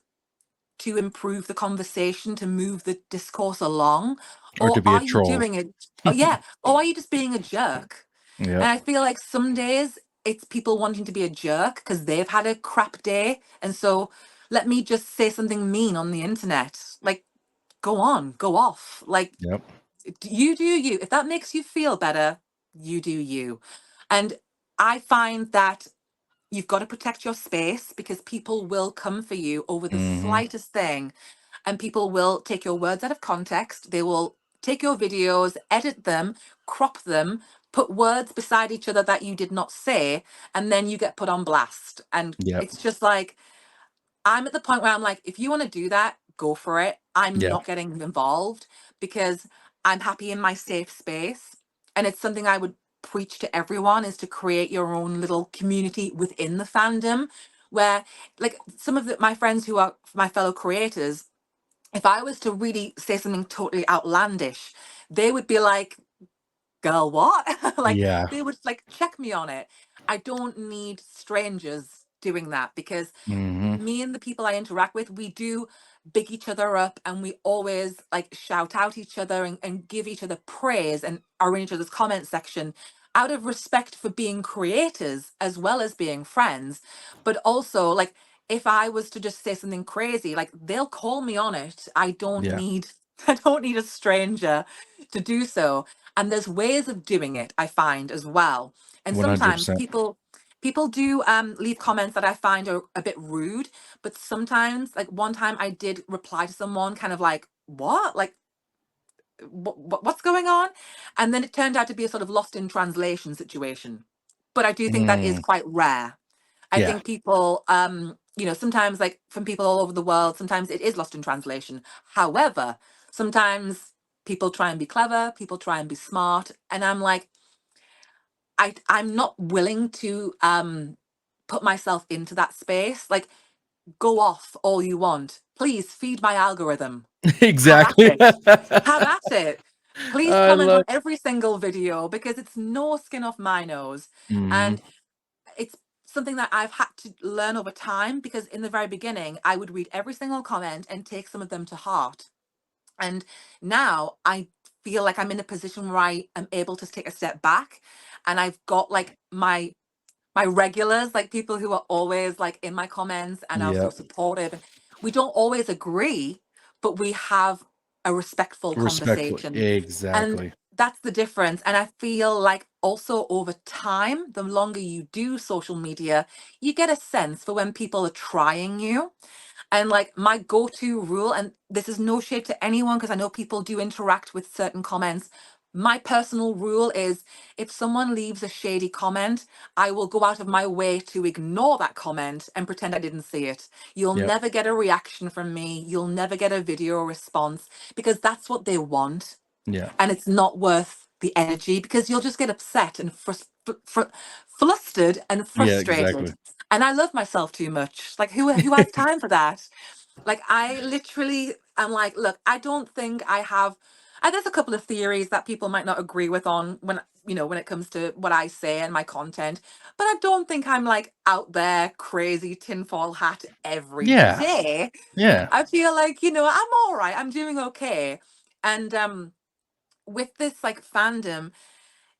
to improve the conversation, to move the discourse along? Or to Or be a are you troll. doing it? Oh, yeah. Or are you just being a jerk? Yep. And I feel like some days it's people wanting to be a jerk because they've had a crap day. And so let me just say something mean on the internet. Like, go on, go off. Like, Yep. you do you. If that makes you feel better, you do you. And I find that you've got to protect your space because people will come for you over the Hmm. slightest thing. And people will take your words out of context. They will take your videos, edit them, crop them, put words beside each other that you did not say, and then you get put on blast. And Yep. it's just like, I'm at the point where I'm like, if you want to do that, go for it. I'm Yeah. not getting involved because I'm happy in my safe space. And it's something I would preach to everyone, is to create your own little community within the fandom where, like, some of my friends who are my fellow creators, if I was to really say something totally outlandish, they would be like, girl, what? Like, Yeah. they would like check me on it. I don't need strangers doing that because Hmm. me and the people I interact with, we do big each other up, and we always like shout out each other and give each other praise and are in each other's comment section out of respect for being creators as well as being friends. But also, like, if I was to just say something crazy, like, they'll call me on it. I don't Yeah. need I don't need a stranger to do so. And there's ways of doing it, I find, as well. And One hundred sometimes percent. people do leave comments that I find are a bit rude, but sometimes, like one time I did reply to someone kind of like, what? Like, what's going on? And then it turned out to be a sort of lost in translation situation. But I do think that is Mm. quite rare. I Yeah. think people, sometimes, like, from people all over the world, sometimes it is lost in translation. However, sometimes people try and be clever, people try and be smart. And I'm like, I'm not willing to put myself into that space. Like, go off all you want. Please feed my algorithm. Have at Exactly. it. Have at it. Please I comment on love. every single video because it's no skin off my nose. Hmm. And it's something that I've had to learn over time, because in the very beginning, I would read every single comment and take some of them to heart. And now I feel like I'm in a position where I am able to take a step back, and I've got like my regulars, like people who are always like in my comments and are so Yep. supportive. And we don't always agree, but we have a respectful Respectfully. conversation. And Exactly. that's the difference. And I feel like also over time, the longer you do social media, you get a sense for when people are trying you. And like my go-to rule, and this is no shade to anyone because I know people do interact with certain comments. My personal rule is, if someone leaves a shady comment, I will go out of my way to ignore that comment and pretend I didn't see it. You'll Yep. never get a reaction from me. You'll never get a video response because that's what they want. Yeah. And it's not worth the energy because you'll just get upset and flustered and Yeah. frustrated. Exactly. And I love myself too much. Like, who has time for that? Like, I literally am like, look, I don't think I have. There's a couple of theories that people might not agree with on when it comes to what I say and my content, but I don't think I'm like out there crazy tinfoil hat every Yeah. day. Yeah. I feel like, I'm all right. I'm doing okay. And with this like fandom,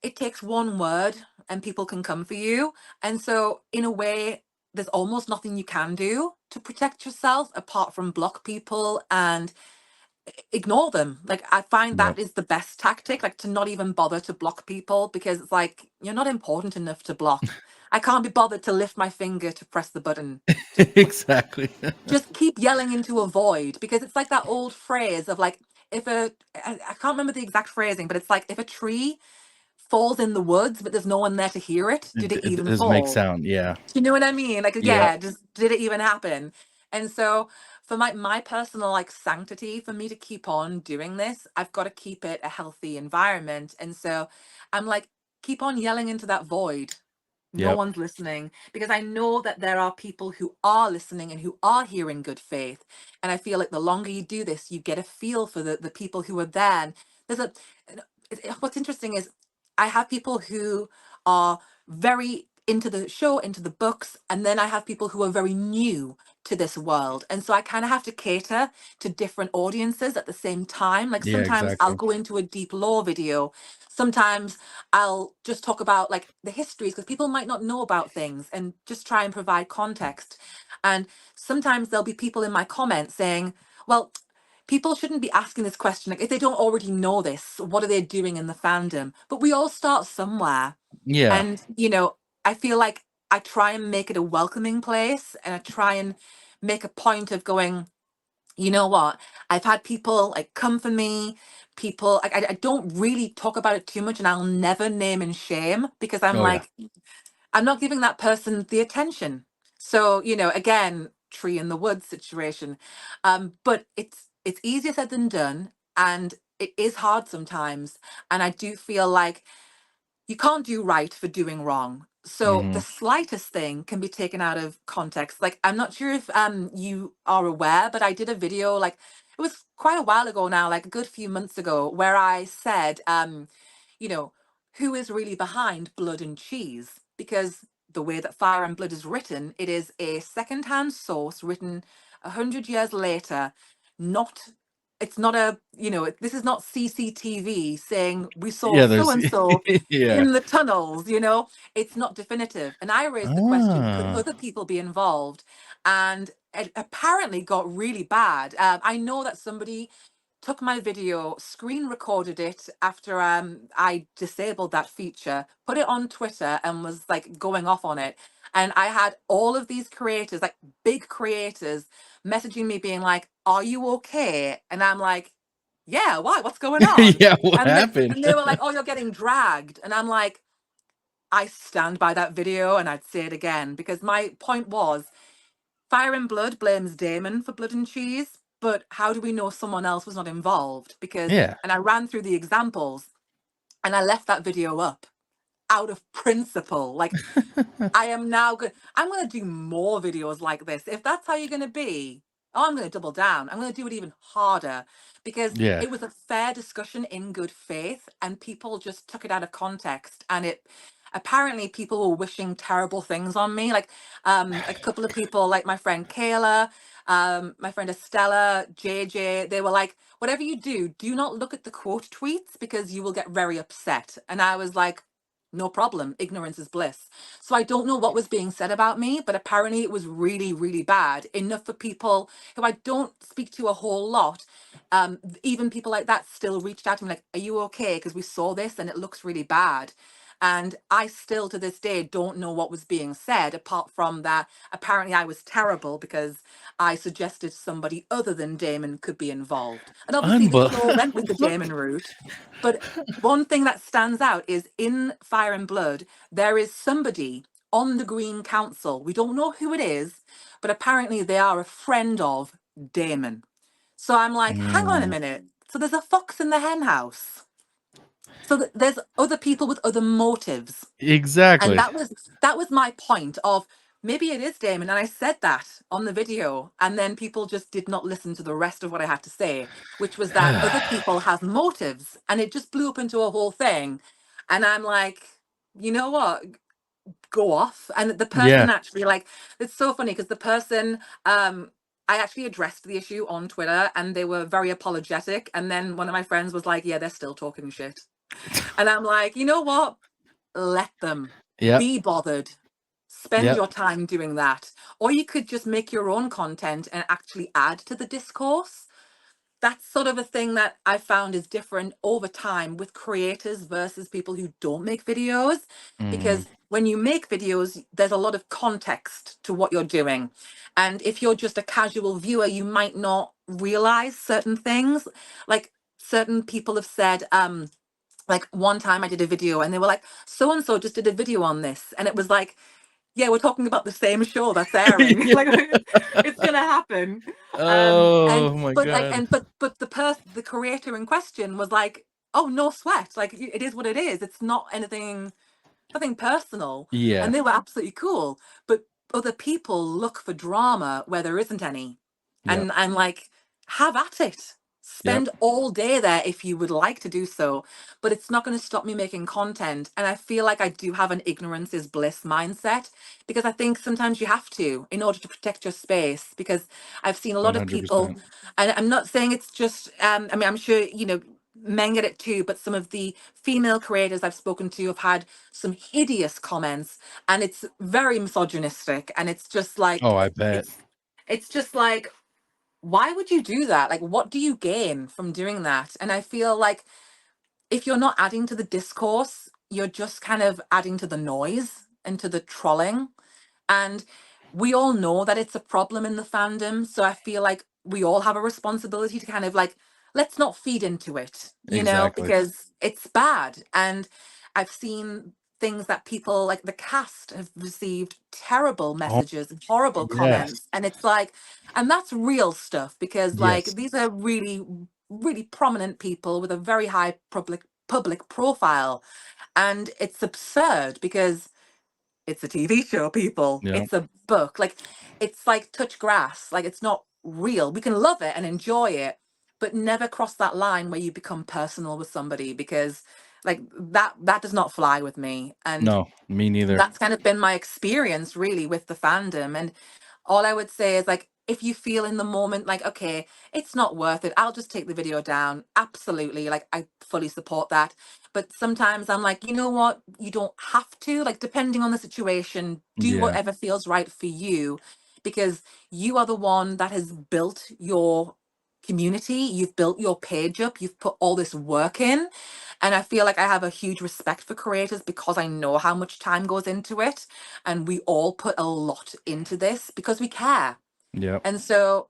it takes one word and people can come for you. And so, in a way, there's almost nothing you can do to protect yourself apart from block people and ignore them. Like, I find Yep. that is the best tactic, like to not even bother to block people because it's like, you're not important enough to block. I can't be bothered to lift my finger to press the button. Just Exactly. just keep yelling into a void, because it's like that old phrase of like, if a I can't remember the exact phrasing, but it's like, if a tree falls in the woods, but there's no one there to hear it, did it It even does make fall? sound. Yeah. Do you know what I mean? Like, Yeah. yeah, just did it even happen? And so for my personal like sanctity, for me to keep on doing this, I've got to keep it a healthy environment. And so I'm like, keep on yelling into that void. No Yep. one's listening, because I know that there are people who are listening and who are hearing good faith. And I feel like the longer you do this, you get a feel for the people who are there. And there's a, what's interesting is I have people who are very into the show, into the books, and then I have people who are very new to this world. And so I kind of have to cater to different audiences at the same time. Like Yeah, sometimes I'll exactly. go into a deep lore video. Sometimes I'll just talk about like the histories, because people might not know about things, and just try and provide context. And sometimes there'll be people in my comments saying, well, people shouldn't be asking this question. Like, if they don't already know this, what are they doing in the fandom? But we all start somewhere. Yeah. And, you know, I feel like I try and make it a welcoming place, and I try and make a point of going, you know what? I've had people like come for me. People, like, I don't really talk about it too much, and I'll never name and shame, because I'm Oh yeah. like, I'm not giving that person the attention. So, you know, again, tree in the woods situation. But it's easier said than done, and it is hard sometimes. And I do feel like you can't do right for doing wrong. So the Hmm. slightest thing can be taken out of context. Like, I'm not sure if you are aware, but I did a video, like, it was quite a while ago now, like a good few months ago, where I said, you know, who is really behind Blood and Cheese? Because the way that Fire and Blood is written, it is a second-hand source written 100 years later. Not, it's not a, you know, this is not CCTV saying we saw Yeah, so there's and so yeah. in the tunnels, you know. It's not definitive. And I raised the question, could Ah. other people be involved? And it apparently got really bad. I know that somebody took my video, screen recorded it after I disabled that feature, put it on Twitter, and was like going off on it. And I had all of these creators, like big creators, messaging me being like, "Are you okay?" And I'm like, "Yeah, why? What's going on?" Yeah, what And happened? and they were like, "Oh, you're getting dragged." And I'm like, I stand by that video, and I'd say it again, because my point was, Fire and Blood blames Damon for Blood and Cheese, but how do we know someone else was not involved? Because, Yeah. and I ran through the examples, and I left that video up out of principle. Like, I am now good. I'm going to do more videos like this. If that's how you're going to be, oh, I'm going to double down. I'm going to do it even harder, because Yeah. it was a fair discussion in good faith, and people just took it out of context. And it apparently, people were wishing terrible things on me. Like a couple of people, like my friend Kayla, my friend Estella, JJ, they were like, whatever you do not look at the quote tweets, because you will get very upset. And I was like, no problem. Ignorance is bliss. So I don't know what was being said about me, but apparently it was really, really bad. Enough for people who I don't speak to a whole lot. Even people like that still reached out to me like, "Are you okay? Because we saw this and it looks really bad." And I still to this day don't know what was being said, apart from that apparently I was terrible because I suggested somebody other than Damon could be involved. And obviously the show went with the Damon route. But one thing that stands out is in Fire and Blood, there is somebody on the Green Council. We don't know who it is, but apparently they are a friend of Damon. So I'm like, hang on a Mm, minute. So there's a fox in the hen house. So there's other people with other motives. And exactly. that was my point of, maybe it is Damon. And I said that on the video. And then people just did not listen to the rest of what I had to say, which was that other people have motives. And it just blew up into a whole thing. And I'm like, you know what? Go off. And the Yeah. person actually, like, it's so funny, because the person, I actually addressed the issue on Twitter, and they were very apologetic. And then one of my friends was like, yeah, they're still talking shit. And I'm like, you know what? Let them. Yep. Be bothered. Spend Yep. your time doing that. Or you could just make your own content and actually add to the discourse. That's sort of a thing that I found is different over time with creators versus people who don't make videos. Hmm. Because when you make videos, there's a lot of context to what you're doing. And if you're just a casual viewer, you might not realize certain things. Like, certain people have said, Like one time I did a video and they were like, so and so just did a video on this. And it was like, yeah, we're talking about the same show that's airing. Yeah. Like it's gonna happen. And Oh my but like god. and but the creator in question was like, oh, no sweat. Like it is what it is. It's not nothing personal. Yeah, And they were absolutely cool. But other people look for drama where there isn't any. yep, And I'm like, have at it. yep, Spend all day there if you would like to do so, but it's not going to stop me making content. And I feel like I do have an ignorance is bliss mindset because I think sometimes you have to in order to protect your space. Because I've seen a lot of people, 100%. and I'm not saying it's just, I mean, I'm sure, men get it too, but some of the female creators I've spoken to have had some hideous comments, and it's very misogynistic, and it's just Oh, like, I bet. it's just like, why would you do that? Like, what do you gain from doing that? And I feel like if you're not adding to the discourse, you're just kind of adding to the noise and to the trolling. And we all know that it's a problem in the fandom. So I feel like we all have a responsibility to kind of like, let's not feed into it, Exactly. because it's bad. And I've seen things that people like the cast have received terrible Oh, messages and horrible yes. comments. And it's like, and that's real stuff because Yes. like these are really, really prominent people with a very high public profile. And it's absurd because it's a TV show, people. Yeah. It's a book. Like it's like touch grass. Like it's not real. We can love it and enjoy it, but never cross that line where you become personal with somebody because like that does not fly with me. And No, me neither. that's kind of been my experience really with the fandom. And all I would say is like if you feel in the moment like okay, it's not worth it, I'll just take the video down. Absolutely, like I fully support that. But sometimes I'm like, you know what, you don't have to, like depending on the situation, do Yeah. whatever feels right for you, because you are the one that has built your community, you've built your page up, you've put all this work in. And I feel like I have a huge respect for creators because I know how much time goes into it. And we all put a lot into this because we care. Yep. And so,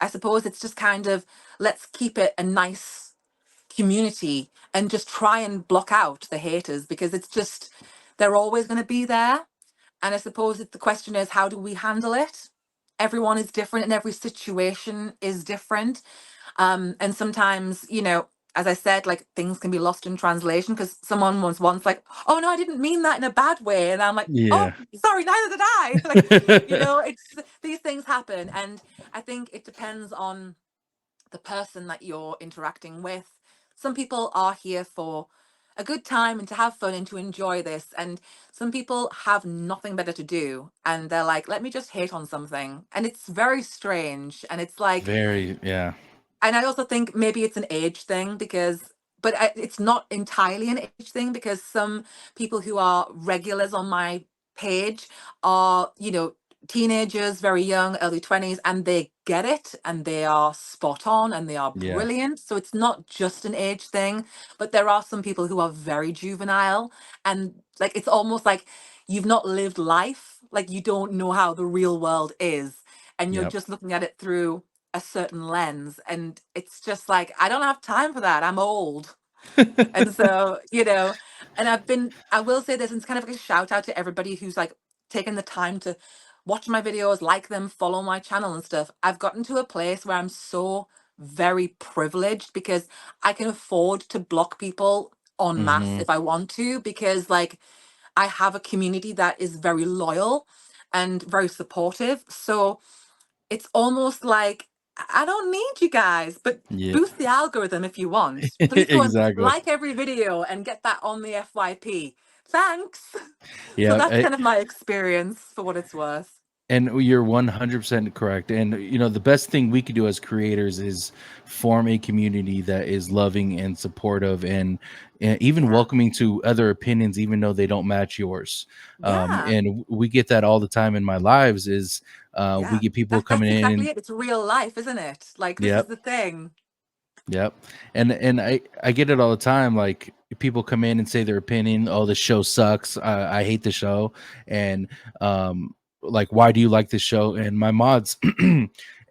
I suppose it's just kind of let's keep it a nice community and just try and block out the haters because it's just, they're always going to be there. And I suppose the question is, how do we handle it? Everyone is different and every situation is different. And sometimes, as I said, like things can be lost in translation because someone was once like, oh no, I didn't mean that in a bad way. And I'm like, oh, Yeah. sorry, neither did I. Like, it's these things happen. And I think it depends on the person that you're interacting with. Some people are here for a good time and to have fun and to enjoy this. And some people have nothing better to do. And they're like, let me just hate on something. And it's very strange. And it's like, Very, yeah. and I also think maybe it's an age thing because, but it's not entirely an age thing because some people who are regulars on my page are, teenagers, very young, early 20s, and they get it and they are spot on and they are Yeah. brilliant. So it's not just an age thing, but there are some people who are very juvenile and like it's almost like you've not lived life, like you don't know how the real world is and you're Yep. just looking at it through a certain lens, and it's just like I don't have time for that, I'm old. And so and I will say this, and it's kind of like a shout out to everybody who's like taken the time to watch my videos, like them, follow my channel and stuff. I've gotten to a place where I'm so very privileged because I can afford to block people en masse Mm-hmm. if I want to, because like I have a community that is very loyal and very supportive. So it's almost like I don't need you guys, but Yeah. boost the algorithm if you want. Please go and Exactly. like every video and get that on the FYP. Thanks. So Yeah. that's kind of my experience for what it's worth. And you're 100% correct. And the best thing we could do as creators is form a community that is loving and supportive and even Yeah. welcoming to other opinions, even though they don't match yours. Yeah. And we get that all the time in my lives. Is we Yeah. get people That's coming in exactly and it. It's real life, isn't it? Like this is yep, the thing. yep. And I get it all the time. Like people come in and say their opinion. Oh, the show sucks. I hate the show. And like, why do you like this show? And my mods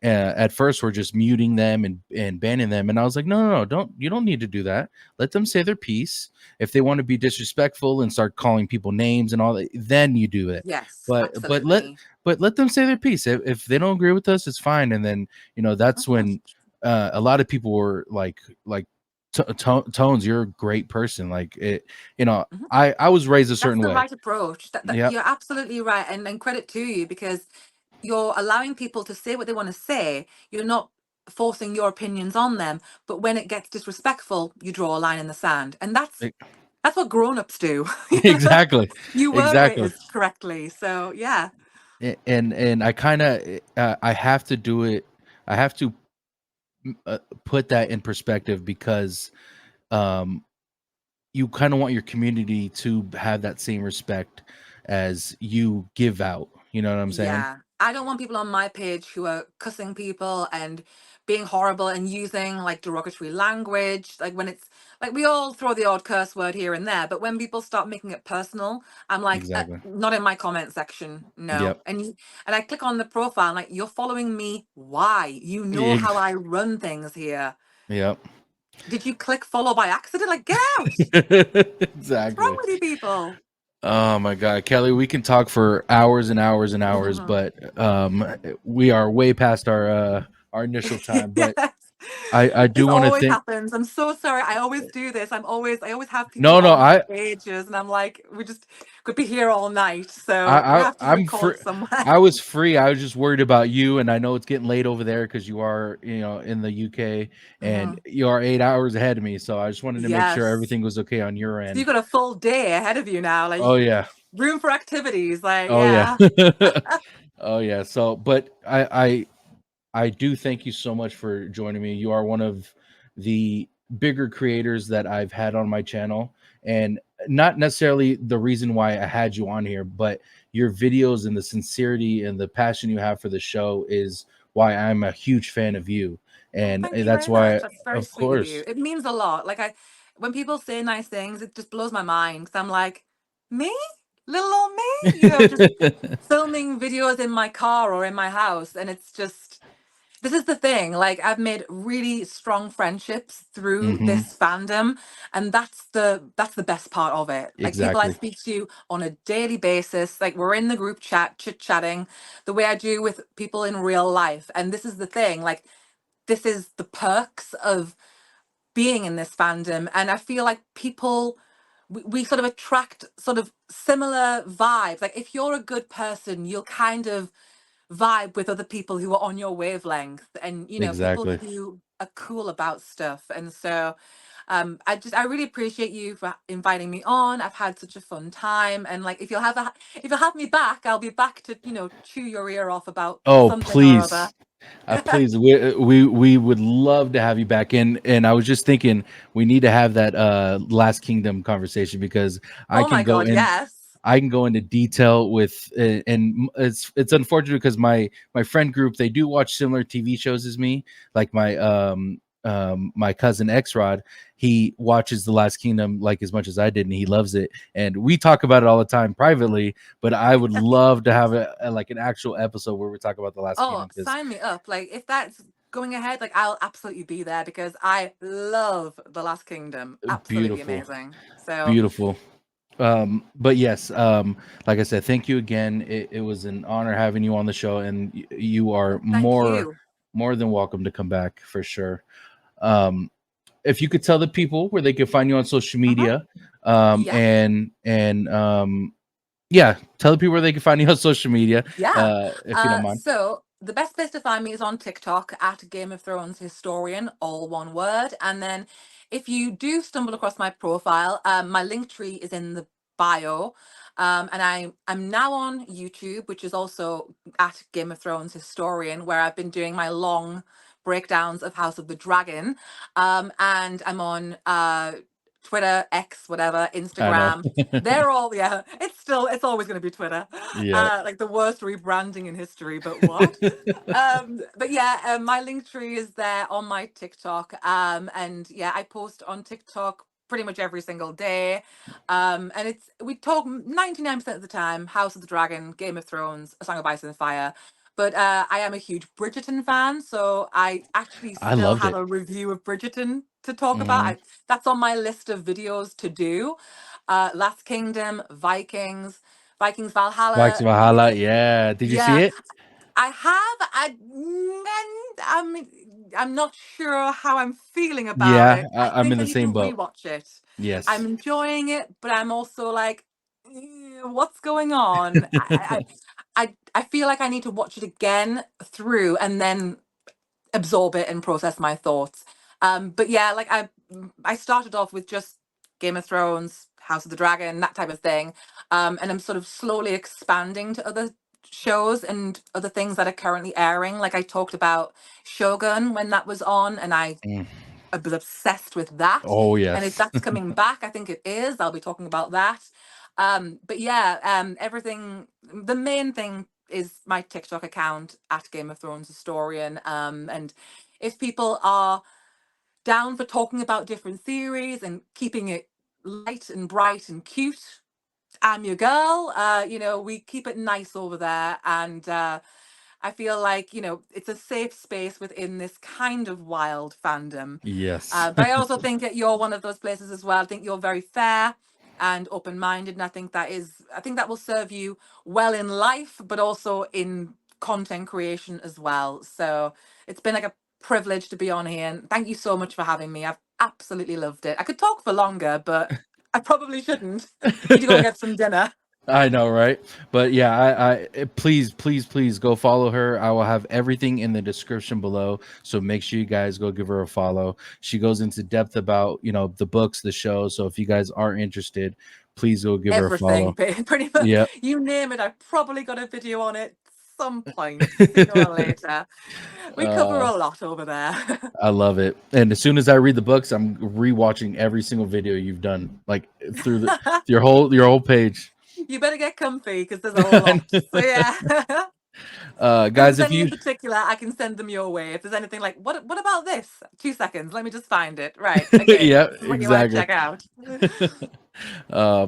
at first were just muting them and banning them, and I was like, no, no, no, you don't need to do that. Let them say their piece. If they want to be disrespectful and start calling people names and all that, then you do it. Yes, But absolutely. let them say their piece. If they don't agree with us, it's fine. And then that's Mhm. when a lot of people were like Tones, you're a great person. Like it, Mhm. I was raised a That's certain the way. right approach. That Yep, you're absolutely right, and credit to you because you're allowing people to say what they want to say. You're not forcing your opinions on them. But when it gets disrespectful, you draw a line in the sand, and that's e- that's what grown-ups do. exactly, You were exactly. raised correctly, so yeah. And I kind of I have to do it. I have to put that in perspective because um you kind of want your community to have that same respect as you give out. You know what I'm saying? Yeah. I don't want people on my page who are cussing people and being horrible and using like derogatory language. Like when it's like we all throw the odd curse word here and there, but when people start making it personal, I'm like, Exactly. not in my comment section. No. Yep. And I click on the profile and like, you're following me. Why? You know Ex- how I run things here. Yep. Did you click follow by accident? Like, get out. What's wrong Exactly. with you people? Oh my God, Kelly, we can talk for hours and hours and hours, but we are way past our initial time. But Yes. I This do want to always thank. happens. I'm so sorry. I always do this. I always have people No, no, on for ages, and I'm like, we just could be here all night. So we have to I'm free. record somewhere. I was free. I was just worried about you, and I know it's getting late over there because you are, in the UK, and Mhm. you are 8 hours ahead of me. So I just wanted to make sure Yes. everything was okay on your So you've end. got a full day ahead of you now. Like Oh yeah, room for activities. Like, oh yeah, yeah. oh yeah. So, but I do thank you so much for joining me. You are one of the bigger creators that I've had on my channel, and not necessarily the reason why I had you on here, but your videos and the sincerity and the passion you have for the show is why I'm a huge fan of you. Oh, And thank you that's very much. why, That's very of sweet of you. course. It means a lot. When people say nice things, it just blows my mind. Cause I'm like, me? Little old me? Just filming videos in my car or in my house. And it's just, this is the thing. Like, I've made really strong friendships through Hmm. this fandom. And that's the best part of it. Like, people I Exactly. speak to on a daily basis, like, we're in the group chat, chit-chatting, the way I do with people in real life. And this is the thing. Like, this is the perks of being in this fandom, and I feel like people, we sort of attract sort of similar vibes. Like if you're a good person, you'll kind of vibe with other people who are on your wavelength, and people Exactly. who are cool about stuff. And so I really appreciate you for inviting me on. I've had such a fun time, and like if you'll have me back, I'll be back to chew your ear off about Oh, something or other. please. Please, we would love to have you back in. And I was just thinking we need to have that Last Kingdom conversation because I Oh can my go god, in. yes. I can go into detail with, and it's unfortunate because my friend group, they do watch similar TV shows as me. Like my cousin X Rod, he watches The Last Kingdom like as much as I did, and he loves it. And we talk about it all the time privately. But I would love to have like an actual episode where we talk about The Last Oh, Kingdom because sign me up. Like if that's going ahead, like I'll absolutely be there because I love The Last Kingdom. Absolutely beautiful, amazing. So, beautiful. But yes, like I said, thank you again. It was an honor having you on the show, and you are thank you. more than welcome to come back for sure. Um, if you could tell the people where they can find you on social Uh-huh. media, Yeah. yeah, tell the people where they can find you on social media, Yeah. if you don't mind. So the best place to find me is on TikTok at Game of Thrones Historian, all one word. And then if you do stumble across my profile, my link tree is in the bio. And I'm now on YouTube, which is also at Game of Thrones Historian, where I've been doing my long breakdowns of House of the Dragon. And I'm on Twitter, X, whatever, I know. Instagram. They're all, yeah, it's always going to be Twitter. Yeah. Like the worst rebranding in history, but what? But yeah, my link tree is there on my TikTok. And yeah, I post on TikTok pretty much every single day. And we talk 99% of the time House of the Dragon, Game of Thrones, A Song of Ice and Fire. But I am a huge Bridgerton fan, so I actually I still loved have it. a review of Bridgerton to talk about. Mhm. That's on my list of videos to do. Last Kingdom, Vikings Vikes Valhalla. Valhalla, yeah. Did you see Yeah, it? I have. I'm not sure how I'm feeling about Yeah, it. I I'm think in I the need to same boat. rewatch it. I'm Yes. enjoying it, but I'm also like, what's going on? I feel like I need to watch it again through and then absorb it and process my thoughts. But yeah, like I started off with just Game of Thrones, House of the Dragon, that type of thing. And I'm sort of slowly expanding to other shows and other things that are currently airing. Like I talked about Shogun when that was on, and Mm. I was obsessed with that. Oh, And if yes. that's coming back, I think it is. I'll be talking about that. But yeah, everything. The main thing is my TikTok account at Game of Thrones Historian. And if people are down for talking about different theories and keeping it light and bright and cute, I'm your girl. We keep it nice over there, and I feel like, it's a safe space within this kind of wild fandom. Yes. But I also think that you're one of those places as well. I think you're very fair and open-minded, and I think that will serve you well in life, but also in content creation as well. So it's been like a privilege to be on here, and thank you so much for having me. I've absolutely loved it. I could talk for longer, but I probably shouldn't. Need to go and get some dinner. I know, right? But yeah, please, please, please go follow her. I will have everything in the description below, so make sure you guys go give her a follow. She goes into depth about the books, the show. So if you guys are interested, please go give her a Everything, follow. pretty much. Yep. You name it, I've probably got a video on it some point sooner or later. We cover uh, a lot over there. I love it. And as soon as I read the books, I'm rewatching every single video you've done, like through your whole page. You better get comfy because there's a lot. So yeah. If Guys, there's if any in you particular, I can send them your way. If there's anything like, what about this? 2 seconds, let me just find it. Right. Okay. yeah, This is what you want to exactly. check out.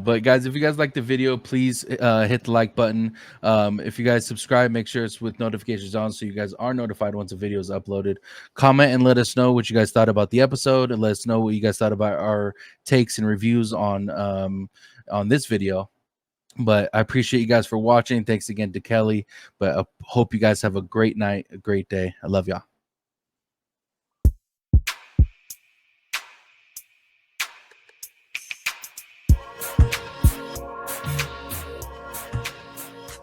But guys, if you guys like the video, please hit the like button. If you guys subscribe, make sure it's with notifications on so you guys are notified once a video is uploaded. Comment and let us know what you guys thought about the episode, and let us know what you guys thought about our takes and reviews on this video. But I appreciate you guys for watching. Thanks again to Kelly. But I hope you guys have a great night, a great day. I love y'all.